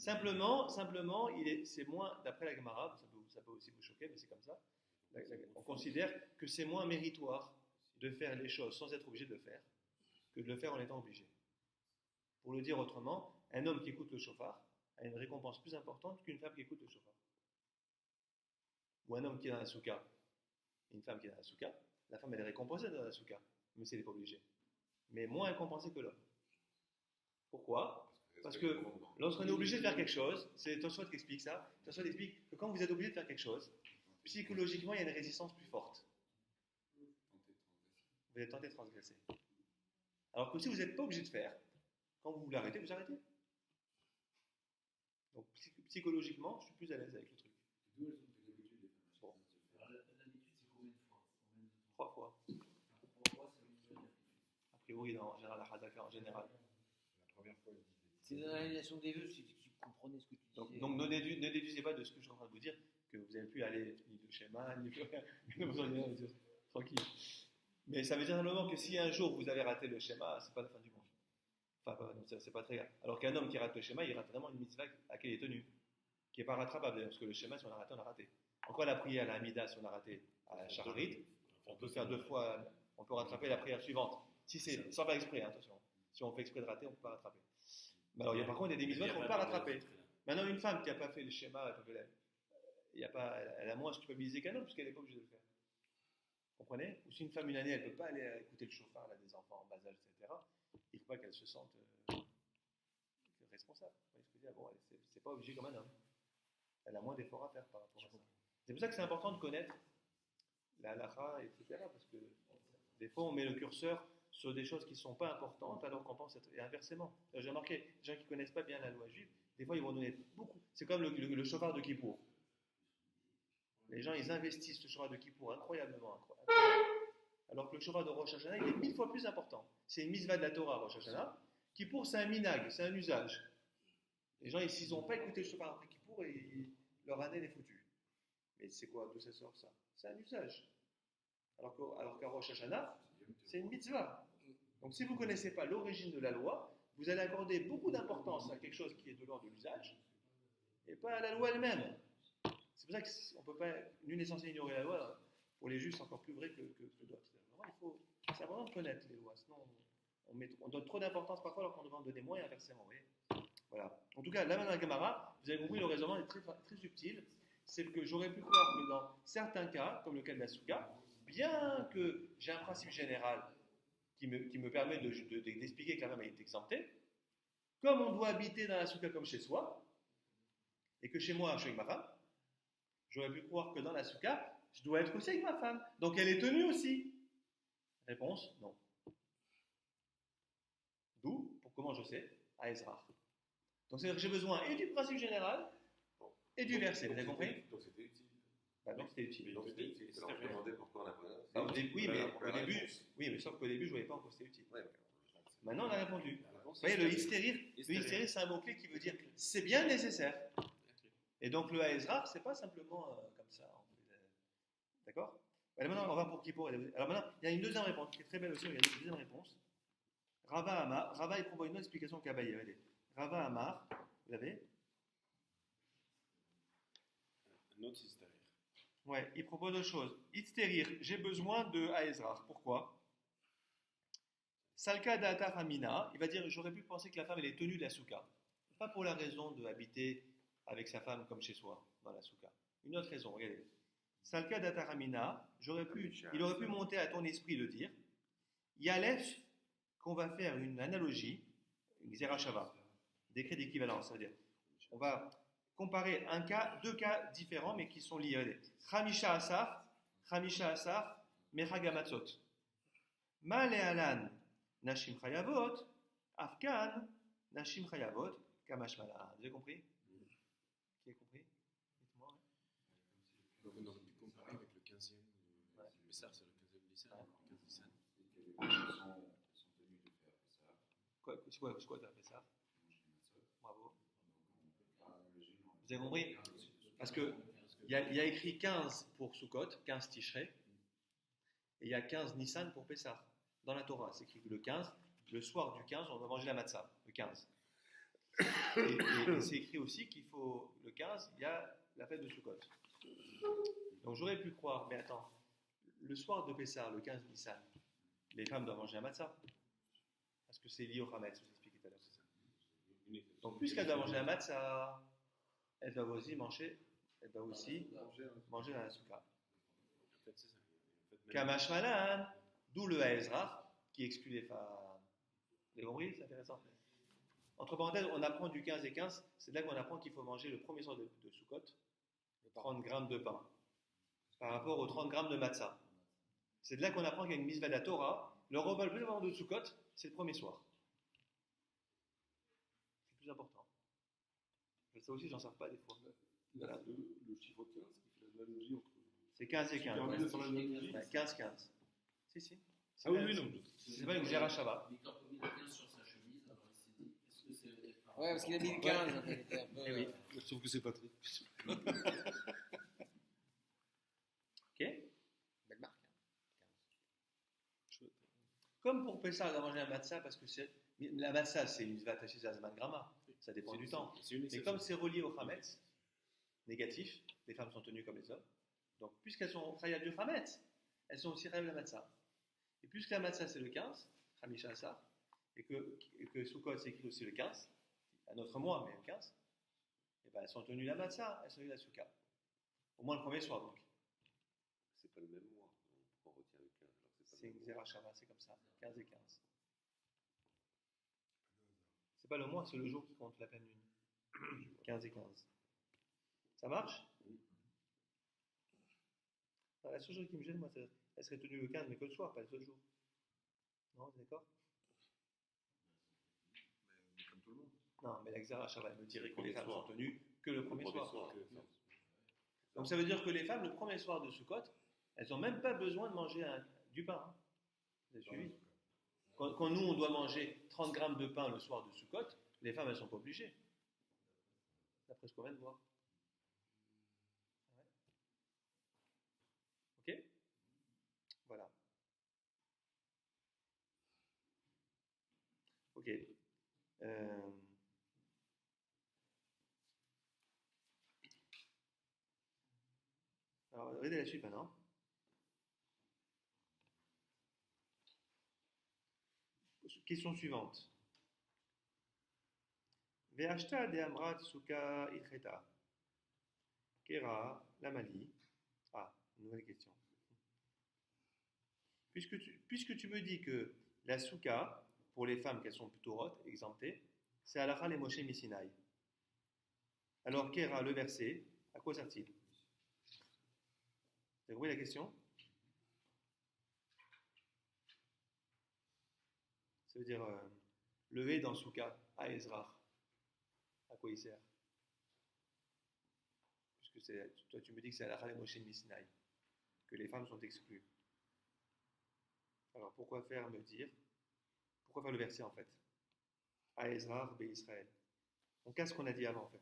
Simplement, c'est moins, d'après la Gemara, ça peut aussi vous choquer, mais c'est comme ça. On considère que c'est moins méritoire de faire les choses sans être obligé de le faire que de le faire en étant obligé. Pour le dire autrement, un homme qui écoute le shofar a une récompense plus importante qu'une femme qui écoute le shofar. Ou un homme qui est dans la souka et une femme qui est dans la souka, la femme elle est récompensée dans la souka, même si elle n'est pas obligée. Mais moins récompensée que l'homme. Pourquoi ? Parce que lorsqu'on est obligé de faire quelque chose, c'est Tosfot qui explique ça. Tosfot explique que quand vous êtes obligé de faire quelque chose, psychologiquement il y a une résistance plus forte. Vous êtes tenté de transgresser. Alors que si vous n'êtes pas obligé de faire, quand vous l'arrêtez, vous arrêtez. Donc psychologiquement, je suis plus à l'aise avec le truc. D'où elles ont fait l'habitude des femmes. Bon. Alors, l'habitude, c'est combien de fois? 3 fois. 3 fois, ça veut dire. A priori, en général, la hadaka en général. La première fois, il disait. C'est dans l'annulation des vœux, si tu comprenais ce que tu disais. Donc ne déduisez pas de ce que je suis en train de vous dire que vous n'allez plus aller ni de schéma, ni de rien. Vous en avez tranquille. Mais ça veut dire simplement que si un jour vous avez raté le schéma, c'est pas la fin du monde. Enfin, c'est pas très grave. Alors qu'un homme qui rate le schéma, il rate vraiment une mitzvah à laquelle il est tenu, qui n'est pas rattrapable, parce que le schéma, si on a raté, on a raté. Encore la prière à la Hamida, si on a raté à la Shacharit, on peut faire 2 fois, on peut rattraper la prière suivante. Si c'est sans faire exprès, hein, attention. Si on fait exprès de rater, on ne peut pas rattraper. Mais alors, par contre, il y a des mitzvahs qu'on ne peut pas rattraper. Maintenant, une femme qui n'a pas fait le schéma, elle a moins culpabilisé qu'un homme, puisqu'elle n'est pas obligée de le faire. Vous comprenez? Ou si une femme, une année, elle ne peut pas aller écouter le chauffard, elle a des enfants en bas âge, etc., il ne faut pas qu'elle se sente responsable. Vous voyez ce que je veux dire? Bon, c'est pas obligé comme un homme. Elle a moins d'efforts à faire par rapport à ça. C'est pour ça que c'est important de connaître la halakha, etc., parce que des fois, on met le curseur sur des choses qui ne sont pas importantes, alors qu'on pense être... Et inversement. J'ai remarqué, les gens qui ne connaissent pas bien la loi juive, des fois, ils vont donner beaucoup. C'est comme le chauffard de Kippour. Les gens, ils investissent le chauffard de Kippour incroyablement. Alors que le chauffard de Rosh Hashanah, il est 1000 fois plus important. C'est une mitzvah de la Torah, Rosh Hashanah. Kippour, c'est un minag, c'est un usage. Les gens, s'ils n'ont pas écouté le chauffard après Kippour, leur année est foutue. Mais c'est quoi? D'où ça sort ça? C'est un usage. Alors qu'à Rosh Hashanah, c'est une mitzvah. Donc si vous ne connaissez pas l'origine de la loi, vous allez accorder beaucoup d'importance à quelque chose qui est de l'ordre de l'usage, et pas à la loi elle-même. C'est pour ça qu'on ne peut pas, nul n'est censé ignorer la loi. Pour les juifs, c'est encore plus vrai que d'autres. C'est important de connaître les lois, sinon on donne trop d'importance parfois alors qu'on devrait en donner moins et inversement. Vous voyez, voilà. En tout cas, là dans la Gemara, vous avez compris, le raisonnement est très, très subtil. C'est que j'aurais pu croire que dans certains cas, comme le cas de la souka, bien que j'ai un principe général qui me permet d'expliquer que la femme est exemptée, comme on doit habiter dans la souka comme chez soi, et que chez moi je suis avec ma femme, j'aurais pu croire que dans la souka, je dois être aussi avec ma femme. Donc elle est tenue aussi. Réponse, non. D'où, pour comment je sais, à Ezra. Donc c'est-à-dire que j'ai besoin et du principe général et du verset. Vous avez compris? Donc c'était utile. Bah non, c'était utile. Donc c'était utile. Alors je me demandais pourquoi on a pas. Oui, mais sauf qu'au début, je ne voyais pas encore que c'était utile. Ouais. Maintenant, on a répondu. Vous voyez, le hystérir, c'est un mot-clé qui veut dire c'est bien nécessaire. Et donc le Ezra, c'est pas simplement comme ça. D'accord? Alors maintenant, on va pour Kippour. Alors maintenant, il y a une deuxième réponse qui est très belle aussi. Il y a une deuxième réponse. Rava Amar. Rava, il propose une autre explication qu'Abaye. Regardez. Rava Amar, vous l'avez? Un autre hystérir. Ouais, il propose autre chose. Hystérir, j'ai besoin de Aezra. Pourquoi? Salka Data Ramina, il va dire j'aurais pu penser que la femme elle est tenue de la souka. Pas pour la raison de habiter avec sa femme comme chez soi, dans la souka. Une autre raison, regardez. Salka Data Ramina, il aurait pu monter à ton esprit de dire Yalef, qu'on va faire une analogie, une Xerashava, décret d'équivalence, c'est-à-dire on va comparer deux cas différents mais qui sont liés. Regardez. Chamisha Asar, Mechagamatzot. Malealan, Nashim Chayavot, Afkan, Nashim Chayavot, Kamashmala. Vous avez compris? Qui a compris? Dites-moi. Donc on aurait pu comparer avec le 15e. Mais ça, c'est le 15e Nissan. Le 15 Nissan. Ils sont tenus de faire ça. C'est quoi tu as fait ça? Bravo. Vous avez compris? Parce qu'il y a écrit 15 pour Sukkot, 15 Tishrei, et il y a 15 Nissan pour Pessah. Dans la Torah, c'est écrit que le 15, le soir du 15, on va manger la matzah, le 15. Et c'est écrit aussi qu'il faut, le 15, il y a la fête de Sukkot. Donc j'aurais pu croire, mais attends, le soir de Pessah, le 15 Nissan, les femmes doivent manger un matzah. Parce que c'est lié au Hametz, je vous expliquais tout à l'heure. Donc puisqu'elles doivent manger un matzah, elles doivent aussi manger dans la soukha. En fait, c'est ça. En fait, même- Kamash Malan, d'où le Haezra, qui exclut les femmes. Vous avez compris? C'est intéressant. Entre parenthèses, on apprend du 15 et 15, c'est là qu'on apprend qu'il faut manger le premier soir de Sukkot, 30 grammes de pain, par rapport aux 30 grammes de matzah. C'est de là qu'on apprend qu'il y a une mitzvah de la Torah. Le repas le plus important de Sukkot, c'est le premier soir. C'est le plus important. Ça aussi, j'en sers pas des fois. Là, le chiffre 15 qui fait l'analogie entre. C'est 15 et 15. Permet de faire l'analogie. 15-15. Si. Ah oui, oui, non. C'est pas une Gérard Shabbat. Mais quand il a 15 sur sa chemise, alors il s'est dit, est-ce que c'est le départ? Ouais, parce qu'il a mis le 15. donc il était un peu, Eh oui. Je trouve que c'est pas très. Ok. Belle marque. Hein. Comme pour Pessah, on a mangé un matzah parce que la matzah, c'est une mitzvah attachée à Zman Grama. Ça dépend du temps. C'est une Mais exception. comme c'est relié au Hametz, négatif, les femmes sont tenues comme les hommes. Donc, puisqu'elles sont chayat du Hametz, elles sont aussi chayat de la matzah. Et puisque la matzah, c'est le 15, Hamisha Assar, et que Sukkot, c'est écrit aussi le 15, un autre mois, mais le 15, et ben, elles sont tenues la matzah, elles sont tenues la Sukkah. Au moins le premier soir, donc. C'est pas le même mois. Pourquoi on retient le 15 alors C'est c'est une pas le même Zera Shabbat, c'est comme ça, 15 et 15. C'est pas le mois, c'est le jour qui compte la pleine lune. 15 et 15. Ça marche? Alors, la seule chose qui me gêne, moi, c'est elle serait tenue le 15, mais que le soir, pas le seul jour. Non, vous êtes d'accord? Mais comme tout le monde. Non, mais la Xera Shabbat me dirait que premier les femmes soir. sont tenues que le premier soir. que- Donc ça veut dire que les femmes, le premier soir de Sukkot, elles n'ont même pas besoin de manger du pain. Hein. Vous avez suivi? Quand nous, on doit manger 30 grammes de pain le soir de Sukkot, les femmes, elles ne sont pas obligées. D'après ce qu'on vient de voir. Ouais. Ok? Voilà. Ok. Alors, regardez la suite maintenant. Question suivante. Ve'ashta de amrat suka ilcheta. Kera lamali. Ah, une nouvelle question. Puisque tu me dis que la souka, pour les femmes qu'elles sont plutôt hautes, exemptées, c'est halakha les Moshe Misinaï. Alors, Kera, le verset, à quoi sert-il? Vous avez compris la question? Ça veut dire le hé dans Souka, à Ezra. À quoi il sert? Puisque toi tu me dis que c'est halakha les Moshe Misinaï, que les femmes sont exclues. Alors pourquoi faire le verset en fait? À Ezra, Bé Israël. On casse ce qu'on a dit avant en fait.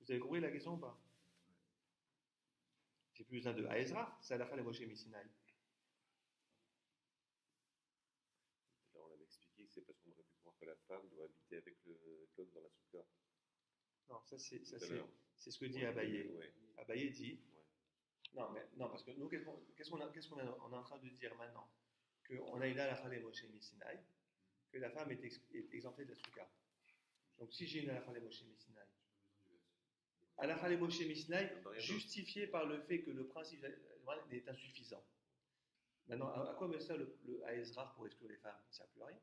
Vous avez compris la question ou pas? J'ai plus besoin de à Ezra, c'est halakha les Moshe Misinaï. Là, on avait expliqué que c'est parce qu'on aurait pu croire que la femme doit habiter avec l'homme dans la soukha. Non, ça c'est Tout à l'heure. ce que dit Abaye. Ouais. Abaye dit. Ouais. Non, parce que nous, qu'est-ce qu'on est en train de dire maintenant? Qu'on a une halakha les Moshe Misinaï, que la femme est exemptée de la soukha. Donc si j'ai une halakha les Moshe Misinaï, halakha les Moshe Misinaï justifiée par le fait que le principe est insuffisant. Maintenant, à quoi me sert le Haezra pour exclure les femmes? Il ne sert plus à rien.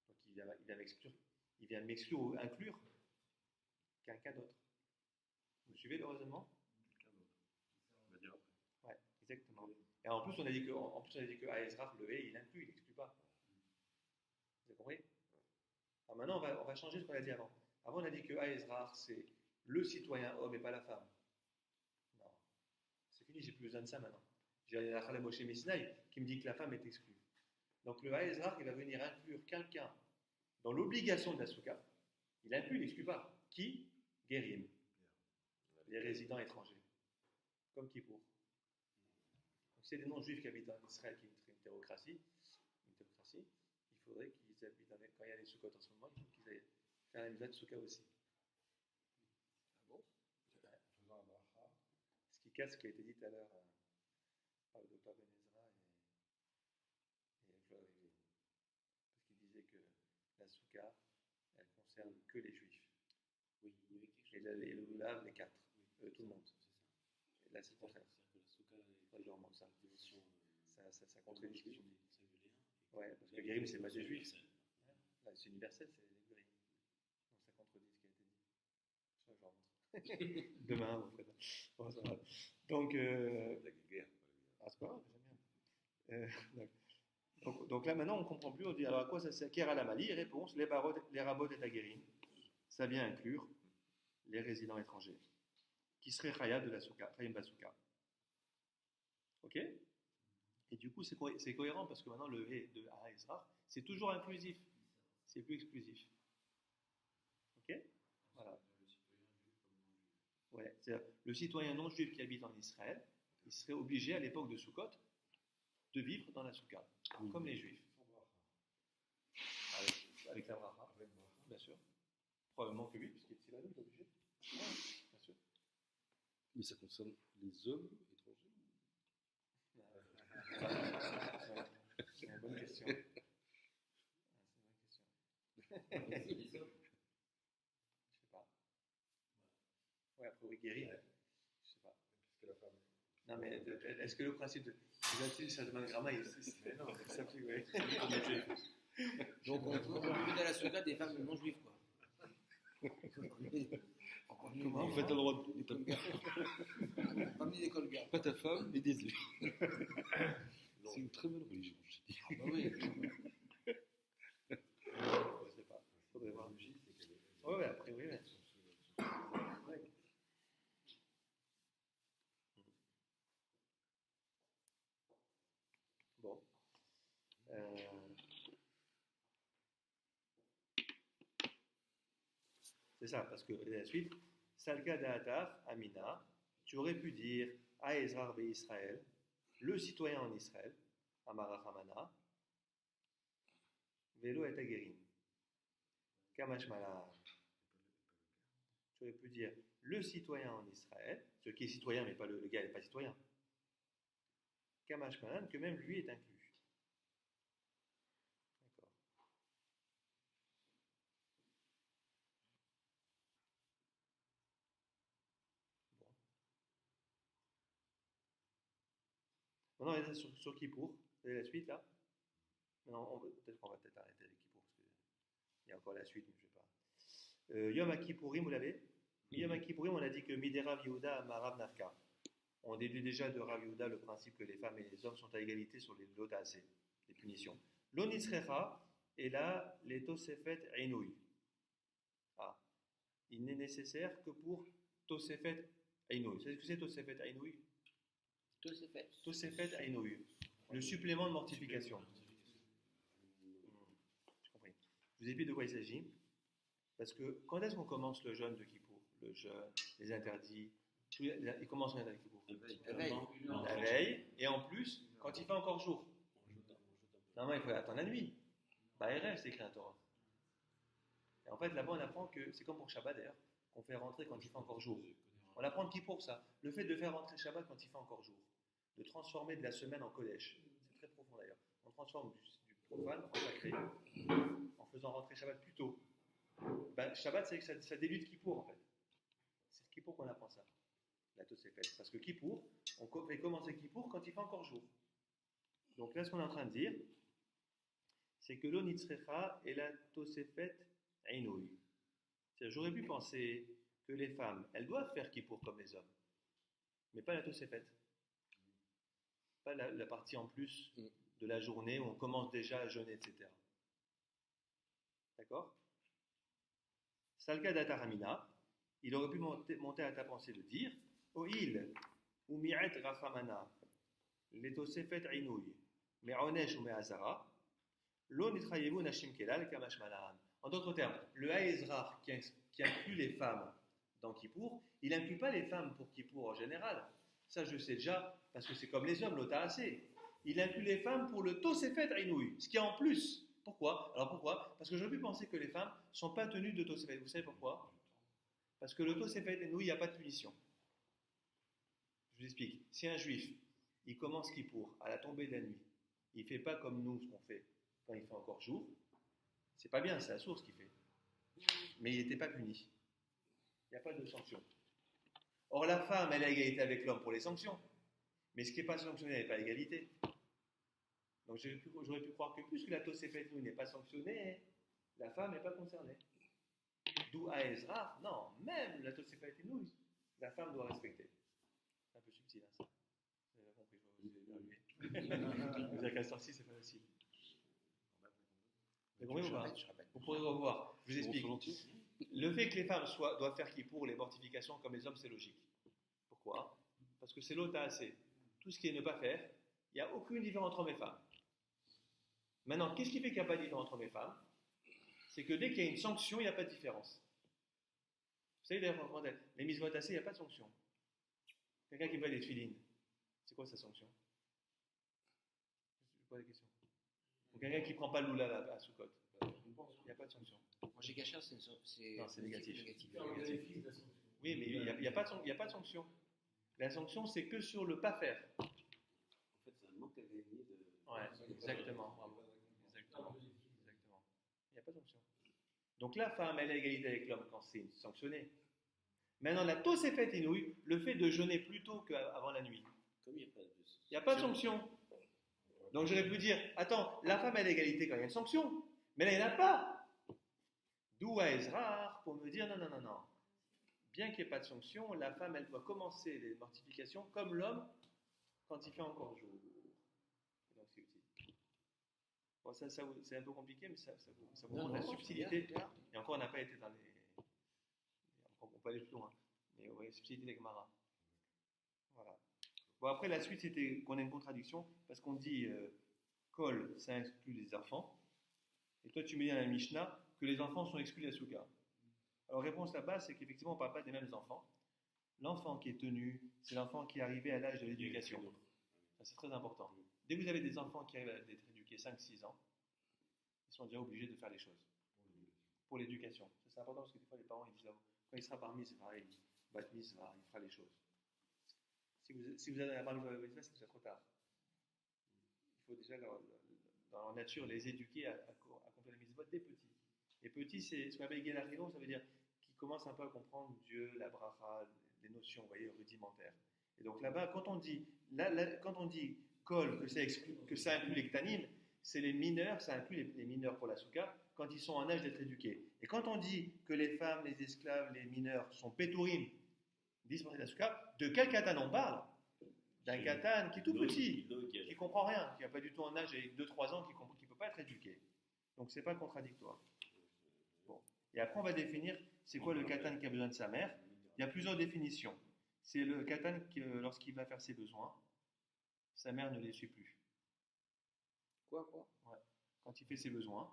Donc il vient m'exclure ou inclure quelqu'un d'autre. Vous suivez le raisonnement? On va dire après. Ouais, exactement. Et en plus, on a dit que Haezra, le hé, il inclut, il n'exclut pas. Vous avez compris? Alors maintenant, on va changer ce qu'on a dit avant. Avant, on a dit que Haezra, c'est le citoyen homme et pas la femme. Non, c'est fini, j'ai plus besoin de ça maintenant. J'ai la Khaled Moshe Misnaï qui me dit que la femme est exclue. Donc le Haezra, il va venir inclure quelqu'un dans l'obligation de la soukha. Il inclut, il n'exclut pas. Qui? Guérim. Les résidents étrangers. Comme Kippour. Donc c'est des non-juifs qui habitent en Israël, qui est une théocratie, il faudrait qu'ils qu'ils habitent quand il y a les Sukkot en ce moment, il faut qu'ils aillent faire la mitzvah de Sukkah aussi. bon Ce qui casse ce qui a été dit tout à l'heure par le docteur Ben Ezra et Flo Rivier. Parce qu'il disait que la Sukkah, elle concerne que les Juifs. Oui, il y avait quelque chose. Et le Lulav, les quatre. Tout le monde. C'est ça. Et là, c'est le contraire. C'est-à-dire que la souka Moi, je leur montre ça. la dimension. Ça contredit ce qu'ils ont dit. Ça veut dire. Ouais, parce que Guérim, c'est pas des Juifs. Là, c'est universel, c'est les Guérim. Donc ça contredit ce qui a été dit. Ça, je leur montre. Demain, en fait. Bon, ça va. Donc, La guerre. ah, c'est pas grave, j'aime bien. Donc là, maintenant, on ne comprend plus. On dit alors à quoi ça sert Kéra la Mali réponse les rabot et Taguérim. Ça vient inclure les résidents étrangers qui seraient Chaya de la Souka, Chayim Basuka. Ok. Et du coup, c'est cohérent parce que maintenant, le He de Ezra, c'est toujours inclusif. C'est plus exclusif. Ok. Voilà. Ouais, c'est-à-dire, le citoyen non juif qui habite en Israël, il serait obligé à l'époque de Sukkot de vivre dans la Souka, comme les juifs. Avec la bracha, bien sûr. Probablement que oui, puisqu'il est obligé. Ouais, bien sûr. Mais ça concerne les hommes étrangers. C'est une bonne question. C'est une bonne question. Je sais pas. Ouais, après, oui, guérir. Je sais pas. Non, mais est-ce que le principe de Zatil, ça demande gramma, il s'applique, oui. Donc on peut dans la souka des femmes non juives quoi. En fait, t'as le droit de. Pas mis l'école gare. Pas ta femme, mais des yeux. C'est une très bonne religion, je dis. Ah bah oui. Je sais pas. Faudrait voir. Ouais, a priori, ouais. Ouais. Bon. C'est ça, parce que la suite, Salka Da'atar, Amina, tu aurais pu dire à Ezra Be Israël, le citoyen en Israël, Amara Hamana, Velo et Aguerin, Kamash Mala. Tu aurais pu dire le citoyen en Israël, ce qui est citoyen, mais pas le gars n'est pas citoyen. Kamash Malan, que même lui est inclus. D'accord. Bon. Maintenant, on est sur Kippour. Vous avez la suite là? Non, peut-être qu'on va peut-être arrêter avec Kippour parce qu'il y a encore la suite, mais je ne sais pas. Yom HaKippourim, vous l'avez? Yom HaKippourim, on a dit que Midera Yehuda Marav Nafka. On déduit déjà de Rav Yehuda le principe que les femmes et les hommes sont à égalité sur les lodasé, les punitions. L'Onitzrecha est là les Tosefet Einouï. Ah, il n'est nécessaire que pour Tosefet Einouï. Vous savez ce que c'est Tosefet Einouï? Tout c'est fait. Tosefet Einouï, le supplément de mortification. J'ai compris. Je vous explique de quoi il s'agit. Parce que quand est-ce qu'on commence le jeûne de Kippour? Le jeûne, les interdits, il commence le jeûne de Kippour. La veille, et en plus, quand il fait encore jour. Normalement, il faut attendre la nuit. Ba'erev, c'est écrit un Torah. Et en fait, là-bas, on apprend que, c'est comme pour Shabbat d'ailleurs, qu'on fait rentrer quand il fait encore jour. On apprend de Kippour ça. Le fait de faire rentrer Shabbat quand il fait encore jour. De transformer de la semaine en Kodesh. C'est très profond d'ailleurs. On transforme du profane en sacré en faisant rentrer Shabbat plus tôt. Ben, Shabbat, c'est que ça débute Kippour en fait. C'est Kippour qu'on apprend ça. La Tosefet. Parce que Kippour, on fait commencer Kippour quand il fait encore jour. Donc là, ce qu'on est en train de dire, c'est que l'Onitzrecha est la Tosefet Einouï. J'aurais pu penser que les femmes, elles doivent faire Kippour comme les hommes, mais pas la Tosefet. Pas la partie en plus de la journée où on commence déjà à jeûner, etc. D'accord? Salka Dataramina, il aurait pu monter à ta pensée de dire Oil ou Mi'et Rachamana, les Tosefet Einouï, Me'onesh ou Me'azara, Lo Nitrayevu Nashim Kelal Kamash Malahan. En d'autres termes, le Haezra qui inclut les femmes dans Kippour, il n'inclut pas les femmes pour Kippour en général. Ça, je sais déjà, parce que c'est comme les hommes, l'Otaasé. Il inclut les femmes pour le Tosefet Einouï, ce qui est en plus Pourquoi? Alors pourquoi? Parce que j'aurais pu penser que les femmes ne sont pas tenues de Tosefet. Vous savez pourquoi? Parce que le Tosefet et nous, il n'y a pas de punition. Je vous explique. Si un juif, il commence Kippour à la tombée de la nuit, il ne fait pas comme nous ce qu'on fait quand il fait encore jour, c'est pas bien, c'est la source qu'il fait. Mais il n'était pas puni. Il n'y a pas de sanction. Or, la femme, elle a égalité avec l'homme pour les sanctions. Mais ce qui n'est pas sanctionné, elle n'est pas égalité. Donc j'aurais pu croire que puisque la Tosefet nous n'est pas sanctionnée, la femme n'est pas concernée. D'où à Ezra, non, même la Tosefet nous, la femme doit respecter. C'est un peu subtil, hein, ça. Vous avez compris, je vais vous évaluer. Vous avez qu'à sortir, c'est pas facile. Vous avez compris ou pas? Vous pourrez revoir. Je vous explique. Le fait que les femmes doivent faire Kippour les mortifications comme les hommes, c'est logique. Pourquoi? Parce que c'est l'ota assez. Tout ce qui est ne pas faire, il n'y a aucune différence entre hommes et femmes. Maintenant, qu'est-ce qui fait qu'il n'y a pas de différence entre hommes et femmes? C'est que dès qu'il y a une sanction, il n'y a pas de différence. Vous savez d'ailleurs, les mitzvot assez, il n'y a pas de sanction. Quelqu'un qui fait des tefilines, c'est quoi sa sanction? Je pose la question. Ou quelqu'un qui ne prend pas le loula à Soukot, il n'y a pas de sanction. Moi, j'ai caché, c'est Non, c'est négatif. Oui, Oui, mais il n'y a pas de sanction. La sanction, c'est que sur le pas faire. En fait, c'est un manque à gagner de. Ouais, exactement. Bravo. Exactement. Il n'y a pas de sanction. Donc la femme, elle a égalité avec l'homme quand c'est sanctionné. Maintenant, la Tosefet Inouï, le fait de jeûner plus tôt qu'avant la nuit. Comme il n'y a pas de. Il n'y a pas de sanction. Donc j'aurais pu dire, attends, la femme, elle a égalité quand il y a une sanction. Mais là, il n'y en a pas. D'où à Ezra pour me dire, non. Bien qu'il n'y ait pas de sanction, la femme, elle doit commencer les mortifications comme l'homme quand il fait encore jour. Donc c'est utile. Bon, ça c'est un peu compliqué, mais ça vous montre la subtilité. Et encore, on n'a pas été dans les... On peut aller plus loin. Mais oui, subtilité des Gemara. Voilà. Bon, après, la suite, c'était qu'on a une contradiction, parce qu'on dit Kol, ça inclut les enfants. Et toi, tu me dis dans la Mishnah que les enfants sont exclus de la Souka. Alors, réponse là-bas, c'est qu'effectivement, on ne parle pas des mêmes enfants. L'enfant qui est tenu, c'est l'enfant qui est arrivé à l'âge de l'éducation. Ça, c'est très important. Dès que vous avez des enfants qui arrivent à être éduqués 5-6 ans, ils sont déjà obligés de faire les choses. Pour l'éducation. Ça, c'est important parce que des fois, les parents, ils disent, quand il sera bar mitzvah, il fera les choses. Si vous avez la bar mitzvah, c'est déjà trop tard. Il faut déjà, dans la nature, les éduquer à accomplir les mitzvot dès petits. Et petit, c'est ce qu'on appelle Gelarino, ça veut dire qu'ils commencent un peu à comprendre Dieu, la bracha, les notions, vous voyez, rudimentaires. Et donc là-bas, quand on dit kol, que ça inclut les ktanim, c'est les mineurs, ça inclut les mineurs pour la souka, quand ils sont en âge d'être éduqués. Et quand on dit que les femmes, les esclaves, les mineurs sont pétourim, dispensés de la souka, de quel katan on parle? D'un katan qui est tout petit, qui ne comprend rien, qui n'a pas du tout un âge avec 2-3 ans, qui ne peut pas être éduqué. Donc ce n'est pas contradictoire. Bon. Et après on va définir c'est quoi le katan qui a besoin de sa mère. Il y a plusieurs définitions. C'est le katan qui, lorsqu'il va faire ses besoins, sa mère ne les suit plus. Quoi Ouais. Quand il fait ses besoins,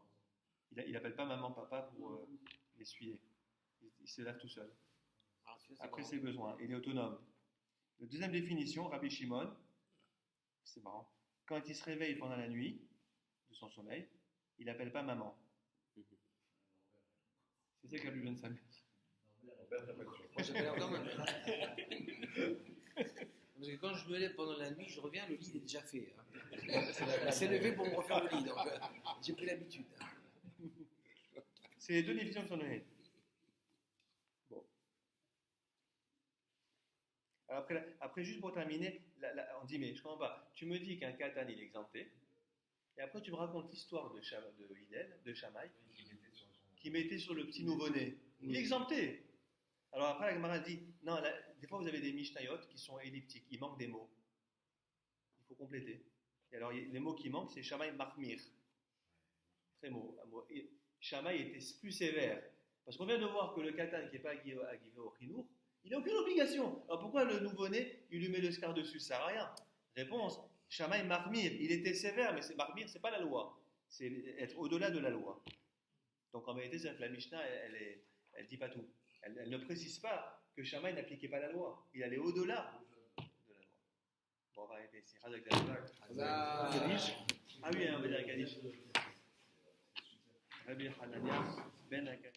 il n'appelle pas maman, papa pour l'essuyer. Il se lave tout seul. Après ses besoins, il est autonome. La deuxième définition, Rabbi Shimon, c'est marrant, quand il se réveille pendant la nuit de son sommeil, il n'appelle pas maman. C'est ça qui a plus besoin de sa mère. Moi, j'appelle encore ma mère. Parce que quand je me lève pendant la nuit, je reviens, le lit est déjà fait. Elle s'est levée pour me refaire le lit, donc j'ai pris l'habitude. C'est les deux définitions qui sont données. Bon. Alors après, juste pour terminer, on dit, mais je ne comprends pas. Tu me dis qu'un katan, il est exempté, et après tu me racontes l'histoire de Hillel, de Shammai, qui mettait sur le petit nouveau-né. Il est exempté. Alors après, la Gemara dit, non, des fois vous avez des Mishnayot qui sont elliptiques, il manque des mots. Il faut compléter. Et alors, les mots qui manquent, c'est Shammai Mahmir. Très mot. Shammai était plus sévère. Parce qu'on vient de voir que le katan qui n'est pas aguivé au chinour, il n'a aucune obligation. Alors pourquoi le nouveau-né, il lui met le scar dessus? Ça ne sert à rien. Réponse, Shammai Mahmir, il était sévère, mais Mahmir, ce n'est pas la loi. C'est être au-delà de la loi. Donc en vérité, la Mishnah, elle ne dit pas tout. Elle ne précise pas que Shammai n'appliquait pas la loi. Il allait au-delà de la loi. Bon, on va arrêter ici. Ah oui, on va dire Kaddish. Rabbi Hanania ben Akashia.